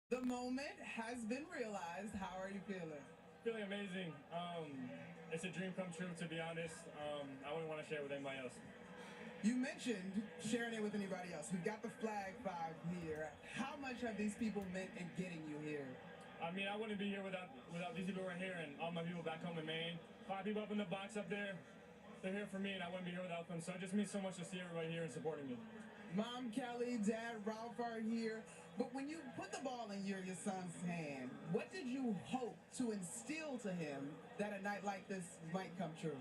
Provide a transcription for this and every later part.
The moment has been realized. How are you feeling? Feeling amazing. It's a dream come true, to be honest. I wouldn't want to share it with anybody else. You mentioned sharing it with anybody else. We've got the flag five here. How much have these people meant in getting you here? I mean, I wouldn't be here without these people right here and all my people back home in Maine. 5 people up in the box up there. They're here for me, and I wouldn't be here without them. So it just means so much to see everybody here and supporting me. Mom Kelly, Dad Ralph are here. But when you put the ball in your son's hand, what did you hope to instill to him that a night like this might come true?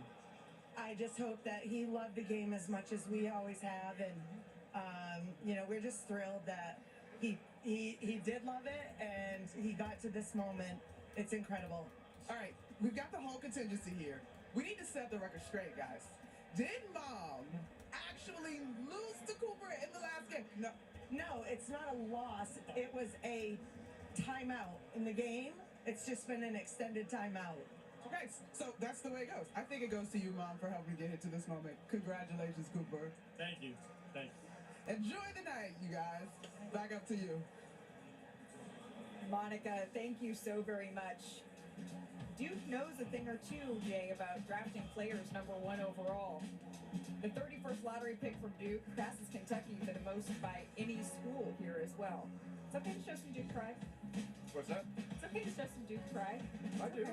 I just hope that he loved the game as much as we always have, and we're just thrilled that he did love it, and he got to this moment. It's incredible. All right, we've got the whole contingency here. We need to set the record straight, guys. Did Mom actually lose to Cooper in the last game? No, it's not a loss. It was a timeout in the game. It's just been an extended timeout. Okay, so that's the way it goes. I think it goes to you, Mom, for helping get it to this moment. Congratulations, Cooper. Thank you. Thank you. Enjoy the night, you guys. Back up to you. Monica, thank you so very much. Duke knows a thing or two, Jay, about drafting players #1 overall. The 31st lottery pick from Duke passes Kentucky for the most by any school here as well. It's okay to show some Duke pride. What's that? It's okay to show some Duke pride. I do.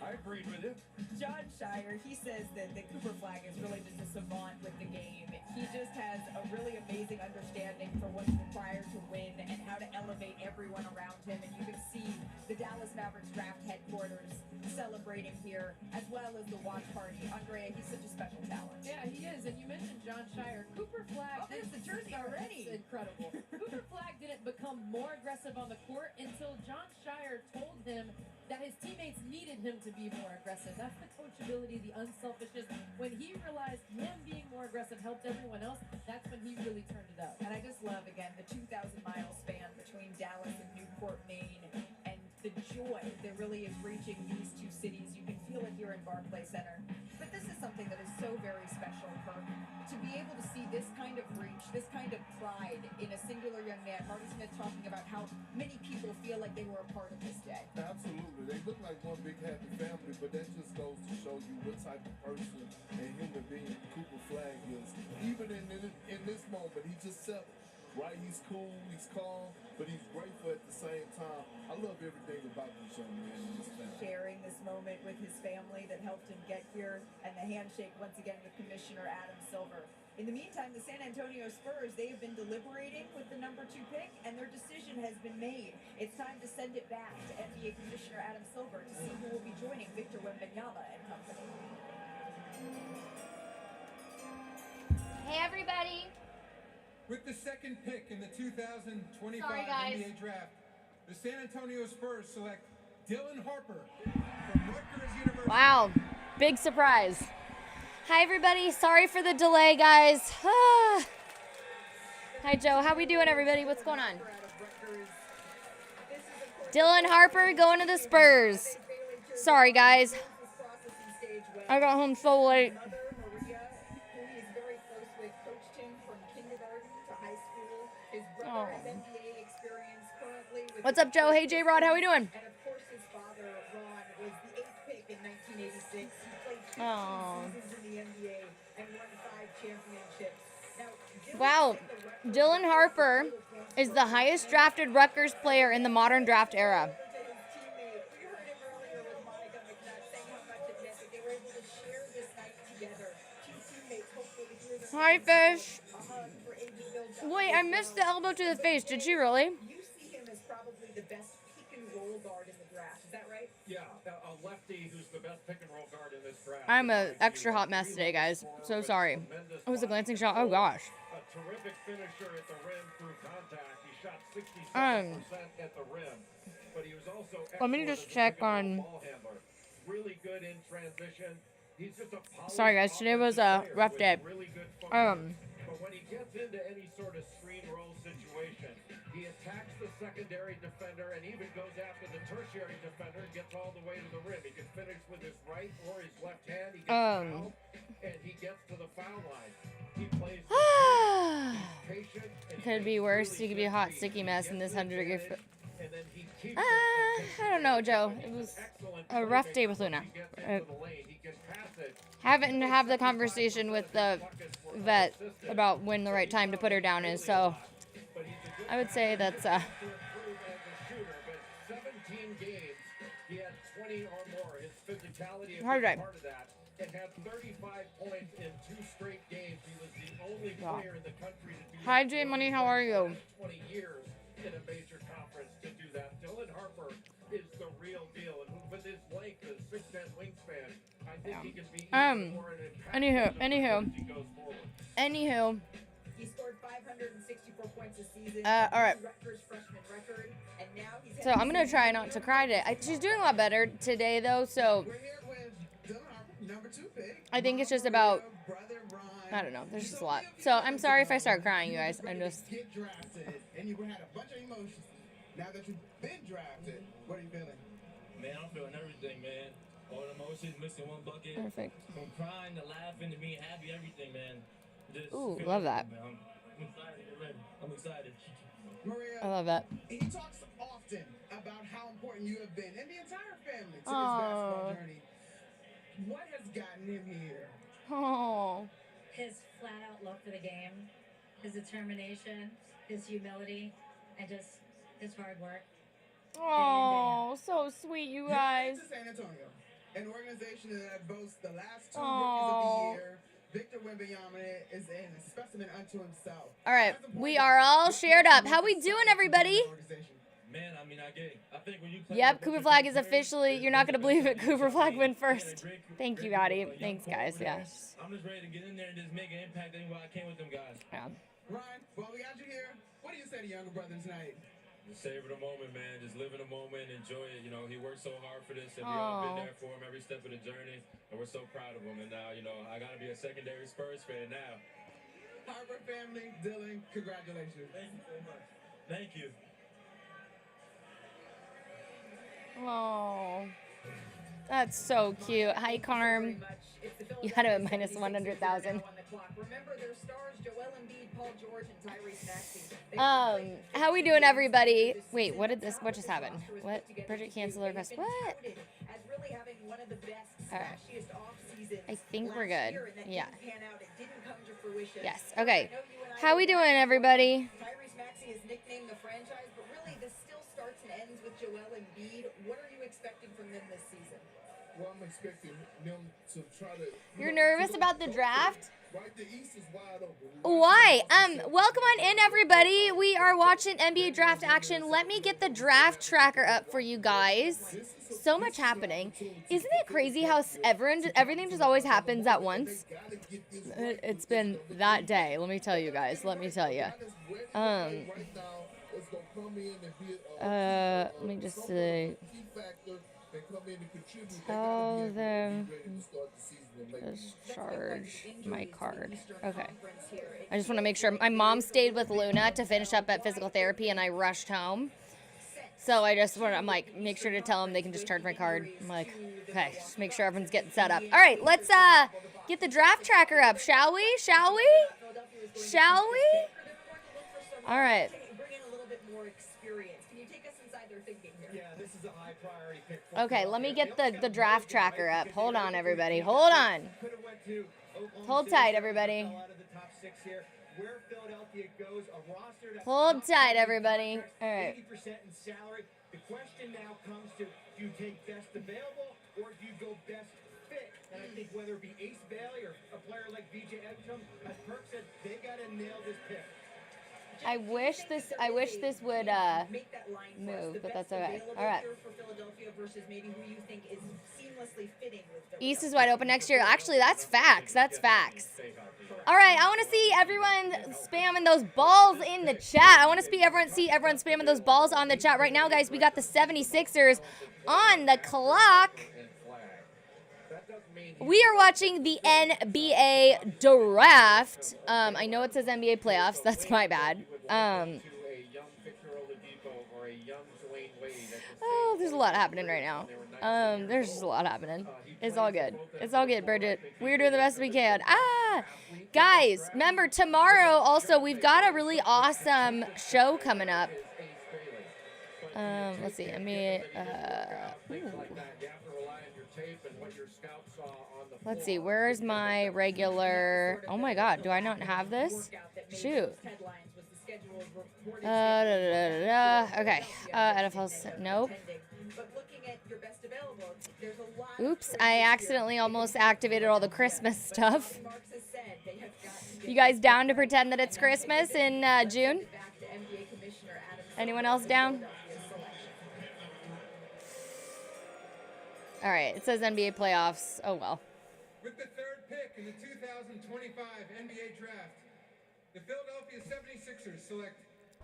I agreed with you. John Shire, he says that the Cooper Flag is really just a savant with the game. He just has a really amazing understanding for what's required to win and how to elevate everyone around him. And you can see the Dallas Mavericks draft headquarters celebrating here, as well as the watch party. Andrea, he's such a special talent. Yeah, he is. And you mentioned John Shire. Cooper Flag. Oh, there's the jersey already. It's incredible. Cooper Flag didn't become more aggressive on the court until John Shire told him that his teammates needed him to be more aggressive. That's the coachability, the unselfishness. When he realized him being more aggressive helped everyone else, that's when he really turned it up. And I just love, again, the 2,000-mile span between Dallas and Newport, Maine, and the joy that really is reaching these two cities. You can feel it here in Barclays Center. But this is something that is so very special for to be able to see this kind of reach, this kind of pride in a singular young man. Marty Smith talking about how many people feel like they were a part of this day. Absolutely. They look like one big happy family, but that just goes to show you what type of person and human being Cooper Flag is. Even in this moment, he just settled. Right? He's cool, he's calm, but he's grateful at the same time. I love everything about this young man and his family. Sharing this moment with his family that helped him get here, and the handshake once again with Commissioner Adam Silver. In the meantime, the San Antonio Spurs, they have been deliberating with the #2 pick, and their decision has been made. It's time to send it back to NBA Commissioner Adam Silver to see who will be joining Victor Wembanyama and company. Hey, everybody. With the second pick in the 2025 Sorry, guys. NBA draft, the San Antonio Spurs select Dylan Harper from Rutgers University. Wow, big surprise. Hi, everybody. Sorry for the delay, guys. Hi, Joe. How we doing, everybody? What's going on? Dylan Harper going to the Spurs. Sorry, guys. I got home so late. Oh. What's up, Joe? Hey, J-Rod. How we doing? And of course, his father, Ron, was the 8th pick in 1986. He played 2 seasons in the NBA and won 5 championships. Now, Wow. Dylan Harper is the highest drafted Rutgers player in the modern draft era. Hi, Fish. Wait, I missed the elbow to the face. Did she really? You see him as probably the best pick and roll guard in the draft. Is that right? Yeah, a lefty who's the best pick and roll guard in this draft. I'm a extra hot mess today, guys. So sorry. It was a glancing shot. Oh, gosh. A terrific finisher at the rim through contact. He shot 67% at the rim. But he was also Let me just check on... ball handler. Really good in transition. He's just a Sorry, guys. Today was a rough day. Really good function. But when he gets into any sort of screen roll situation, he attacks the secondary defender and even goes after the tertiary defender and gets all the way to the rim. He can finish with his right or his left hand. He gets fouled, and he gets to the foul line. he plays patient and Could be worse. You could be a hot, sticky mess in this 100-degree. and then he keeps I don't know, Joe. It was a rough day with Luna. Haven't have the conversation with the vet about when the right time to put her down is. So I would say that's 17 games, he had 20 or more. His physicality is hard day. part of that. And had 35 points in 2 straight games. He was the only player in the country to do Hi, that Jay Money. How are you? 20 years in a major conference to do that. Dylan Harper is the real deal, and with his length, his 6'10" wingspan, I think he can be even more an impact as he goes forward. He scored 564 points this season. All right. Rutgers freshman record, and now he's So I'm gonna try not to cry today. She's doing a lot better today, though. So We're here with Dylan Harper, number 2 pick. I think it's just about. Brother Ron. I don't know. There's just a lot. So I'm sorry if I start crying, you guys. I'm just. Get drafted, and you had a bunch of emotions. Now that you've been drafted, what are you feeling? Man, I'm feeling everything, man. All the emotions, missing one bucket. Perfect. From crying to laughing to being happy, everything, man. Just Ooh, feel love that. man. I'm excited. Get ready. I'm excited. Maria, I love that. he talks often about how important you have been and the entire family to his basketball journey. What has gotten him here? Oh. His flat out love for the game, his determination, his humility, and just his hard work. Oh, so sweet, you guys. To San Antonio, an organization that boasts the last 2 rookies of the year. Victor Wembanyama is a specimen unto himself. All right, we are all shared up. How we doing, everybody? Man, I mean, I think when you play Yep, Cooper Flag is officially. You're not gonna believe it. Cooper Flag went first. Thank you, Gotti. Thanks, guys. Yeah. I'm just ready to get in there and just make an impact anywhere I can with them guys. Yeah. Ryan, well, we got you here. What do you say to younger brother tonight? Just savor the moment, man. Just live in the moment, enjoy it. You know, he worked so hard for this, and we all been there for him every step of the journey, and we're so proud of him. And now, you know, I got to be a secondary Spurs fan now. Harper family, Dylan, congratulations. Thank you so much. Thank you. Oh, that's so cute. Hi, Carm. You had him at minus 100,000. Remember their stars, Joel Embiid, Paul George, and Tyrese Maxey. How we doing, everybody? Wait, what just happened? What? Bridget canceled her request. What? All right. I think we're good. Yeah. Yes. Okay. How we doing, everybody? Tyrese Maxey is nicknamed the franchise, but really this still starts and ends with Joel Embiid. What are you expecting from them this season? Well, I'm expecting them to try to. You're nervous about the draft? Right, the East is wide open. Why? Welcome on in, everybody. We are watching NBA draft action. Let me get the draft tracker up for you guys. So much happening. Isn't it crazy how everything just always happens at once? It's been that day. Let me tell you guys. Let me tell you. Let me just see. Tell them discharge my card. Okay. I just want to make sure. My mom stayed with Luna to finish up at physical therapy, and I rushed home. So I just want to, I'm like, make sure to tell them they can discharge my card. I'm like, okay, just make sure everyone's getting set up. All right, let's get the draft tracker up, shall we? Shall we? Shall we? All right. Okay, let me get the draft tracker up. Hold on, everybody. Hold on. Hold tight, everybody. Hold tight, everybody. All right. The question now comes to, do you take best available or do you go best fit? And I think whether it be Ace Bailey or a player like BJ Edgecombe, as Perk said, they got to nail this pick. I wish this would move, but that's okay. All right. East is wide open next year. Actually, that's facts. That's facts. All right, I want to see everyone spamming those balls in the chat. I want to see everyone spamming those balls on the chat right now, guys. We got the 76ers on the clock. We are watching the NBA draft. I know it says NBA playoffs. That's my bad. young Victor Oladipo or a young Dwayne Wade at the same Oh, there's a lot happening right now. There's just a lot happening. It's all good. It's all good, Bridget. We're doing the best we can. Guys, remember tomorrow also we've got a really awesome show coming up. Let's see. Let's see. Where's my regular? Oh my God. Do I not have this? Shoot. Okay. NFL's nope. Oops. I accidentally almost activated all the Christmas stuff. You guys down to pretend that it's Christmas in June? Anyone else down? All right, it says NBA playoffs. Oh, well. With the third pick in the 2025 NBA draft, the Philadelphia 76ers select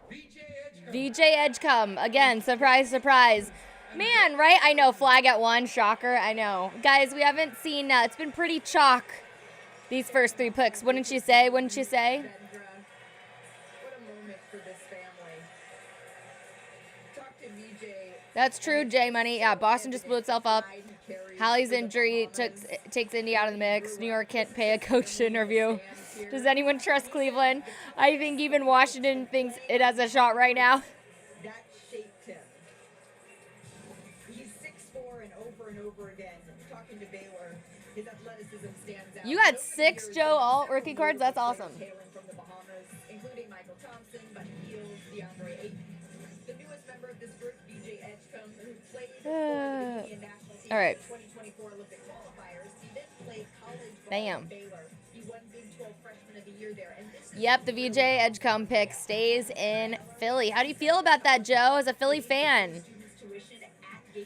VJ Edgecombe. Again, surprise, surprise. Man, right? I know, flag at 1, shocker. I know. Guys, we haven't seen, it's been pretty chalk, these first 3 picks. Wouldn't you say? Wouldn't you say? What a moment for this family. Talk to VJ. That's true, J Money. Yeah, Boston just blew itself up. Hallie's injury takes Indy out of the mix. New York can't pay a coach to interview. Does anyone trust Cleveland? I think even Washington thinks it has a shot right now. That shaped him. He's 6'4" and over again. Talking to Baylor, his athleticism stands out. You got 6 Joe Alt rookie cards? That's awesome. Hailing from the Bahamas, including Michael Thompson, Buddy Hield, DeAndre Ayton. The newest member of this group, VJ Edgecombe, who played for the Indian national team all right. 2024 Olympic qualifiers. He then played college ball Bam. at Baylor. He won Big 12 Freshman of the Year there. And this Yep, the VJ Edgecombe pick stays in Philly. How do you feel about that, Joe, as a Philly fan?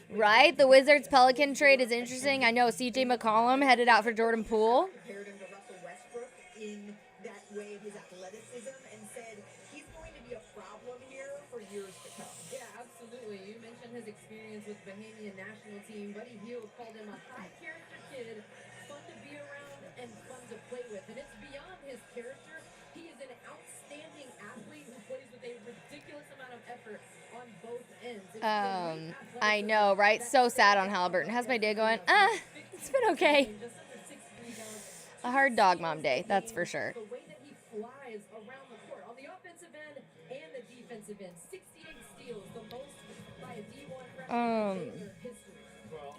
Right? The Wizards-Pelican trade is interesting. I know CJ McCollum headed out for Jordan Poole. Compared him to Russell Westbrook in that way of his athleticism and said he's going to be a problem here for years to come. Yeah, absolutely. You mentioned his experience with Bahamian national team. Buddy Hield called him a high-character kid, fun to be around and fun to play with. And it's beyond his character. He is an outstanding athlete who plays with a ridiculous amount of effort on both ends. I know, right? So sad on Haliburton. How's my day going? It's been okay. A hard dog mom day, that's for sure. The way that he flies around the court on the offensive end and the defensive end. 68 steals, the most by a D1 freshman in history.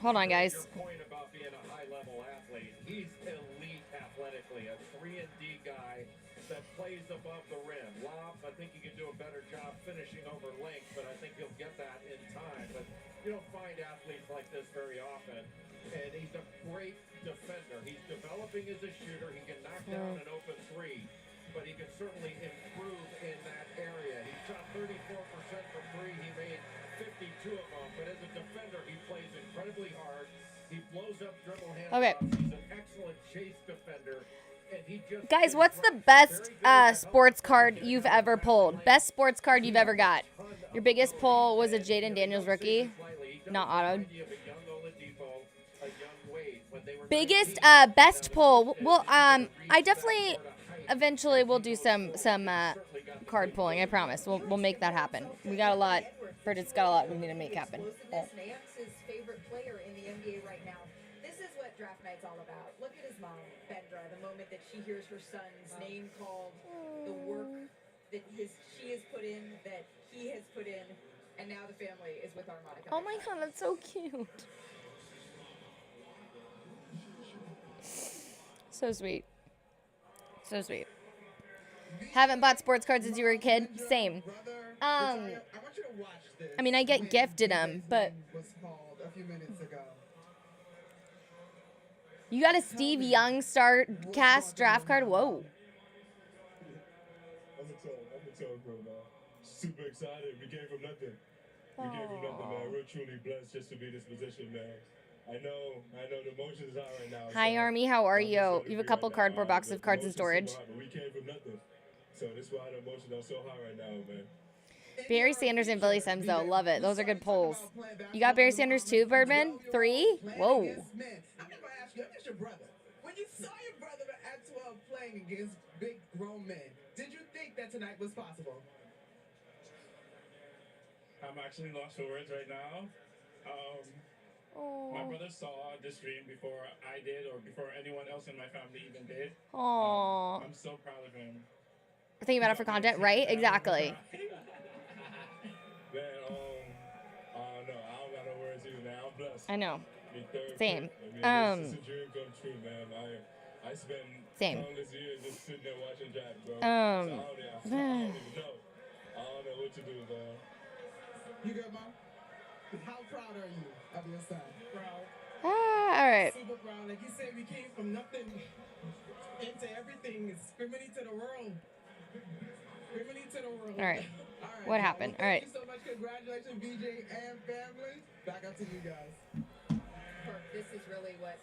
Hold on, guys. Your point about being a high-level athlete, he's elite athletically, a 3-and-D guy that plays above the rim. Lob, I think he can do a better job finishing over length, but I think he'll get that in time. But you don't find athletes like this very often. And he's a great defender. He's developing as a shooter. He can knock down an open 3, but he can certainly improve in that area. He shot 34% from 3. He made 52 of them. But as a defender, he plays incredibly hard. He blows up dribble hands. Okay. He's an excellent chase defender. And he just Guys, what's the best sports card you've ever pulled? Best sports card you've ever got? Your biggest pull was a Jaden Daniels rookie, not autoed. Biggest, best pull. Well, I definitely eventually will do some card pulling. I promise. We'll make that happen. We got a lot. Bridget's got a lot we need to make happen. Nance his favorite player in the NBA right now. This is what draft night's all about. Look at his mom, Bendra, the moment that she hears her son's name called, the work that she has put in, that he has put in, and now the family is with Armada. Oh my God, that's so cute. So sweet. So sweet. Haven't bought sports cards since you were a kid? Same. I want you to watch this. I mean, I get gifted them, but was called a few minutes ago. you got a Steve Young star cast draft card? Whoa. I'm a total bro, man. Super excited. We came from nothing. We came from nothing, man. We're truly blessed just to be in this position, man. I know the emotions are right now. Hi, Army. How are you? You have a couple cardboard boxes of cards in storage. But we came from nothing. So this is why the emotions are so high right now, man. Barry Sanders and Billy Sims, though. Love it. Those are good pulls. You got Barry Sanders too, Birdman? 3? Whoa. I'm going to ask you, who's your brother? When you saw your brother at 12 playing against big grown men, did you think that tonight was possible? I'm actually lost for words right now. My brother saw the stream before I did, or before anyone else in my family even did. Aww. I'm so proud of him. Thinking about it for content, right? Exactly. Man, no, I don't got no words either, man. I'm blessed. I know. I Same. mean, it's a dream come true, man. I spent Same. countless years just sitting there watching Jack, bro. So I don't even know. I don't know what to do, man. You good, Mom? How proud are you of your son? Proud. All right. Super proud. Like you said, we came from nothing into everything. It's screaming to the world. Screaming to the world. All right. All right. What happened? Well, All right. Thank you so much. Congratulations, BJ and family. Back up to you guys. This is really what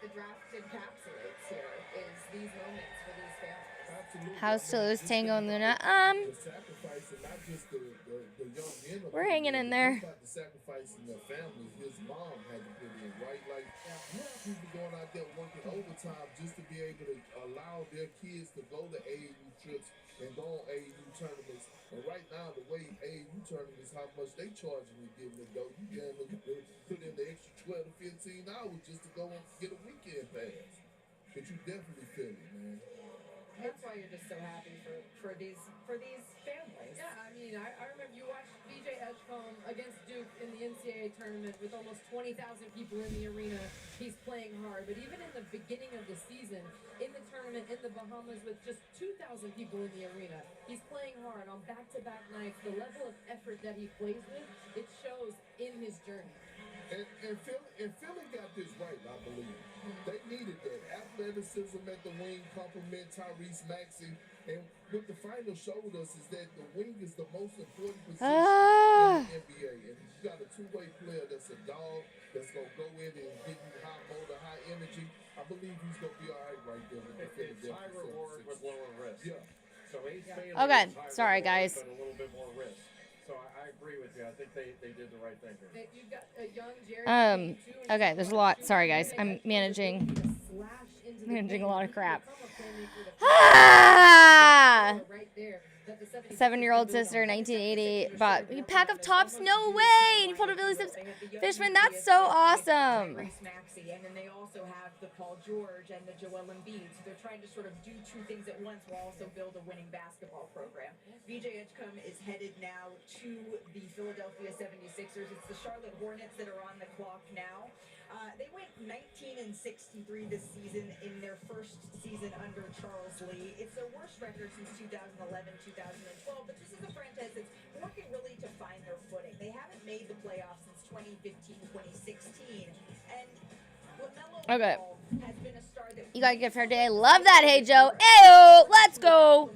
the draft encapsulates here, is these moments for these families. Absolutely. How's Toulouse, Tango, and Luna? The sacrifice, and not just the young men. We're hanging in there. About the sacrifice in their families, his mom had to put in, right? Like, you have people going out there working overtime just to be able to allow their kids to go to AAU trips and go on AAU tournaments. And right now, the way AAU tournaments, how much they charging to get them to go, you get them to put in the extra 12 to 15 hours just to go and get a weekend pass. But you definitely feel it, man. That's why you're just so happy for these families. Yeah, I mean, I remember you watched BJ Edgecombe against Duke in the NCAA tournament with almost 20,000 people in the arena. He's playing hard. But even in the beginning of the season, in the tournament in the Bahamas with just 2,000 people in the arena, he's playing hard on back-to-back nights. The level of effort that he plays with, it shows in his journey. And Philly got this right, I believe. They needed that. Athleticism at the wing, complement Tyrese Maxey. And what the final showed us is that the wing is the most important position in the NBA. And you got a two-way player that's a dog, that's going to go in and give you high motor, high energy. I believe he's going to be all right there with the Philadelphia. High reward with lower risk. Yeah. So Okay, sorry, guys. But a little bit more risk. So I agree with you. I think they did the right thing here. You've got a young Jared. Okay, there's a lot. Sorry, guys. I'm managing a lot of crap. Ah! 7-year-old sister, 1980, bought a pack of tops. No way! And you pulled a Billy Sims Fishman. That's so awesome. And then they also have the Paul George and the Joel Embiid. So they're trying to sort of do two things at once while also build a winning basketball program. VJ Edgecombe is headed now to the Philadelphia 76ers. It's the Charlotte Hornets that are on the clock now. They went 19-63 this season in their first season under Charles Lee. It's their worst record since 2011-2012, but this is a franchise that's working really to find their footing. They haven't made the playoffs since 2015-2016, and LaMelo Ball has been a star that you got a gift for today. Love that. Hey, Joe. Ayo, let's go.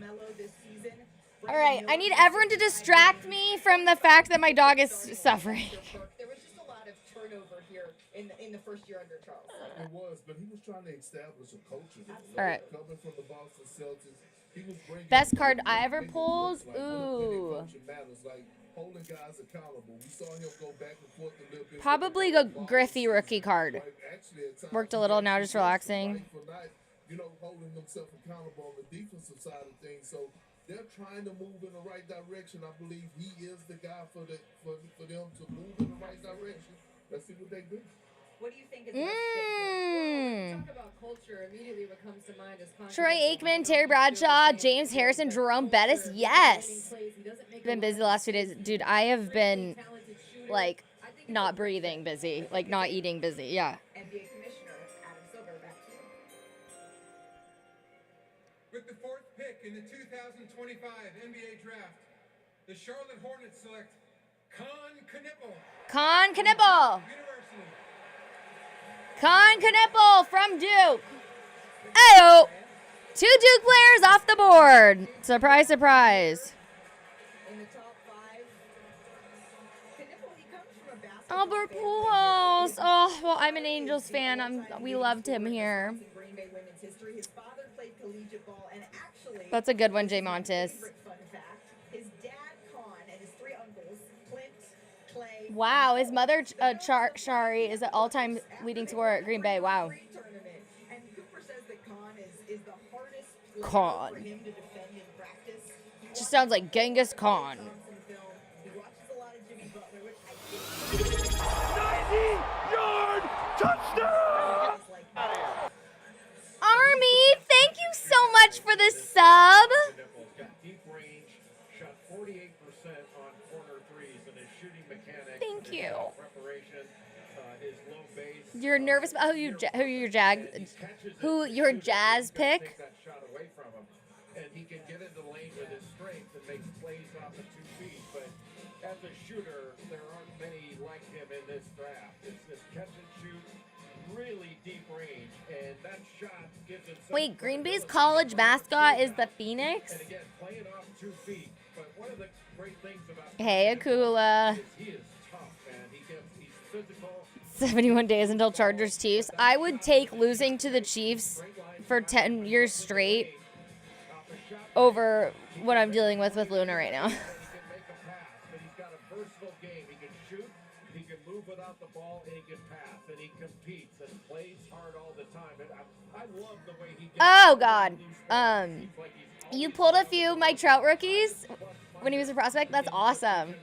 All right, I need everyone to distract me from the fact that my dog is suffering. There was just a lot of turnover here in the first year under Charles. It was, but he was trying to establish a culture. All right. Coming from the Boston Celtics, he was bringing Best card I ever pulled? Ooh. Like holding guys accountable. We saw him go back and forth a little bit. Probably a Griffey rookie card. Worked a little, now just relaxing. Holding themselves accountable on the defensive side of things. So they're trying to move in the right direction. I believe he is the guy for them to move in the right direction. Let's see what they do. What do you think is the best fit? Talk about culture. Immediately, what comes to mind is Troy Aikman, Terry Bradshaw, James Harrison, Jerome Bettis. Yes. Been busy the last few days. Dude, I have been, like, not breathing busy. Like, not eating busy. Yeah. NBA Commissioner Adam Silver, back to you. With the 4th pick in the 2025 NBA Draft, the Charlotte Hornets select Con Knipple. Con Knipple from Duke. Ayo. 2 Duke players off the board. Surprise, surprise. In the top 5, Knipple, he comes from a basketball Albert Pujols. Oh, well, I'm an Angels fan. We loved him here. Green Bay women's history. His father played collegiate ball, and actually, That's a good one, Jay Montes. fun fact, his dad, Con, and his 3 uncles, Clint, Clay, Wow, his mother, Shari, is an all-time leading scorer at Green Bay. Wow. tournament. And Cooper says that Con is the hardest player Con. for him to defend in practice. He Just sounds like Genghis Khan. watches Thompson film. He watches a lot of Jimmy Butler. much for the sub. Got deep range, shot 48% on corner threes, and his shooting mechanics. Thank you. Preparation, his low base. You're nervous about who your Jazz pick? Take that shot away from him, and he can get into the lane with his strength and makes plays off the 2 feet. But as a shooter, there aren't many like him in this draft. It's this catch and shoot, really deep range, and that shot gives him. Wait, Green Bay's college mascot is the Phoenix? And again, playing off 2 feet. But one of the great things about Hey, Akula. he is tough, man. He's physical. 71 days until Chargers Chiefs. I would take losing to the Chiefs for 10 years straight over what I'm dealing with Luna right now. He can make a pass, but he's got a versatile game. He can shoot, he can move without the ball, and he can pass, and he competes and plays hard all the time. And I love the way he gets. Oh, God. You pulled a few of my Trout rookies when he was a prospect. That's awesome.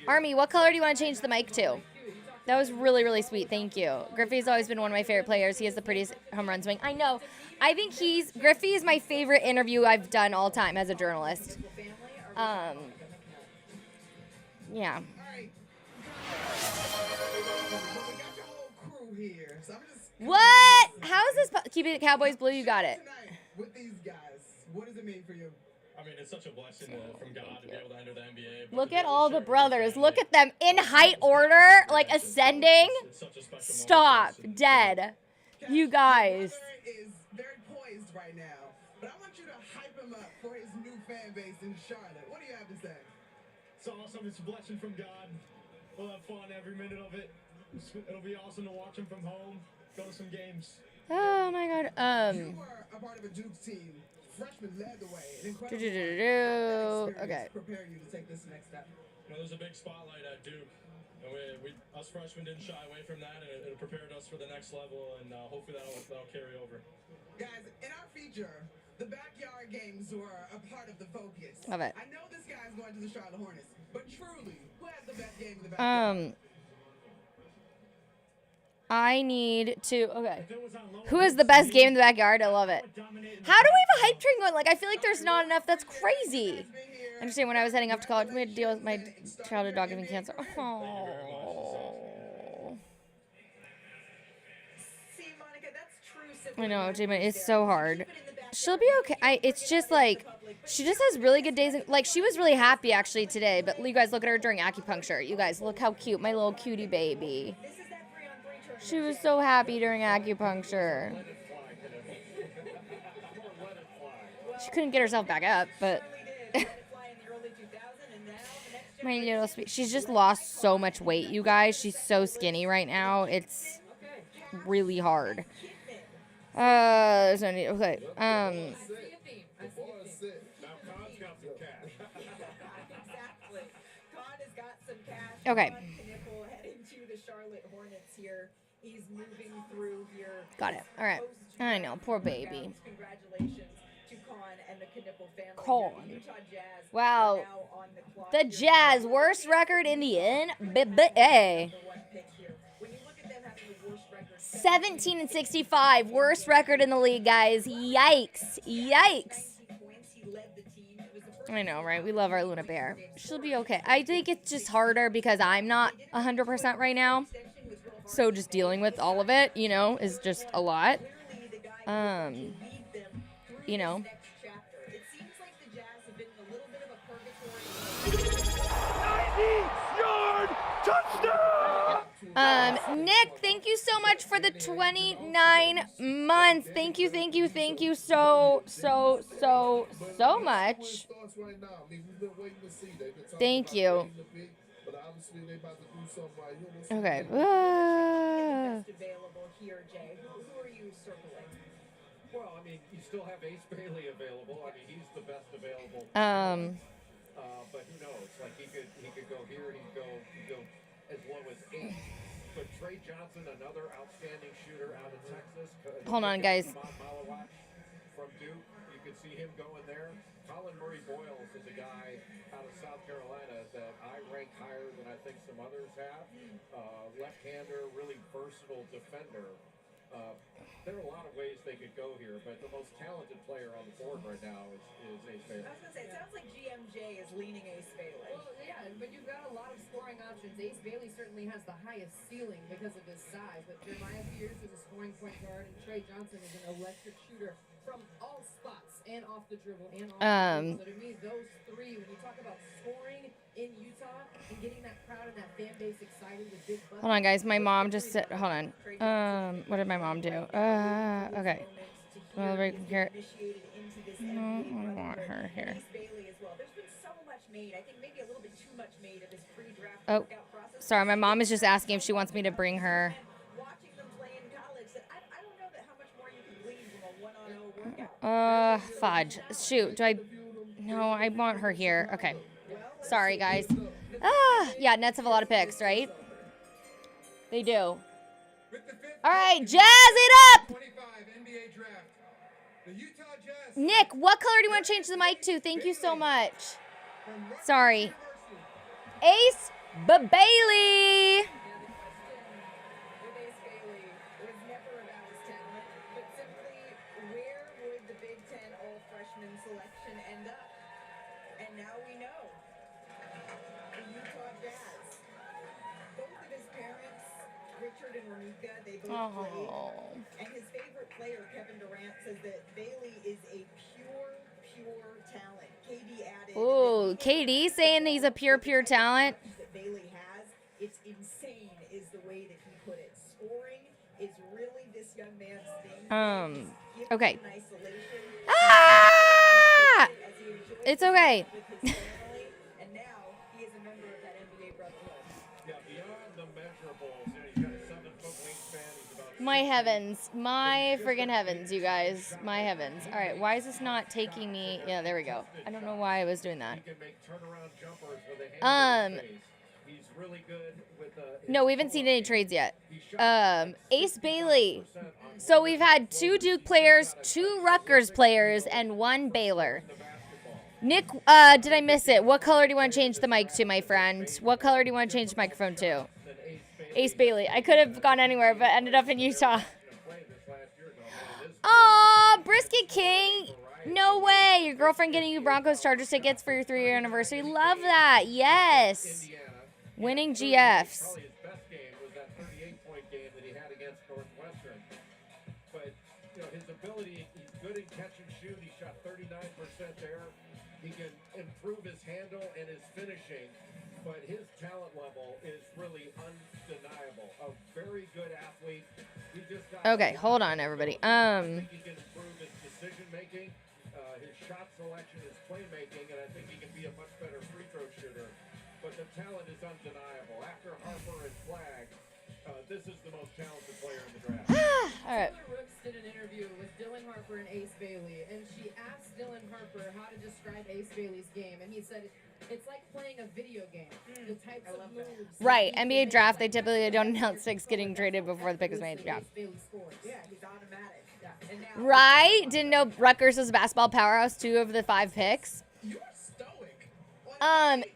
Army, what color do you want to change the mic to? That was really, really sweet. Thank you. Griffey's always been one of my favorite players. He has the prettiest home run swing. I know. I think Griffey is my favorite interview I've done all time as a journalist. Yeah. What? How is this? Keeping it Cowboys blue, you got it. With these guys, what does it mean for you? I mean, it's such a blessing from God to be able to enter the NBA. Look at all the brothers. Look at them in height order, like ascending. Stop. Dead. You guys. Is very poised right now, but I want you to hype him up for his new fan base in Charlotte. What do you have to say? It's awesome. It's a blessing from God. We'll have fun every minute of it. It'll be awesome to watch him from home. Go to some games. Oh my God. You were a part of a Duke team. Freshman led the way. An incredible Okay. Prepare you to take this next step. You know, there's a big spotlight at Duke. And us freshmen didn't shy away from that, and it prepared us for the next level, and hopefully that'll carry over. Guys, in our feature, the backyard games were a part of the focus. Love it. I know this guy's going to the Charlotte Hornets, but truly, who has the best game in the backyard? I need to. Okay. Who has the best game in the backyard? I love it. How do we have a hype train going? Like, I feel like there's not enough. That's crazy. I understand when I was heading off to college, we had to deal with my childhood dog having cancer. Oh. I know, Jamie. It's so hard. She'll be okay. It's just like she just has really good days. Like she was really happy actually today. But you guys look at her during acupuncture. You guys look how cute, my little cutie baby. She was so happy during acupuncture. She couldn't get herself back up, but my little sweet. She's just lost so much weight, you guys. She's so skinny right now. It's really hard. There's no need. Okay. Okay. He's moving through here. Got it. All right. I know. Poor baby. Congratulations to Con and the Knipple family. Con. Utah Jazz. Wow. The Jazz, worst record in the NBA. 17-65, worst record in the league, guys. Yikes. Yikes. I know, right? We love our Luna Bear. She'll be okay. I think it's just harder because I'm not 100% right now. So just dealing with all of it, you know, is just a lot. You know. Nick, thank you so much for the 29 months. Thank you so much. Thank you. Okay. Well, I mean, you still have Ace Bailey available. I mean, he's the best available. But who knows? Like he could go here. He could go as low as 8. But Trey Johnson, another outstanding shooter out of Texas. Hold on, guys. From Duke, you could see him going there. Colin Murray Boyles is a guy out of South Carolina that I rank higher than I think some others have. Left-hander, really versatile defender. There are a lot of ways they could go here, but the most talented player on the board right now is Ace Bailey. I was going to say, it sounds like GMJ is leaning Ace Bailey. Well, yeah, but you've got a lot of scoring options. Ace Bailey certainly has the highest ceiling because of his size, but Jeremiah Fears is a scoring point guard, and Trey Johnson is an electric shooter from all spots and off the dribble and on the dribble. So to me, those three, when you talk about scoring in Utah and getting that crowd and that fan base excited with big buckets. Hold on, guys. My mom just said, hold on. What did my mom do? Okay. Well, right here. No, I want her here. Oh, sorry. My mom is just asking if she wants me to bring her. Fudge. Shoot. Do I? No, I want her here. Okay. Sorry, guys. Yeah, Nets have a lot of picks, right? They do. All right, jazz it up! Nick, what color do you want to change the mic to? Thank you so much. Sorry. Ace Bailey. Now we know. The Utah Jazz. Both of his parents, Richard and Ramika, they both played. And his favorite player, Kevin Durant, says that Bailey is a pure talent. KD added. Ooh, KD saying he's a pure talent. That Bailey has, it's insane, is the way that he put it. Scoring is really this young man's thing. Okay. Ah! It's okay. And now he is a member of that NBA brotherhood. Yeah, beyond the measurables, he's got a 7-foot wingspan. He's about My heavens. My friggin' heavens, you guys. My heavens. All right, why is this not taking me? Yeah, there we go. I don't know why I was doing that. He can make turnaround jumpers with a hand in his face. He's really good with no, we haven't seen any trades yet. Ace Bailey. So we've had 2 Duke players, 2 Rutgers players, and 1 Baylor. Nick, did I miss it? What color do you want to change the mic to, my friend? What color do you want to change the microphone to? Ace Bailey. I could have gone anywhere, but ended up in Utah. Aw, Brisket King. No way. Your girlfriend getting you Broncos Chargers tickets for your 3-year anniversary. Love that. Yes. Winning GFs. Probably his best game was that 38-point game that he had against Northwestern. But, you know, his ability, he's good in catch and shoot. He shot 39% there. He can improve his handle and his finishing, but his talent level is really undeniable. A very good athlete. He just got okay, hold on, everybody. I think he can improve his decision making, his shot selection, his playmaking, and I think he can be a much better free throw shooter. But the talent is undeniable. After Harper and Flagg, this is the most talented player in the draft. All right. Taylor Rooks did an interview with Dylan Harper and Ace Bailey, and she asked Dylan Harper how to describe Ace Bailey's game, and he said it's like playing a video game. The types of moves. Right, NBA draft, they typically don't announce 6 getting traded before the pick is made. Yeah. Yeah, he's automatic. Yeah. And now, Right? Didn't know Rutgers was a basketball powerhouse, 2 of the 5 picks. You're stoic.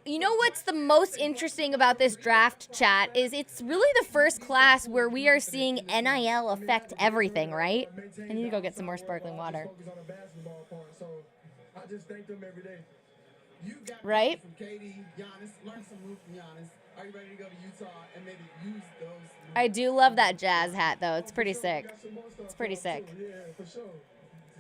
You know what's the most interesting about this draft chat is it's really the first class where we are seeing NIL affect everything, right? I need to go get some more sparkling water. I just thank them every day. You got Right? from KD, Giannis, learn some moves from Giannis. Are you ready to go to Utah and maybe use those moves? I do love that jazz hat, though. It's pretty sick. It's pretty sick. Yeah, for sure.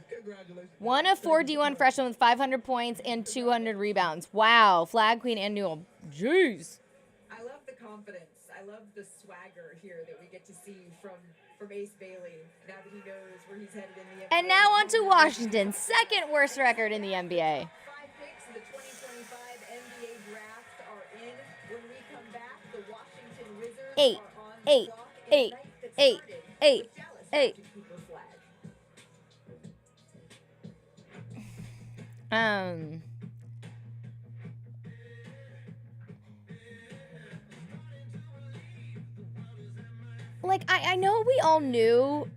Congratulations. 1 of 4 D1 freshmen with 500 points and 200 rebounds. Wow. Flag Queen and Newell. Jeez. I love the confidence. I love the swagger here that we get to see from Ace Bailey now that he knows where he's headed in the NBA. And now on to Washington. Second worst record in the NBA. 5 picks in the 2025 NBA draft are in. When we come back, the Washington Wizards Eight, are on eight, the clock in a eight, night that eight, started eight, with Dallas eight. drafting Cooper Flag. Like, I know we all knew.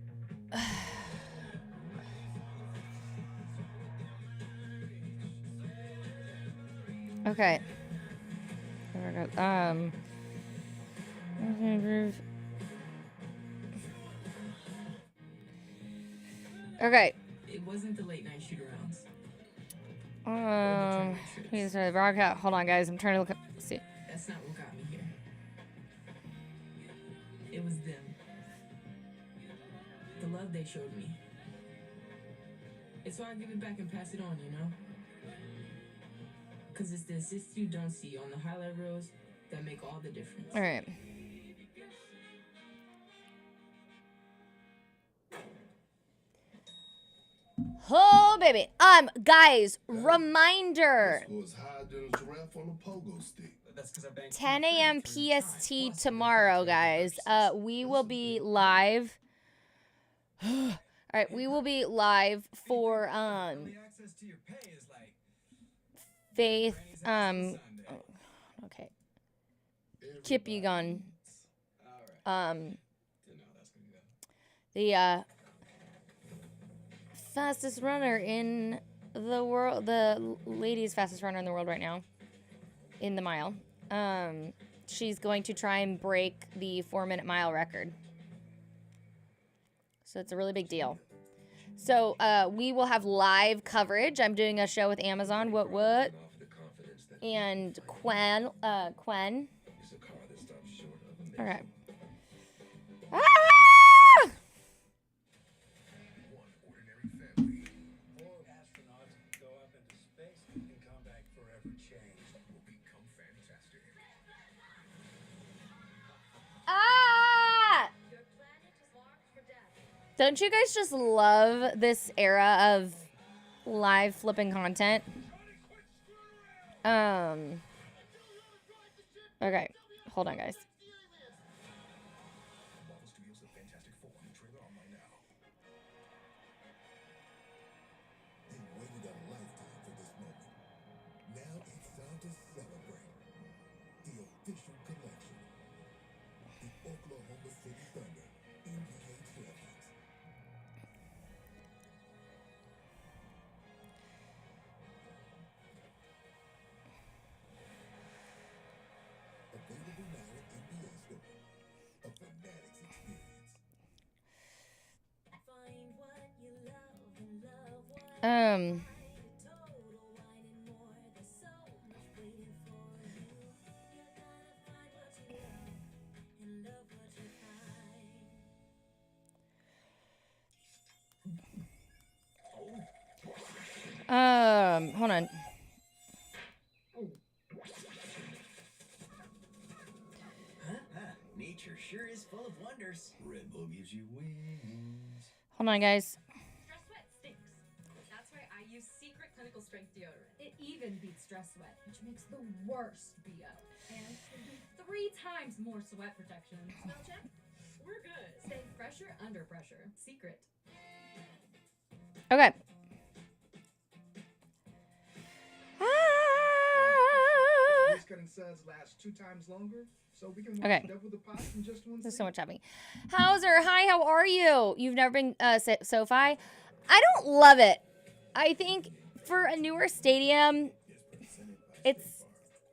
Okay. Okay. It wasn't the late night shoot arounds. He's a broadcast. Hold on, guys. I'm trying to look up. See. That's not what got me here. It was them. The love they showed me. It's why I give it back and pass it on, you know? Because it's the assists you don't see on the highlight reels that make all the difference. All right. Oh, baby. Guys, reminder. 10 a.m. PST tomorrow, guys. We will be live. All right, we will be live for Faith. Okay. Kip Egon. The fastest runner in the world, the ladies' fastest runner in the world right now, in the mile. She's going to try and break the 4-minute mile record. So it's a really big deal. So we will have live coverage. I'm doing a show with Amazon. What? And Quen. All right. Ah! Ah! Don't you guys just love this era of live flipping content? Okay, hold on, guys. Hold on. Nature sure is full of wonders. Red Bull gives you wings. Hold on, guys. Stress sweat stinks. That's why I use Secret Clinical Strength deodorant. It even beats stress sweat, which makes the worst BO. And it gives 3 times more sweat protection. Smell check? We're good. Stay fresher under pressure. Secret. Okay. These cutting suds last 2 times longer, so we can Okay. double the pot in just one. There's so much happening. Hauser, hi, how are you? You've never been SoFi? I don't love it. I think for a newer stadium,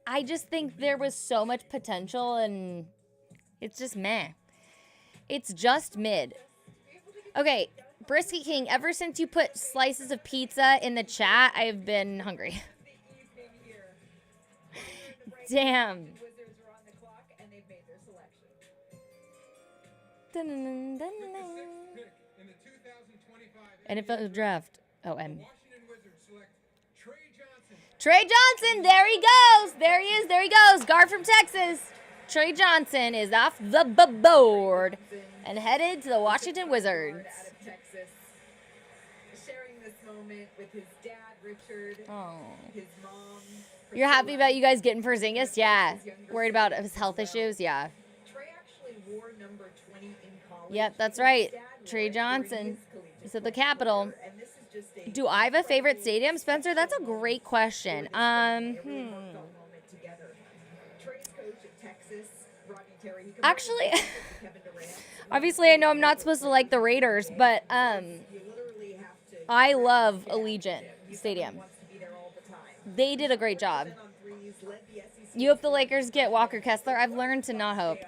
I just think there was so much potential and it's just meh. It's just mid. Okay, Brisky King, ever since you put slices of pizza in the chat, I've been hungry. Damn. NFL draft. Trey Johnson, there he goes. There he is. There he goes. Guard from Texas. Trey Johnson is off the board and headed to the Washington Wizards. Sharing this moment with his dad, Richard, his mom. You're happy about you guys getting Porzingis? Yeah. Worried about his health issues? Yeah. Trey actually wore number 20 in college. Yep, that's right. Trey Johnson. He's at the Capitol. Do I have a favorite stadium, Spencer? That's a great question. Actually, obviously I know I'm not supposed to like the Raiders, but I love Allegiant Stadium. They did a great job. You hope the Lakers get Walker Kessler? I've learned to not hope.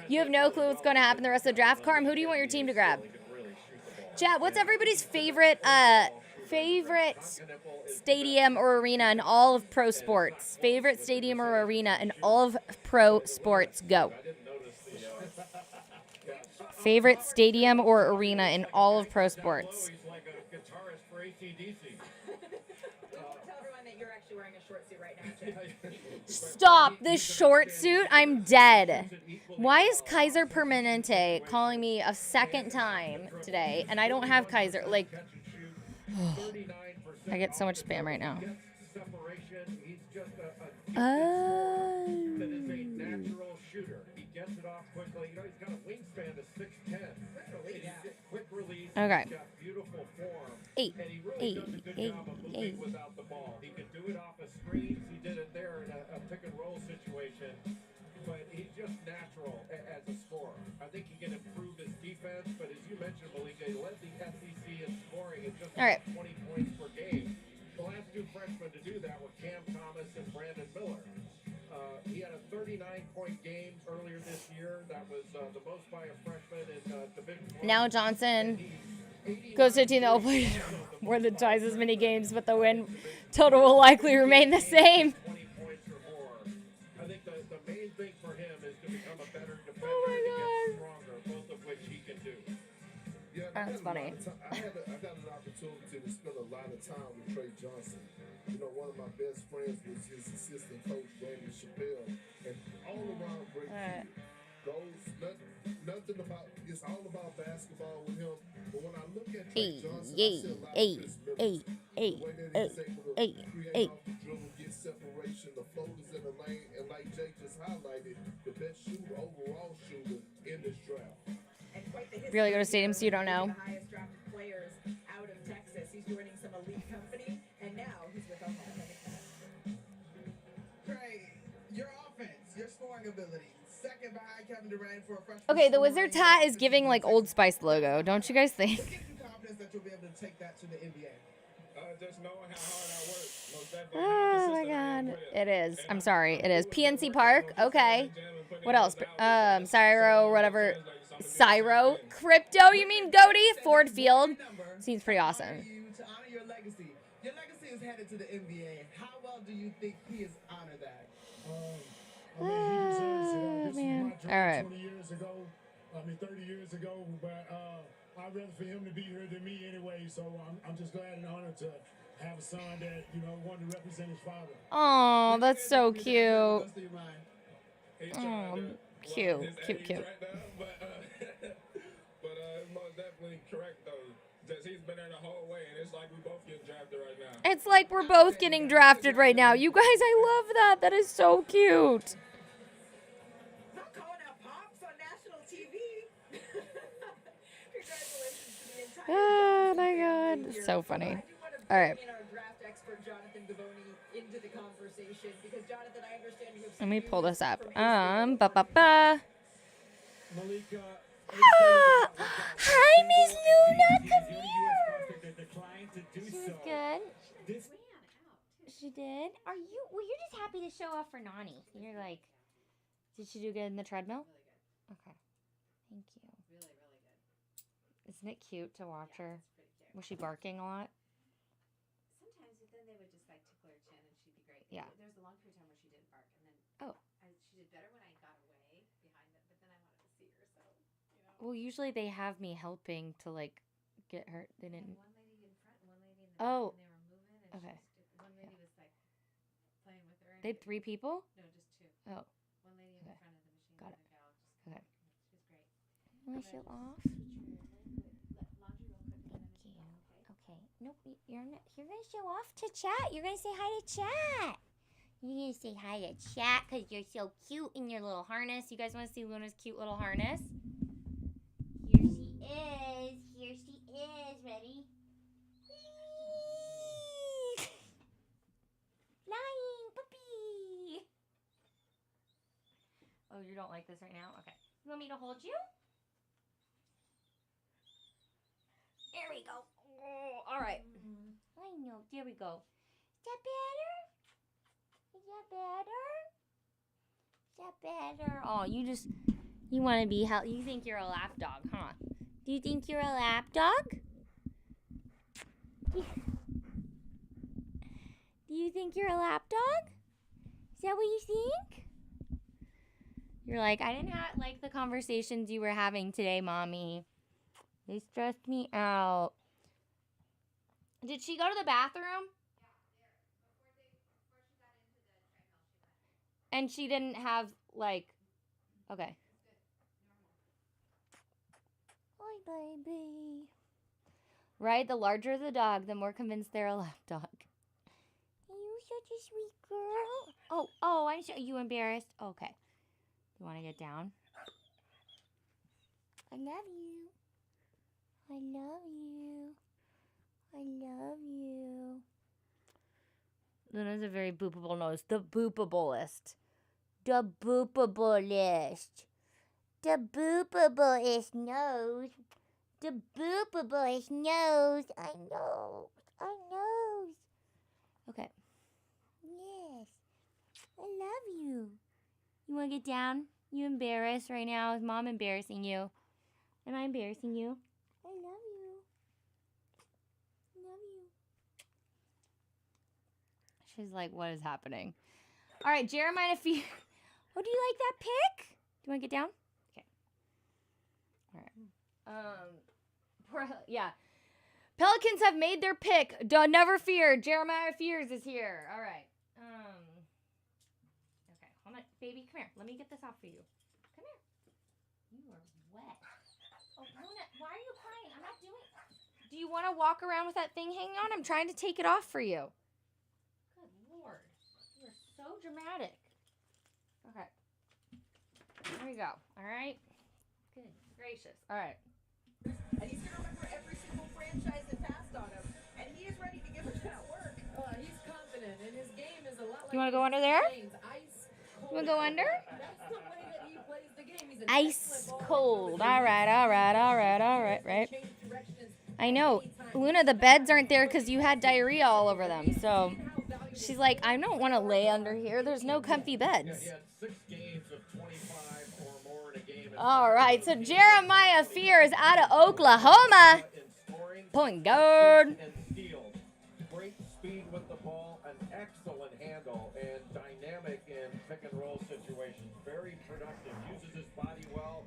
You have no clue what's going to happen the rest of the draft. Carm, who do you want your team to grab? Chat, what's everybody's favorite stadium or arena in all of pro sports? Favorite stadium or arena in all of pro sports? Go. Favorite stadium or arena in all of pro sports? He's like a guitarist for AC/DC. Tell everyone that you're actually wearing a short suit right now. Stop this short suit. I'm dead. Why is Kaiser Permanente calling me a second time today? And I don't have Kaiser. Like, I get so much spam right now. He's just that is a natural shooter. He gets it off quickly. You know, he's got a wingspan of 6'10". Quick release. Okay. He's got beautiful form. Eight. And he really does a good job of moving without the ball. He can do it off of screens. He did it there in a pick and roll situation. But he's just natural as a scorer. I think he can improve his defense. But as you mentioned, Malika, he led the SEC in scoring at just 20 points per game. The last two freshmen to do that were Cam Thomas and Brandon Miller. He had a 39-point game earlier this year. That was the most by a freshman in the Big 12. Now Johnson goes to a team that will play more than twice as many games, but the win total will likely remain the same. 20 points or more. I think the main thing for him is to become a better defender Oh my and to God. get stronger, both of which he can do. Yeah, That's funny. I got an opportunity to spend a lot of time with Trey Johnson. You know, one of my best friends was his assistant coach, Randy Chappelle, and all around great kid. Nothing about, it's all about basketball with him. But when I look at Trey Johnson, I see a lot of Chris Middleton. The way that he's able to create off the dribble, get separation, the floaters in the lane, and like Jake just highlighted, the best shooter, overall shooter in this draft. Really go to stadium so you don't know. The highest drafted players out of Texas. He's joining some elite company, and now he's with Oklahoma. Trey, your offense, your scoring ability, second behind Kevin Durant for a freshman. Okay, the Wizards hat is giving like Old Spice logo. Don't you guys think? What gives you confidence that you'll be able to take that to the NBA? Just knowing how hard I work. Most definitely. Oh my God. It is. I'm sorry. It is. PNC Park. Okay. What else? Cyro, whatever. Cyro. Crypto, you mean Goaty? Ford Field. Seems pretty awesome. To honor your legacy. Your legacy is headed to the NBA. How well do you think he has honored that? I mean, he deserves it. This was man. my dream All right. 20 years ago. 30 years ago. But I'd rather for him to be here than me anyway. So I'm just glad and honored to have a son that, you know, wanted to represent his father. Oh, that's so cute. Oh, cute. But most definitely correct though. Just he's been there the whole way, and it's like we both get drafted right now. It's like we're both getting drafted right now. You guys, I love that. That is so cute. Not calling out Pops on national TV. Congratulations to the entire Oh my God. So funny. All right. our draft expert Jonathan Gavoni into the conversation because Jonathan, I understand you have Let me pull this up. Ba-ba-ba. Malika. Hi, Miss Luna. Come here. She was good. She did. Are you? Well, you're just happy to show off for Nani. You're like, did she do good in the treadmill? Okay. Thank you. Really, really good. Isn't it cute to watch her? Was she barking a lot? Sometimes, but then they would just like tickle her chin and she'd be great. Yeah. There was a long period of time where she didn't bark, and then she did better when I got away behind it. But then I wanted to see her, so you know. Well, usually they have me helping to like get her. They didn't. One lady in front, and one lady in the back, and they were moving. And Okay. one lady was like playing with her. They had 3 people? No, just 2. Oh. One lady in the front of the machine. Got it. And a gal just Okay. She was great. Want to show off? Laundry real quick, and then Thank you. Okay. Nope. You're gonna show off to chat. You're gonna say hi to chat. You're gonna say hi to chat because you're so cute in your little harness. You guys want to see Luna's cute little harness? Here she is. Here she is. Ready? Flying puppy. Oh, you don't like this right now? Okay. You want me to hold you? There we go. Oh, all right. I know. There we go. Is that better? Is that better? Is that better? Oh, You want to be you think you're a lap dog, huh? Do you think you're a lap dog? Do you think you're a lap dog? Is that what you think? You're like, I didn't like the conversations you were having today, Mommy. They stressed me out. Did she go to the bathroom? And she didn't have, like, okay. Hi, baby. Right? The larger the dog, the more convinced they're a lap dog. You're such a sweet girl. Oh, I'm so, you embarrassed? Okay. You want to get down? I love you. I love you. I love you. Luna's a very boopable nose. The boopablest. The boopablest. The boopablest nose. The boopablest nose. I know. I know. Okay. Yes. I love you. You want to get down? You embarrassed right now? Is Mom embarrassing you? Am I embarrassing you? I love you. Love you. She's like, what is happening? All right, Jeremiah, if you... Oh, do you like that pick? Do you want to get down? Okay. All right. Yeah. Pelicans have made their pick. Never fear. Jeremiah Fears is here. All right. Okay, hold on. Baby, come here. Let me get this off for you. Come here. You are wet. Oh, Luna, why are you crying? I'm not doing... Do you want to walk around with that thing hanging on? I'm trying to take it off for you. Good Lord. You are so dramatic. Okay. There you go. All right. Good gracious. All right. And he's going to remember every single franchise that passed on him. And he is ready to give it that work. He's confident, and his game is a lot like... You want to go under there? Ice You want to go under? That's the way that he plays the game. He's an Ice cold. All right. Right. I know. Luna, the beds aren't there because you had diarrhea all over them. So she's like, I don't want to lay under here. There's no comfy beds. All right. So Jeremiah Fears out of Oklahoma. Point guard. Great speed with the ball, an excellent handle, and dynamic in pick and roll situations. Very productive. Uses his body well.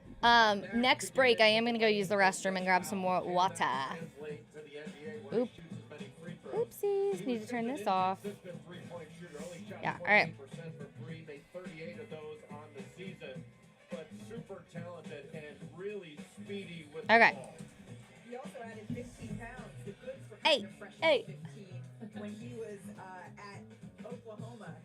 Next break, I am going to go use the restroom and grab some more water. Oopsies. Need to turn this off. Yeah, all right. Okay. He also added 15 pounds. The good for Hey. 15 when he was at Oklahoma.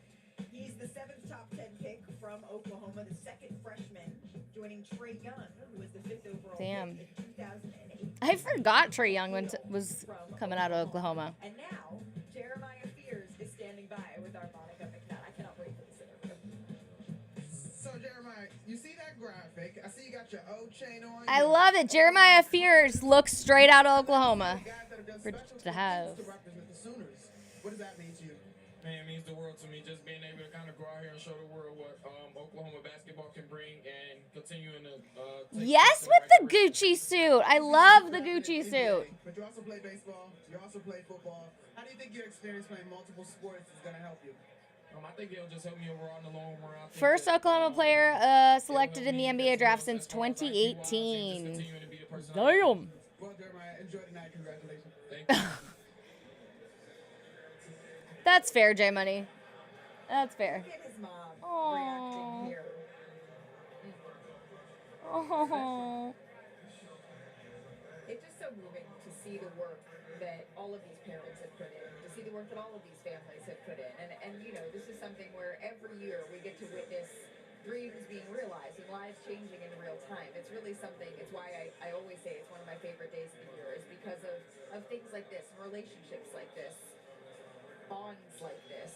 He's the 7th top 10 pick from Oklahoma, the second freshman, joining Trae Young, who was the 5th overall pick in 2008. I forgot Trae Young was coming out of Oklahoma. And now, Jeremiah Fears is standing by with our Monica McNutt. I cannot wait for this interview. So, Jeremiah, you see that graphic? I see you got your O chain on. I love it. Jeremiah Fears looks straight out of Oklahoma. Bridget to have. What does that mean to you? Man, it means the world to me. Just being able to kind of go out here and show the world what Oklahoma basketball can bring and continuing to. Yes, with the Gucci suit. I love the Gucci suit. But you also play baseball. You also play football. How do you think your experience playing multiple sports is going to help you? I think it'll just help me overall in the long run. First Oklahoma player selected in the NBA draft since 2018. Damn. Well, Jeremiah, enjoy the night. Congratulations. Thank you. That's fair, J Money. That's fair. Look at his mom reacting here. Oh. It's just so moving to see the work that all of these parents have put in, to see the work that all of these families have put in. And you know, this is something where every year we get to witness dreams being realized and lives changing in real time. It's really something, it's why I always say it's one of my favorite days of the year, is because of things like this, relationships like this, bonds like this.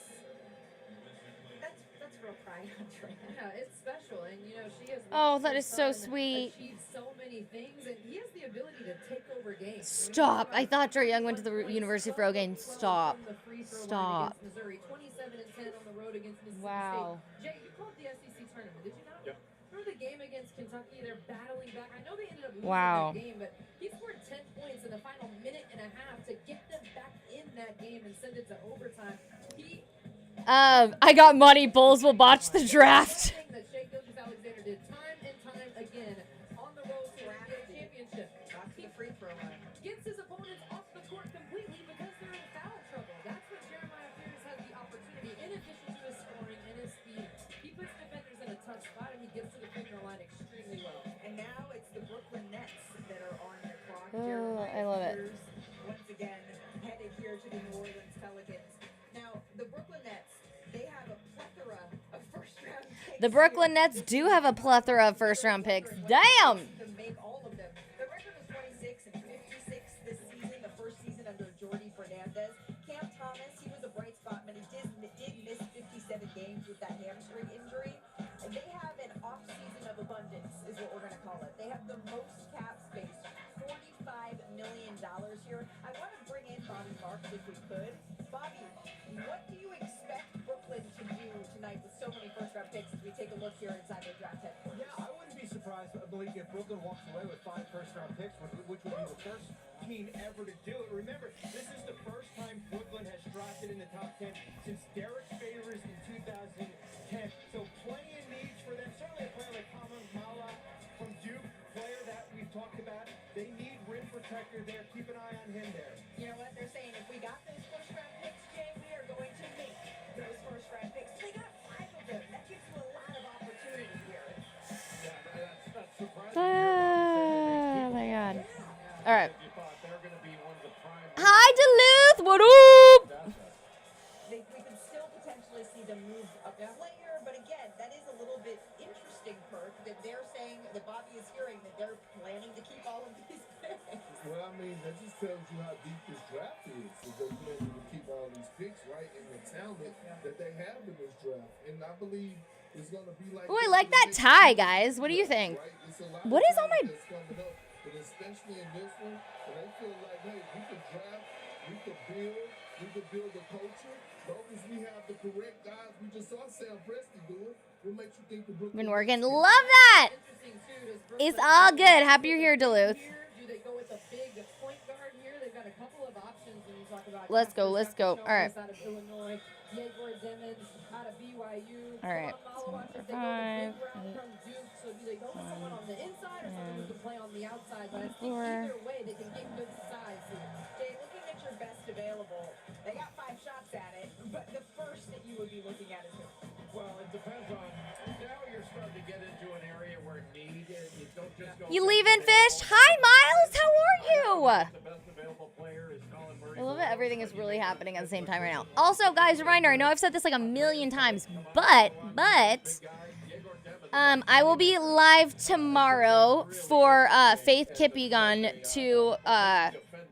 That's real pride on Trey. Yeah, it's special, and you know she has. Oh, that is so sweet. Achieved so many things, and he has the ability to take over games. Stop! I thought Trae Young went to the University of Rogaine. Stop. Stop. Missouri, 27-10 on the road against Mississippi Wow. State. Jay, you called the SEC tournament, did you not? Yep. After the game against Kentucky, they're battling back. I know they ended up losing Wow. that game, but he scored 10 points in the final minute and a half to get them back in that game and send it to overtime. I got money. Bulls will botch the draft. One thing that Shai Gilgeous-Alexander did time and time again on the road to the NBA championship. He free throw line. Gets his opponents off the court completely because they're in foul trouble. That's when Jeremiah Fears has the opportunity, in addition to his scoring and his speed. He puts defenders in a tough spot and he gets to the free throw line extremely well. And now it's the Brooklyn Nets that are on the clock. Oh, I love it. Once again, headed here to the New Orleans Pelicans. Now, the Brooklyn Nets, they have a plethora of first-round picks. The Brooklyn Nets do have a plethora of first-round picks. Damn. To make all of them. The record was 26 and 56 this season, the first season under Jordi Fernandez. Cam Thomas, he was a bright spot, but he did miss 57 games with that hamstring injury. And they have an off-season of abundance, is what we're going to call it. They have the most cap space, $45 million here. I want to bring in Bobby Marks if we could. Bobby, what do you expect Brooklyn to do tonight with so many first-round picks as we take a look here inside their draft headquarters? Yeah, I wouldn't be surprised, I believe, if Brooklyn walks away with 5 first-round picks, which would be the first team ever to do it. Remember, this is the first time Brooklyn has drafted in the top 10 since Derek Favors in 2010. So plenty of needs for them. Certainly a player like Kamala Mala from Duke, player that we've talked about. They need rim protector there. Keep an eye on him there. You know what they're saying? If we got those first-round picks, Jay, we are going to make those first-round picks. They got 5 of them. That gives you a lot of opportunity here. Yeah, that's surprising. Oh my God. All right. You thought they're going to be one of the prime. Hi, Duluth. What up? We could still potentially see them move a player, but again, that is a little bit interesting, Perk, that they're saying, that Bobby is hearing, that they're planning to keep all of these picks. Well, I mean, that just tells you how deep this draft is. Is they're planning to keep all these picks, right, and the talent that they have in this draft. And I believe it's going to be like... Oh, I like that tie, guys. What do you think? What is on my... But especially in this one, and they feel like, hey, we could draft, we could build a culture. As long as we have the correct guys, we just saw Sam Presti do it. What makes you think the Brooklyn... Been working. Love that. It's all good. Happy you're here, Duluth. Do they go with a big point guard here? They've got a couple of options when you talk about. Let's go. Let's go. All right. Out of Illinois, Yegor Demons out of BYU. All right. 5, 8, from Duke. So do they go with someone on the inside or someone who can play on the outside? But I think 4. either way, they can get good size here. Jay, looking at your best available, they got 5 shots at it, but the first that you would be looking at is who? Well, it depends on. Now you're starting to get into an area where need. You don't just go. You leaving, Fish? Hi, Miles. How are you? The best available player is Colin Murray. I love it. Everything is really happening at the same time right now. Also, guys, reminder, I know I've said this like a million times, but I will be live tomorrow for Faith Kippigan to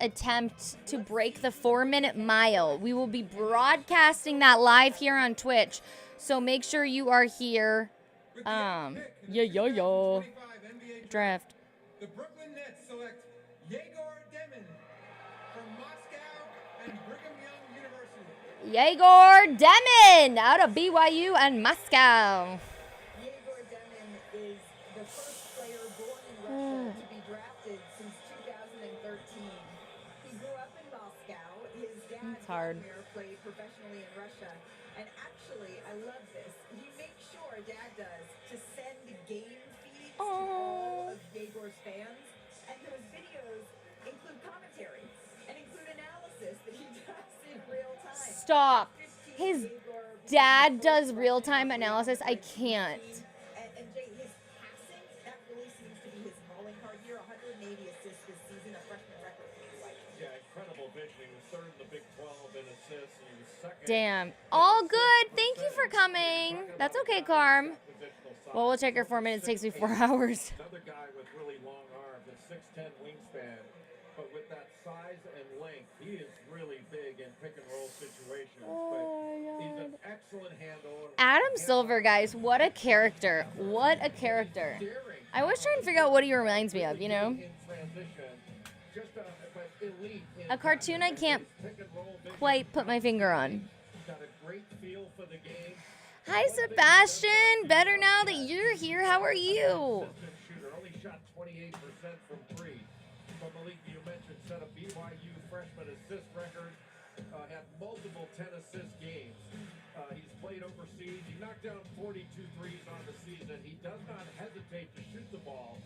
attempt to break the 4-minute mile. We will be broadcasting that live here on Twitch, so make sure you are here. Draft. The Brooklyn Nets select Yegor Demon from Moscow and Brigham Young University. Yegor Demon out of BYU and Moscow. Yegor Demon is the first player born in Russia to be drafted since 2013. He grew up in Moscow. His dad played professionally in Russia. And actually, I love this. He makes sure, Dad does, to send game feeds to all of Yegor's fans. And those videos include commentary and include analysis that he does in real time. Stop. His dad does real-time analysis. I can't. And Jay, his passing, that really seems to be his calling card here. 180 assists this season, a freshman record. Yeah, incredible vision. He was third in the Big 12 in assists, and he was second. Damn. All good. Thank you for coming. That's okay, Carm. Well, we'll check your 4 minutes. It takes me 4 hours. Another guy with really long arms, a 6'10" wingspan, but with that size and length, he is really big in pick and roll situations. But he's an excellent handler. Adam Silver, guys, what a character. What a character. I was trying to figure out what he reminds me of, you know? A cartoon I can't quite put my finger on. Got a great feel for the game. Hi, Sebastian. Better now that you're here. How are you? Shooter only shot 28% from three. But Malik, you mentioned, set a BYU freshman assist record. Had multiple 10-assist games. He's played overseas. He knocked down 42 threes on the season. He does not hesitate to shoot the ball,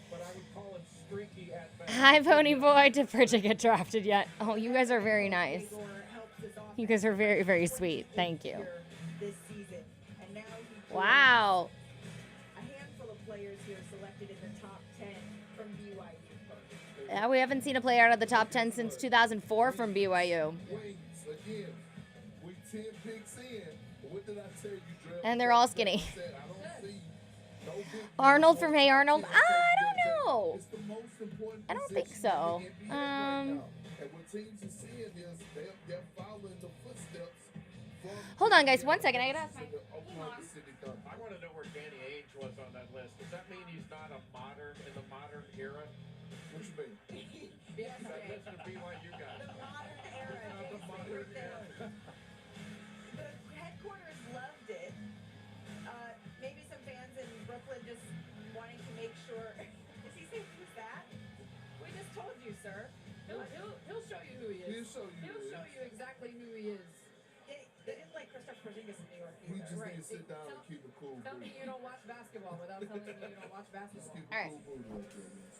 but I would call him streaky at best. Hi, Pony Boy. Did Bridget get drafted yet? Oh, you guys are very nice. You guys are very, very sweet. Thank you. Wow. A handful of players here selected in the top 10 from BYU. Yeah, we haven't seen a player out of the top 10 since 2004 from BYU. Again, we 10 picks in. What did I tell you, Drew? And they're all skinny. Arnold from Hey Arnold? I don't know. I don't think so. And what teams are seeing is they're following the footsteps. Hold on, guys. 1 second. I gotta ask my... I want to know where Danny Ainge was on that list. Does that mean he's not a modern in the modern era? What you mean? That list of BYU guys. The modern era. The modern era. The headquarters loved it. Maybe some fans in Brooklyn just wanting to make sure. Does he say who's that? We just told you, sir. He'll show you who he is. He'll show you exactly who he is. They didn't like Kristaps Porzingis in New York We either. just need to sit down and keep it cool. Tell me you don't watch basketball without telling me you don't watch basketball. All right.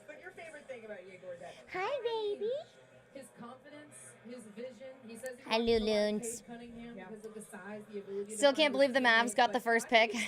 But your favorite thing about Yegor Devin? Hi, baby. His confidence, his vision. He says he Hi, wants to like Loons. Cade Cunningham because of the size, the ability. Still to can't believe the Mavs got the first pick. You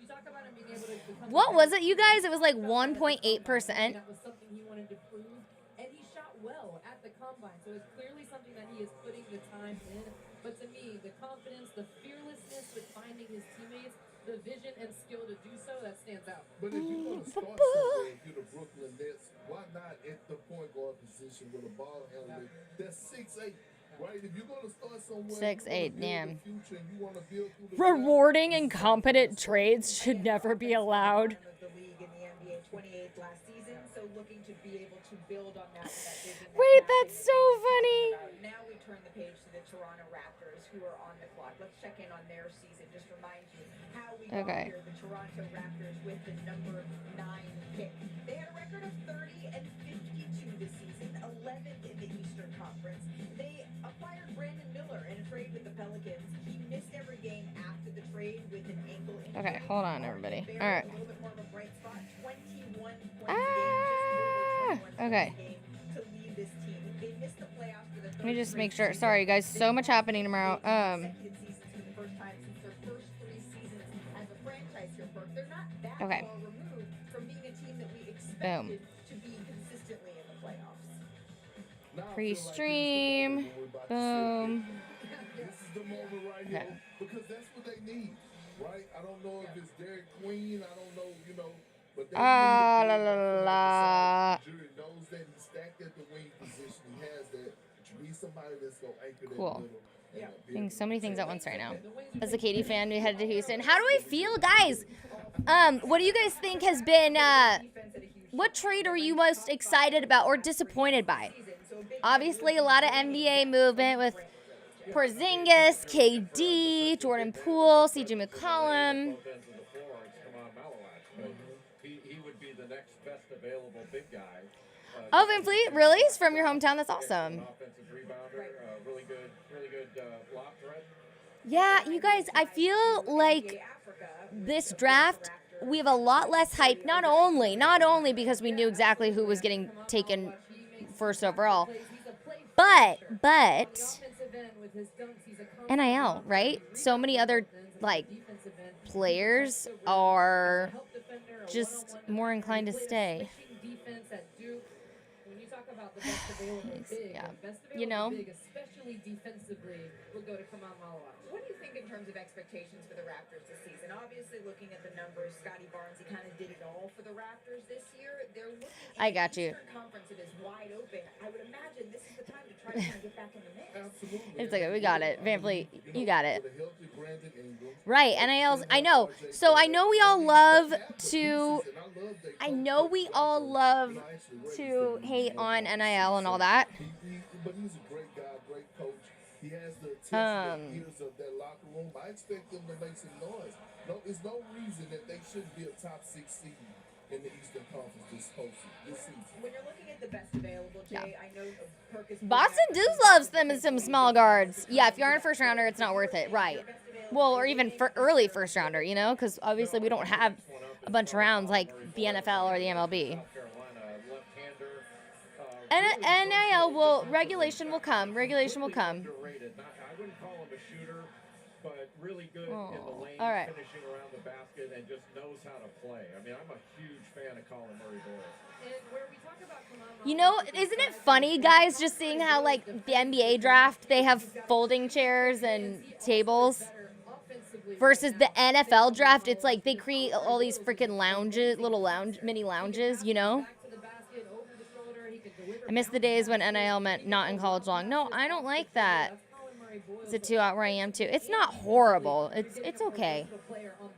talk about him being able to become What was it, you guys? It was like 1.8%. That was something he wanted to prove, and he shot well at the combine. So it's clearly something that he is putting the time in. But to me, the confidence, the fearlessness with finding his teammates, the vision and skill to do so, that stands out. But if you're going to start somewhere, if you're the Brooklyn Nets, why not at the point guard position with a ball handler that's 6'8", right? If you're going to start somewhere, 6'8", damn. Rewarding Rewarding incompetent trades should never be allowed. The league in the NBA 28th last season, so looking to be able to build on that vision. Wait, that's so funny. Now we turn the page to the Toronto Raptors, who are on the clock. Let's check in on their season. Just remind you how we got here. The Toronto Raptors with the number 9 pick. They had a record of 30 and 52 this season, 11th in the Eastern Conference. They acquired Brandon Miller in a trade with the Pelicans. He missed every game after the trade with an ankle injury. Okay, hold on, everybody. All right. A little bit more of a bright spot, 21 points Okay. to lead this team. They missed the playoffs for the Let me just make sure. Sorry, you guys. So much happening tomorrow. Okay. Boom. Pre-stream. Boom. This is the moment right here because that's what they need, right? I don't know if it's Derek Queen. I don't know, you know, but they the jury knows that he's stacked at the wing position. He has that. Be somebody that's gonna anchor that Cool. middle. Doing so many things at once right now. As a Katy fan, we headed to Houston. How do I feel, guys? What do you guys think has been? What trade are you most excited about or disappointed by? Obviously, a lot of NBA movement with Porzingis, KD, Jordan Poole, CJ McCollum. He would be the next best available big guy. Oh, Van Fleet, really? He's from your hometown. That's awesome. Offensive rebounder, really good lob threat. Yeah, you guys, I feel like this draft, we have a lot less hype. Not only because we knew exactly who was getting taken first overall, but NIL, right? So many other players are just more inclined to stay. Yeah, you know. Especially defensively, will go to Kamal Malawat. What do you think in terms of expectations for the Raptors this season? Obviously, looking at the numbers, Scotty Barnes, he kind of did it all for the Raptors this year. They're looking I got you. Eastern Conference, it is wide open. I would imagine this is the time to try to kind of get back in the mix. Absolutely. It's okay, we got it. Van Fleet, you got it. Right, NILs, I know. So I know we all love to hate on NIL and all that. But he's a great guy, great coach. He has the years of that locker room. I expect them to make some noise. No, there's no reason that they shouldn't be a top 6 seed in the Eastern Conference this season. When you're looking at the best available, Jay, I know Perk is Boston does loves them as some small guards. Yeah, if you aren't a first rounder, it's not worth it. Right. Well, or even for early first rounder, you know, because obviously we don't have a bunch of rounds like the NFL or the MLB. And NIL regulation will come. Regulation will come. I wouldn't call him a shooter, but really good in the lane, all right. finishing around the basket, and just knows how to play. I mean, I'm a huge fan of Colin Murray-Boyle. You know, isn't it funny, guys, just seeing how, like, the NBA draft, they have folding chairs and tables versus the NFL draft, it's like they create all these freaking lounges, mini lounges, you know? I miss the days when NIL meant not in college long. No, I don't like that. Is it too out where I am too? It's not horrible. It's okay.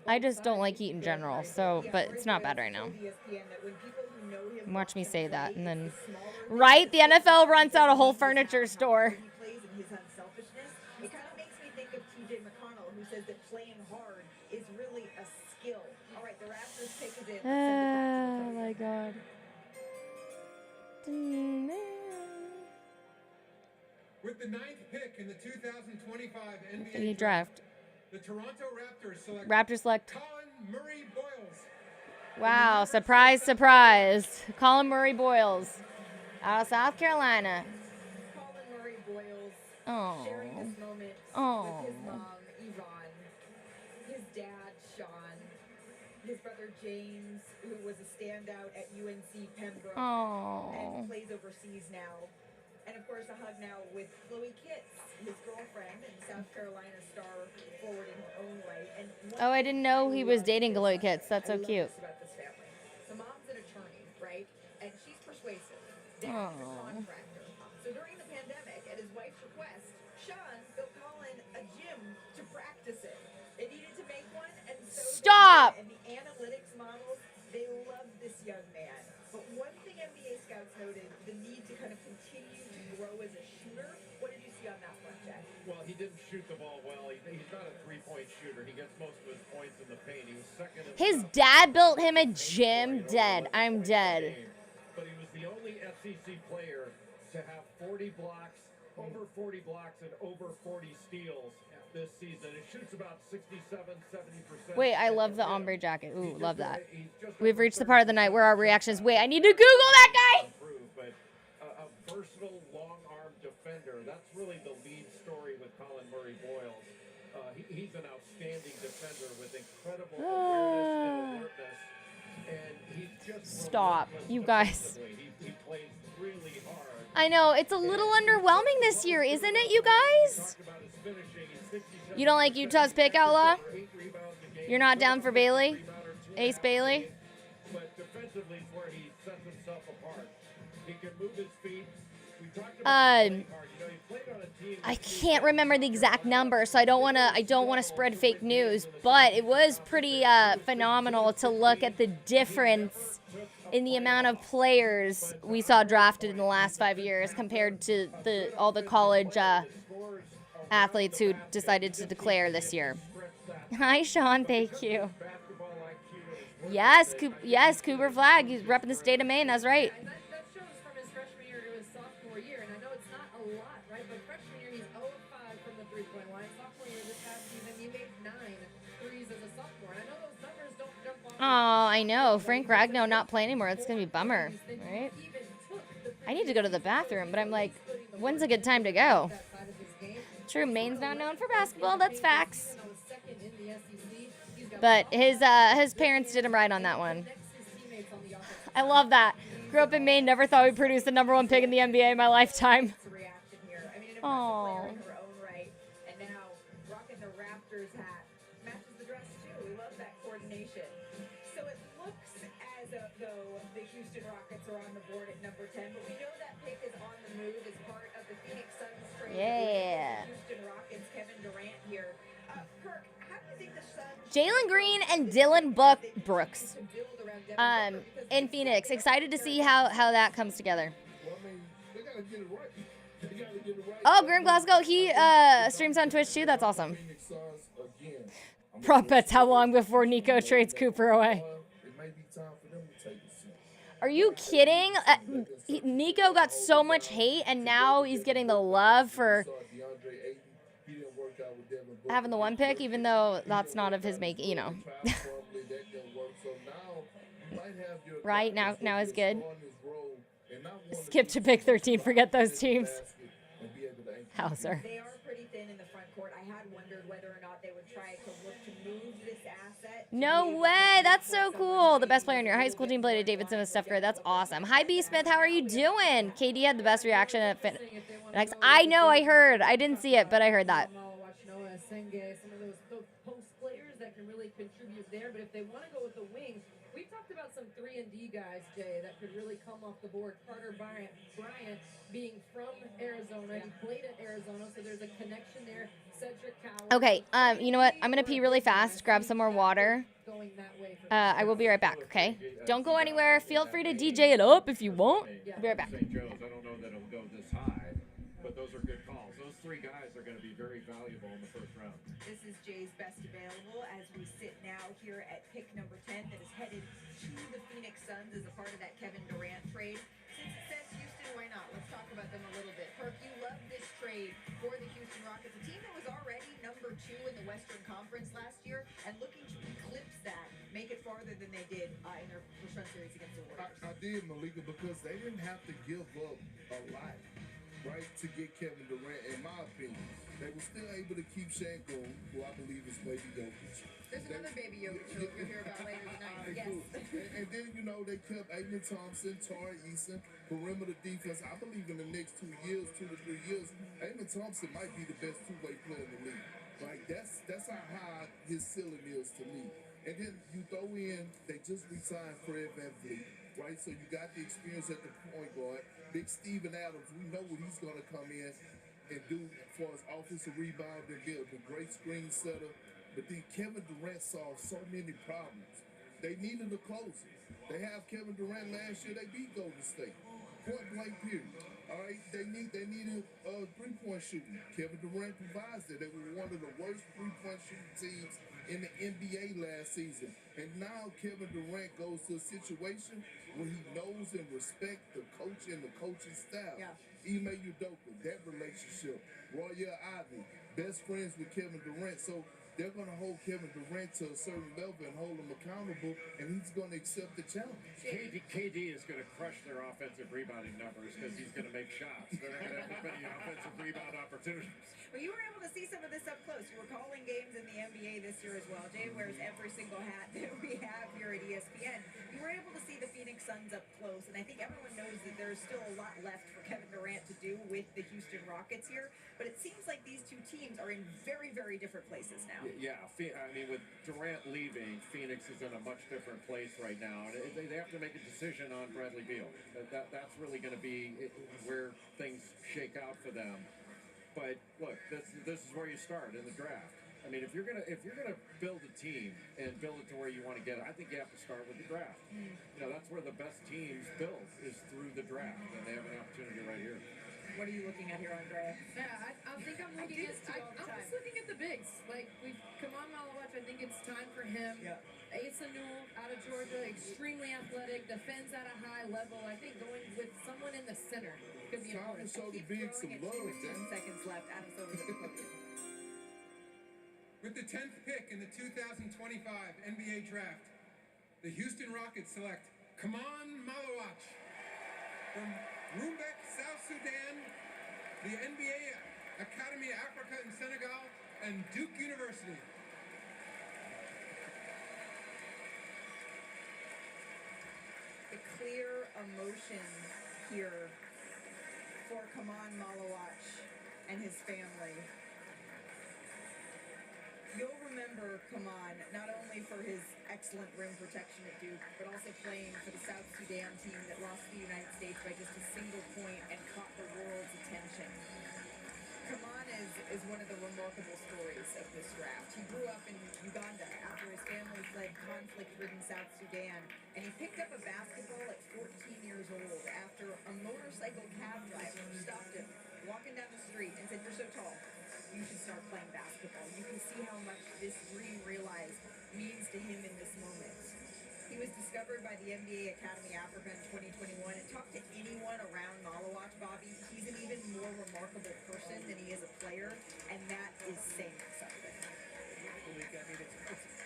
I just don't like heat in general. So, but it's not bad right now. Watch me say that, and then, right? The NFL runs out a whole furniture store. It kind of makes me think of TJ McConnell, who says that playing hard is really a skill. All right, the Raptors pick is in. Oh my God. With the 9th pick in the 2025 NBA Any draft. the Toronto Raptors select Colin Murray-Boyles. Wow, surprise, surprise. Colin Murray-Boyles out of South Carolina. Colin Oh. sharing this moment with his mom, Yvonne, his dad, Sean, his brother James, who was a standout at UNC Pembroke and plays overseas now. And of course, a hug now with Chloe Kitts, his girlfriend and South Carolina star forward in her own right. And Oh, I didn't know he was dating Chloe Kitts. That's so cute. about this family. So mom's an attorney, right? And she's persuasive. Dad's a contractor. So during the pandemic, at his wife's request, Sean built Colin a gym to practice it. They needed to make one, and so Stop! and the analytics models, they loved this young man. But one thing NBA scouts noted, the need to kind of continue to grow as a shooter. What did you see on that one, Jack? Well, he didn't shoot the ball well. He's not a three-point shooter. He gets most of his points in the paint. He was second in His dad built him a gym. Dead. I'm dead. But he was the only SEC player to have 40 blocks, over 40 blocks, and over 40 steals this season. It shoots about 67-70%. Wait, I love the ombre jacket. Ooh, love that. We've reached the part of the night where our reactions. Wait, I need to Google that guy. But a versatile long-arm defender. That's really the lead story with Colin Murray-Boyles. He's an outstanding defender with incredible awareness and alertness. And he's just Stop, you guys. He plays really hard. I know, it's a little underwhelming this year, isn't it, you guys? You don't like Utah's pick, Outlaw? You're not down for Bailey? Ace Bailey? But defensively is where he sets himself apart. He can move his feet. We talked about I can't remember the exact number, so I don't want to spread fake news, but it was pretty phenomenal to look at the difference in the amount of players we saw drafted in the last 5 years compared to all the college athletes who decided to declare this year. Hi, Sean. Thank you. Yes, Cooper Flag. He's repping the state of Maine. That's right. And that shows from his freshman year to his sophomore year. And I know it's not a lot, right? But freshman year, he's 0 of 5 from the three-point line. Sophomore year, this past season, he made 9 threes as a sophomore. And I know those numbers don't jump off. Oh, I know. Frank Ragnow not playing anymore. It's going to be a bummer, right? I need to go to the bathroom, but I'm like, when's a good time to go? True, Maine's not known for basketball. That's facts. But his parents did him right on that one. I love that. Grew up in Maine, never thought we'd produce the #1 pick in the NBA in my lifetime. Oh. And now rocking the Raptors hat matches the dress too. We love that coordination. So it looks as though the Houston Rockets are on the board at number 10, but we know that pick is on the move as part of the Phoenix Suns trade. Yeah. Houston Rockets, Kevin Durant here. Kirk, how do you think the Suns Jalen Green and Dylan Brooks in Phoenix. Excited to see how that comes together. They gotta get it right. Oh, Grim Glasgow, he streams on Twitch too. That's awesome. Phoenix Suns Prop bets how long before Nico trades Cooper away. It may be time for them to take a seat. Are you kidding? Nico got so much hate, and now he's getting the love for having the one pick, even though that's not of his making, you know. Right, now is good. Skip to pick 13, forget those teams. Hauser. They are pretty thin in the front court. I had wondered whether or not they would try to look to move this asset. No way, that's so cool. The best player in your high school team played at Davidson with Steph Curry. That's awesome. Hi, B. Smith, how are you doing? KD had the best reaction at Phoenix. I know, I heard. I didn't see it, but I heard that. Some of those post players that can really contribute there. But if they want to go with the wings, we've talked about some 3-and-D guys, Jay, that could really come off the board. Carter Bryant being from Arizona. He played at Arizona, so there's a connection there. Cedric Cowell. Okay, you know what? I'm going to pee really fast, grab some more water. I will be right back, okay? Don't go anywhere. Feel free to DJ it up if you want. I'll be right back. St. Joe's, I don't know that it'll go this high, but those are good calls. Those three guys are going to be very valuable in the first round. This is Jay's best available as we sit now here at pick number 10 that is headed to the Phoenix Suns as a part of that Kevin Durant trade. Since it says Houston, why not? Let's talk about them a little bit. Perk, you love this trade for the Houston Rockets, a team that was already number 2 in the Western Conference last year and looking to eclipse that, make it farther than they did in their first round series against the Warriors. I did, Malika, because they didn't have to give up a lot, right, to get Kevin Durant, in my opinion. They were still able to keep Shanko, who I believe is Baby Jokic. There's another Baby Jokic you'll hear about later tonight. Yes. And then, you know, they kept Aiden Thompson, Tari Eason, perimeter defense. I believe in the next 2 years, 2 to 3 years, Aiden Thompson might be the best two-way player in the league. Like, that's how high his ceiling is to me. And then you throw in, they just resigned Fred VanVleet, right? So you got the experience at the point guard. Big Steven Adams, we know what he's going to come in and do for his offensive rebound and be a great screen setter. But then Kevin Durant solved so many problems. They needed a closer. They have Kevin Durant last year. They beat Golden State. Point blank period. All right, they needed three-point shooting. Kevin Durant provides that. They were one of the worst three-point shooting teams in the NBA last season. And now Kevin Durant goes to a situation where he knows and respects the coach and the coaching staff. Yeah. Ime Udoka, that relationship. Royal Ivey, best friends with Kevin Durant. So they're going to hold Kevin Durant to a certain level and hold him accountable, and he's going to accept the challenge. KD is going to crush their offensive rebounding numbers because he's going to make shots. They're not going to have as many offensive rebound opportunities. Well, you were able to see some of this up close. You were calling games in the NBA this year as well. Jay wears every single hat that we have here at ESPN. You were able to see the Phoenix Suns up close, and I think everyone knows that there's still a lot left for Kevin Durant to do with the Houston Rockets here, but it seems like these two teams are in very, very different places now. Yeah, I mean, with Durant leaving, Phoenix is in a much different place right now, and they have to make a decision on Bradley Beal. That's really going to be where things shake out for them. But look, this is where you start in the draft. I mean, if you're gonna build a team and build it to where you want to get it, I think you have to start with the draft. You know, that's where the best teams build is through the draft, and they have an opportunity right here. What are you looking at here, Andrea? Yeah, I'm just looking at the bigs. Like, come on, Malawach, I think it's time for him. Yeah. Asa Newell out of Georgia, extremely athletic, defends at a high level. I think going with someone in the center could be important. Show the bigs some love. 10 seconds left. Adam's over the With the 10th pick in the 2025 NBA Draft, the Houston Rockets select Kaman Malawach from Rumbek, South Sudan, the NBA Academy of Africa and Senegal, and Duke University. The clear emotion here for Kaman Malawach and his family. You'll remember Kaman not only for his excellent rim protection at Duke, but also playing for the South Sudan team that lost to the United States by just a single point and caught the world's attention. Kaman is one of the remarkable stories of this draft. He grew up in Uganda after his family fled conflict-ridden South Sudan, and he picked up a basketball at 14 years old after a motorcycle cab driver stopped him walking down the street and said, "You're so tall. you should start playing basketball. You can see how much this dream realized means to him in this moment. He was discovered by the NBA Academy Africa in 2021, and talk to anyone around Malawach, Bobby. He's an even more remarkable person than he is a player, and that is saying something. I mean,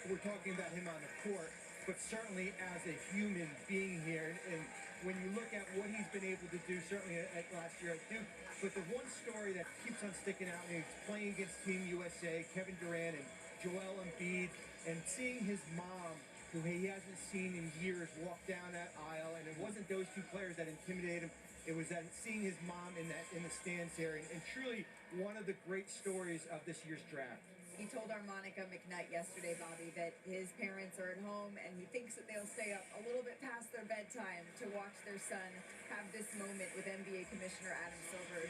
we're talking about him on the court, but certainly as a human being here. And when you look at what he's been able to do, certainly at last year at Duke, but the one story that keeps on sticking out, and he's playing against Team USA, Kevin Durant and Joel Embiid, and seeing his mom, who he hasn't seen in years, walk down that aisle. And it wasn't those two players that intimidated him. It was that seeing his mom in the stands there, and truly one of the great stories of this year's draft. He told our Monica McKnight yesterday, Bobby, that his parents are at home and he thinks that they'll stay up a little bit past their bedtime to watch their son have this moment with NBA Commissioner Adam Silver.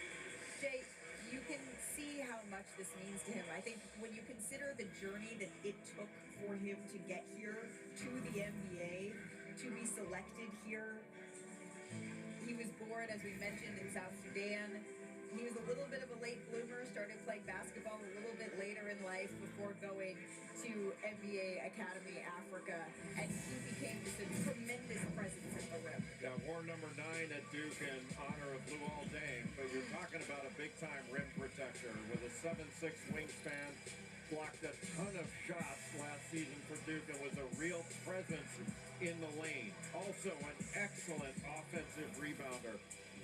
Jay, you can see how much this means to him. I think when you consider the journey that it took for him to get here to the NBA, to be selected here, he was born, as we mentioned, in South Sudan. He was a little bit of a late bloomer, started playing basketball a little bit later in life before going to NBA Academy Africa, and he became just a tremendous presence at the rim. Yeah, wore number 9 at Duke in honor of Lou Aldane, but you're talking about a big-time rim protector with a 7'6" wingspan, blocked a ton of shots last season for Duke and was a real presence in the lane. Also an excellent offensive rebounder.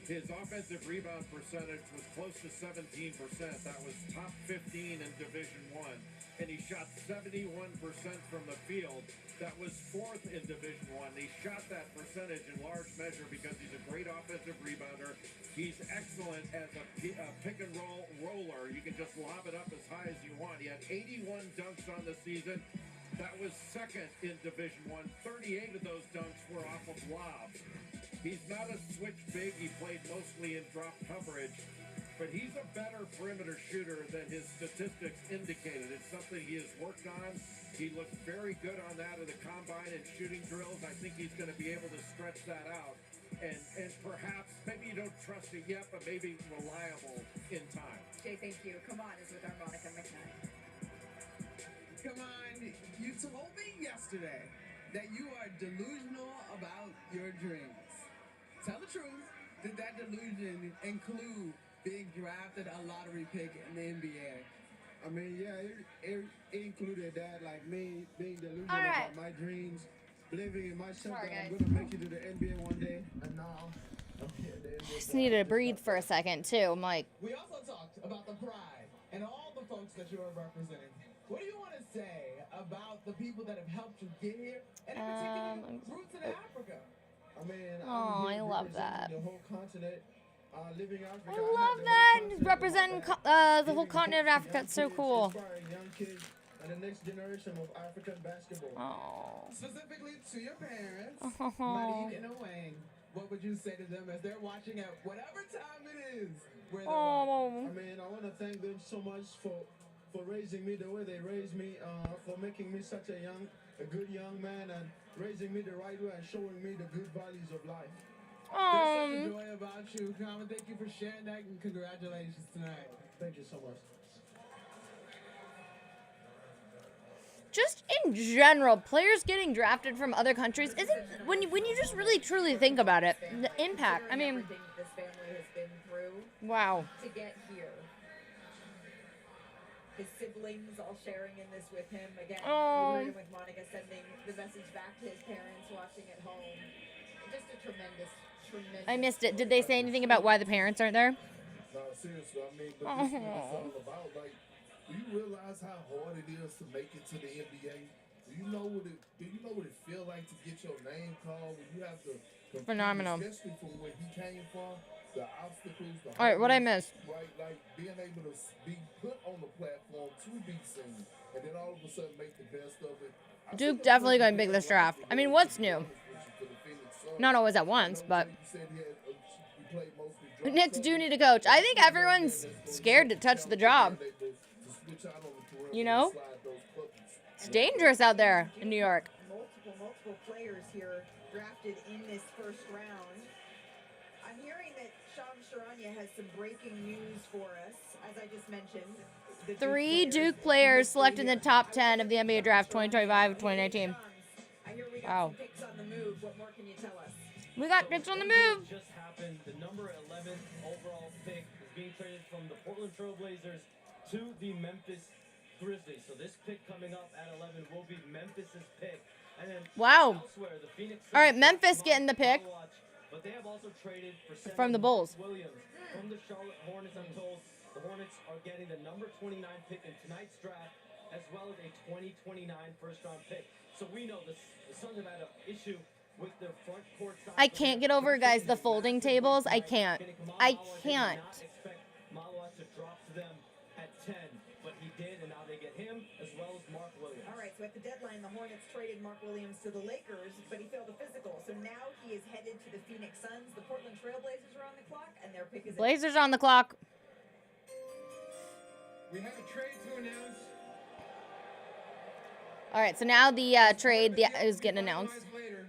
His offensive rebound percentage was close to 17%. That was top 15 in Division I. And he shot 71% from the field. That was 4th in Division I. He shot that percentage in large measure because he's a great offensive rebounder. He's excellent as a pick and roll roller. You can just lob it up as high as you want. He had 81 dunks on the season. That was 2nd in Division I. 38 of those dunks were off of lobs. He's not a switch big. He played mostly in drop coverage, but he's a better perimeter shooter than his statistics indicated. It's something he has worked on. He looked very good on that at the combine and shooting drills. I think he's going to be able to stretch that out. And perhaps, maybe you don't trust it yet, but maybe reliable in time. Jay, thank you. Come On is with our Monica McKnight. Come on, you told me yesterday that you are delusional about your dreams. Tell the truth. Did that delusion include being drafted a lottery pick in the NBA? I mean, yeah, it included that, like me being delusional about my dreams, believing in myself that I'm going to make it to the NBA one day. And now, I'm here at the NBA. Just needed to breathe for a second, too. I'm like... We also talked about the pride and all the folks that you are representing. What do you want to say about the people that have helped you get here, and in particular, roots in Africa? I mean, I love that. The whole continent, living Africa. I love that. He's representing the whole continent of Africa. It's so cool. Young kids and the next generation of African basketball. Oh. Specifically to your parents, Madeline and Owain, what would you say to them as they're watching at whatever time it is where they're watching? I mean, I want to thank them so much for raising me the way they raised me, for making me such a good young man, and raising me the right way and showing me the good values of life. There's such a joy about you, Carmen. Thank you for sharing that, and congratulations tonight. Thank you so much. Just in general, players getting drafted from other countries isn't when you just really truly think about it, the impact. I mean, this family has been through. Wow. To get here. His siblings all sharing in this with him. Again, you heard him with Monica sending the message back to his parents watching at home. Just a tremendous. I missed it. Did they say anything about why the parents aren't there? No, seriously. I mean, but this is what it's all about. Like, do you realize how hard it is to make it to the NBA? Do you know what it feel like to get your name called when you have to compete, Phenomenal. especially from where he came from? The obstacles, all right, what I missed? Right, like being able to be put on the platform to be seen, and then all of a sudden make the best of it. Duke definitely going big this draft. I mean, what's new? Not always at once, but Knicks do need a coach. I think everyone's scared to touch the job. You know? It's dangerous out there in New York. Multiple players here drafted in this first round. I'm hearing that Shams Charania has some breaking news for us. As I just mentioned, 3 Duke players selected in the top 10 of the NBA draft 2025-2019. I hear we got Wow. some picks on the move. What more can you tell us? We got picks on the move. Just happened. The number 11th overall pick is being traded from the Portland Trailblazers to the Memphis Grizzlies. So this pick coming up at 11 will be Memphis's pick. And then Wow. elsewhere, the Phoenix All right, Memphis getting the pick but they have also traded for from the Bulls. Williams from the Charlotte Hornets. I'm told the Hornets are getting the number 29 pick in tonight's draft, as well as a 2029 first-round pick. So we know the Suns have had an issue with their front court side. I can't get over, guys, the folding tables. I can't. I can't. Expect Malawat to drop to them at 10, but he did, and now they get him as well as Mark Williams. All right, so at the deadline, the Hornets traded Mark Williams to the Lakers, but he failed the physical. So now he is headed to the Phoenix Suns. The Portland Trailblazers are on the clock, and their pick is Blazers on the clock. We have a trade to announce. All right, so now the trade is getting announced. Later,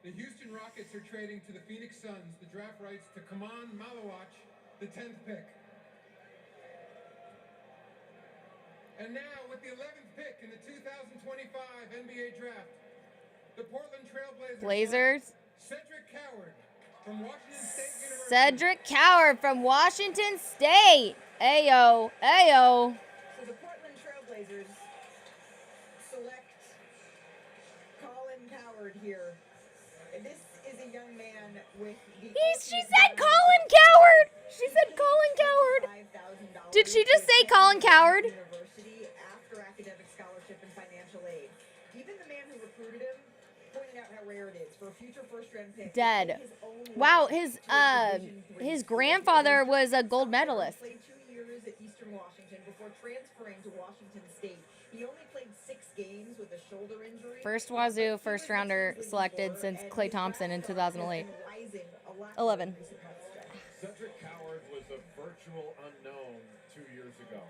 the Houston Rockets are trading to the Phoenix Suns the draft rights to Kaman Malawach, the 10th pick. And now, with the 11th pick in the 2025 NBA draft, the Portland Trailblazers Blazers. Cedric Coward from Washington State University. Cedric Coward from Washington State. Ayo, ayo. So the Portland Trailblazers select Colin Coward here. And this is a young man with the... She said Colin Coward. She said Colin Coward. Did she just say Colin Coward? University after academic scholarship and financial aid. Even the man who recruited him pointed out how rare it is for a future first-round pick. Dead. Wow, his grandfather was a gold medalist. Played 2 years at Eastern Washington before transferring to Washington State. He only played 6 games with a shoulder injury. First Wazoo first rounder selected since Klay Thompson in 2008. 11. Cedric Coward was a virtual unknown 2 years ago.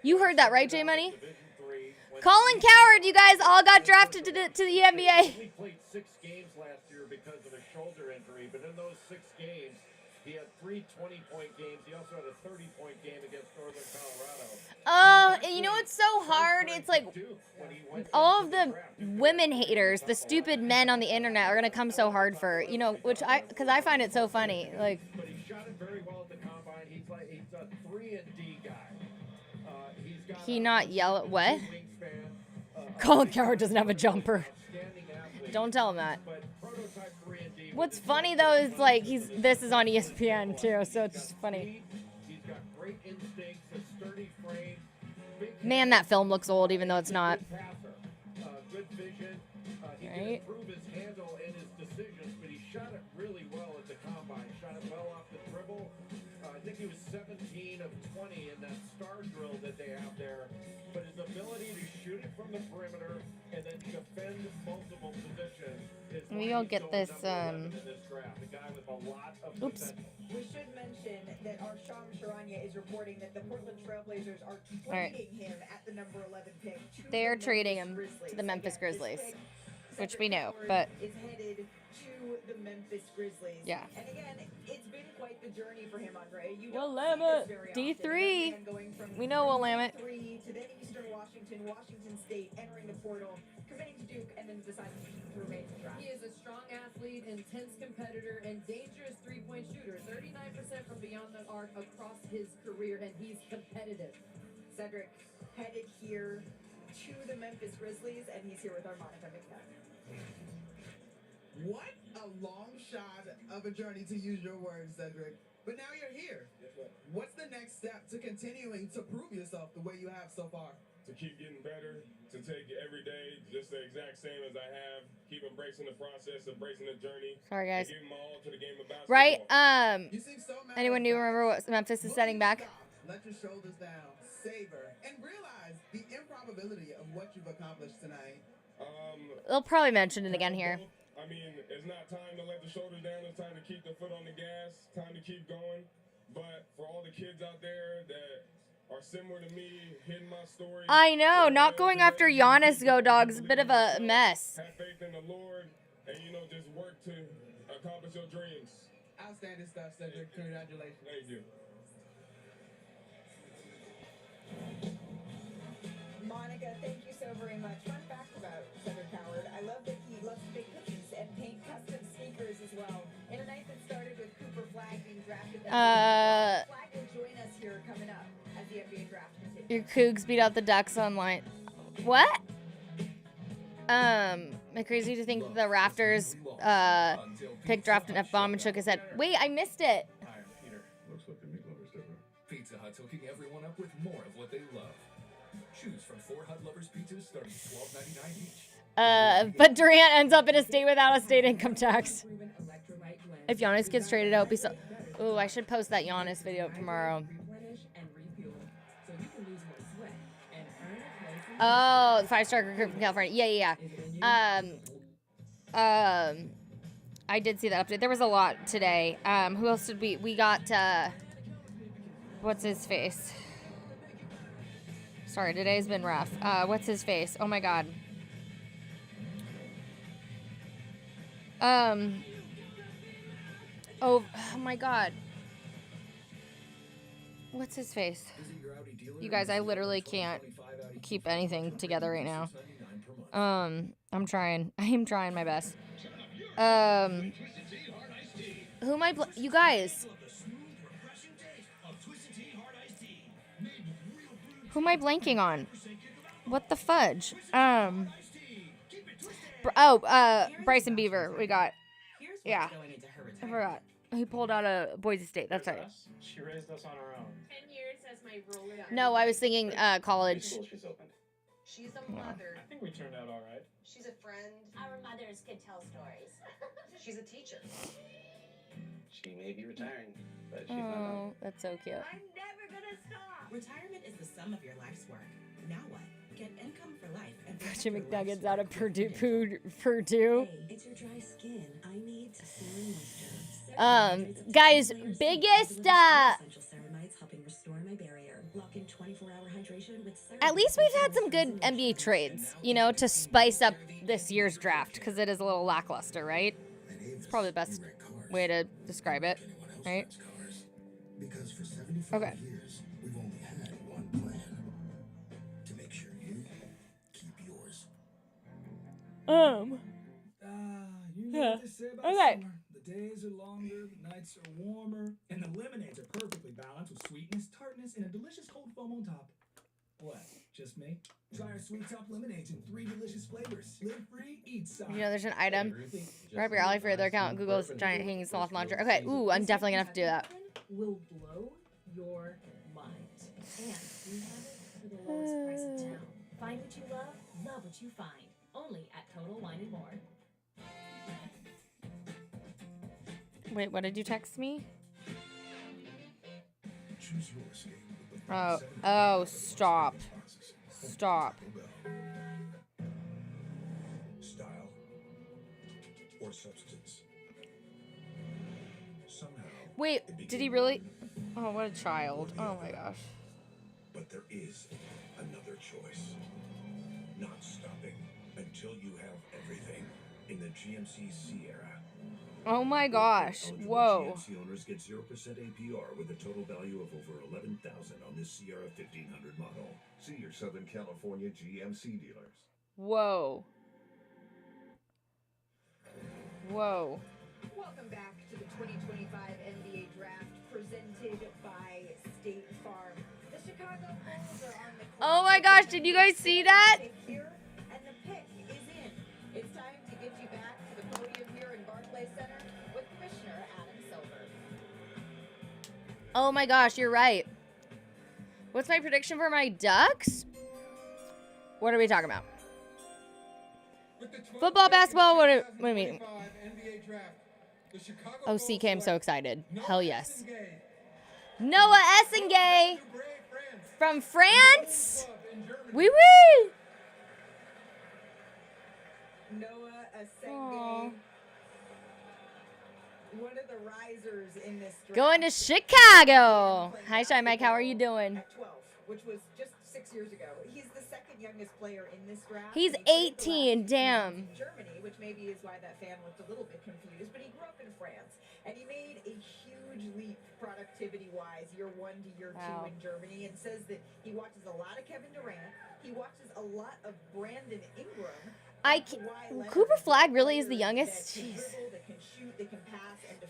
You heard that, right, J Money? Colin Coward, you guys all got drafted to the NBA. He only played 6 games last year because of a shoulder injury, but in those 6 games, he had 3 20-point games. He also had a 30-point game against Northern Colorado. You know what's so hard? It's like all of the women haters, the stupid men on the internet are gonna come so hard for, because I find it so funny. Like, but he shot it very well at the combine. He's a 3-and-D guy. He not yell at what? Colin Coward doesn't have a jumper. Don't tell him that. What's funny though is like this is on ESPN too, so it's funny. He's got great instincts, a sturdy frame. Man, that film looks old, even though it's not. Good vision. He can improve his handle and his decisions, but he shot it really well at the combine. Shot it well off the dribble. I think he was 17 of 20 in that star drill that they have there. But his ability to shoot it from the perimeter and then defend multiple positions is We don't get this. Oops. We should mention that our Shams Charania is reporting that the Portland Trailblazers are trading All right. him at the number 11 pick. They're trading him to the Memphis Grizzlies, which we know, but is headed to the Memphis Grizzlies. Yeah. And again, it's been quite the journey for him, Andre. You We'll don't lam see this it. very D3. often. A man going from We know we'll lam it. D3 to then Eastern Washington, Washington State, entering the portal, committing to Duke, and then deciding to remain in the draft. He is a strong athlete, intense competitor, and dangerous three-point shooter. 39% from beyond the arc across his career, and he's competitive. Cedric headed here to the Memphis Grizzlies, and he's here with our Monica McNabb. What a long shot of a journey, to use your words, Cedric. But now you're here. What's the next step to continuing to prove yourself the way you have so far? To keep getting better, to take every day just the exact same as I have, keep embracing the process, embracing the journey. Sorry, guys. And give my all to the game of basketball. Right? You seem so mad. Anyone do remember what Memphis is setting back? Let your shoulders down, savor, and realize the improbability of what you've accomplished tonight. They'll probably mention it again here. I mean, it's not time to let the shoulders down. It's time to keep the foot on the gas. Time to keep going. But for all the kids out there that are similar to me, hitting my story. I know, not going after Giannis Go Dogs, a bit of a mess. Have faith in the Lord and, just work to accomplish your dreams. Outstanding stuff, Cedric. Congratulations. Thank you. Monica, thank you so very much. Fun fact about Senator Coward, I love that he loves to bake cookies and paint custom sneakers as well. In a night that started with Cooper Flag being drafted, Flag will join us here coming up as the NBA draft continues. Your Cougs beat out the Ducks online. What? Am I crazy to think the Raptors picked draft an F-bomb and shook his head? Wait, I missed it. Hi, I'm Peter. Looks like the meat lover's different. Pizza Hut's hooking everyone up with more of what they love. Choose from 4 Hut Lovers pizzas starting $12.99 each. But Durant ends up in a state without a state income tax. If Giannis gets traded out, be so. Ooh, I should post that Giannis video tomorrow. Oh, the 5-star recruit from California. Yeah. I did see that update. There was a lot today. Who else did we got? What's his face? Sorry, today's been rough. What's his face? Oh my God. Oh my God. What's his face? You guys, I literally can't keep anything together right now. I'm trying. I am trying my best. Who am I? You guys. Who am I blanking on? What the fudge? Bryson Beaver. We got. Yeah. I forgot. He pulled out of Boise State. That's right. She raised us on our own. 10 years as my roller. No, I was thinking college. She's opened. She's a mother. I think we turned out all right. She's a friend. Our mothers could tell stories. She's a teacher. She may be retiring, but she's not done. That's so cute. I'm never gonna stop. Retirement is the sum of your life's work. Now what? Get income for life and Bunch of McNuggets out of Purdue. Hey, it's your dry skin. I need Serum Moisture. Guys, biggest essential ceramides helping restore my barrier. Lock in 24-hour hydration with Serum. At least we've had some good NBA trades, you know, to spice up this year's draft, because it is a little lackluster, right? It's probably the best way to describe it, right? Because for 75 Okay. years, we've only had one plan. To make sure you keep yours. You know what they say about Okay. summer. The days are longer, the nights are warmer, and the lemonades are perfectly balanced with sweetness, tartness, and a delicious cold foam on top. What? Just me? Try our Sweet Top lemonades in 3 delicious flavors. Live free, eat soft. You know, there's an item. Grab your alley for their account. Google's giant hanging sloth launcher. Okay, ooh, I'm definitely gonna have to do that. Will blow your mind. And we have it for the lowest price in town. Find what you love what you find. Only at Total Wine and More. Wait, what did you text me? Choose your escape. Oh, stop. Stop. Style or substance. Somehow. Wait, did he really? Oh, what a child. Oh my gosh. But there is another choice. Not stopping until you have everything in the GMC Sierra. Oh my gosh. Whoa. GMC owners get 0% APR with a total value of over $11,000 on this Sierra 1500 model. See your Southern California GMC dealers. Whoa. Whoa. Welcome back to the 2025 NBA Draft presented by State Farm. The Chicago Bulls are on the court. Oh my gosh, did you guys see that? Here, and the pick is in. It's time to get you back to the podium here in Barclays Center with Commissioner Adam Silver. Oh my gosh, you're right. What's my prediction for my Ducks? What are we talking about? Football, basketball, what do you mean? Oh, CK, I'm so excited. Hell yes. Noah Essengay from France. Wee wee. Noah Essengay, one of the risers in this draft. Going to Chicago. Hi, Shai Mike. How are you doing? At 12, which was just 6 years ago. He's the second youngest player in this draft. He's and he played the 18. last Damn. season in Germany, which maybe is why that fan looked a little bit confused. But he grew up in France, and he made a huge leap productivity-wise, year 1 to year 2 Wow. in Germany, and says that he watches a lot of Kevin Durant. He watches a lot of Brandon Ingram. Cooper Flagg really is the youngest? Jeez.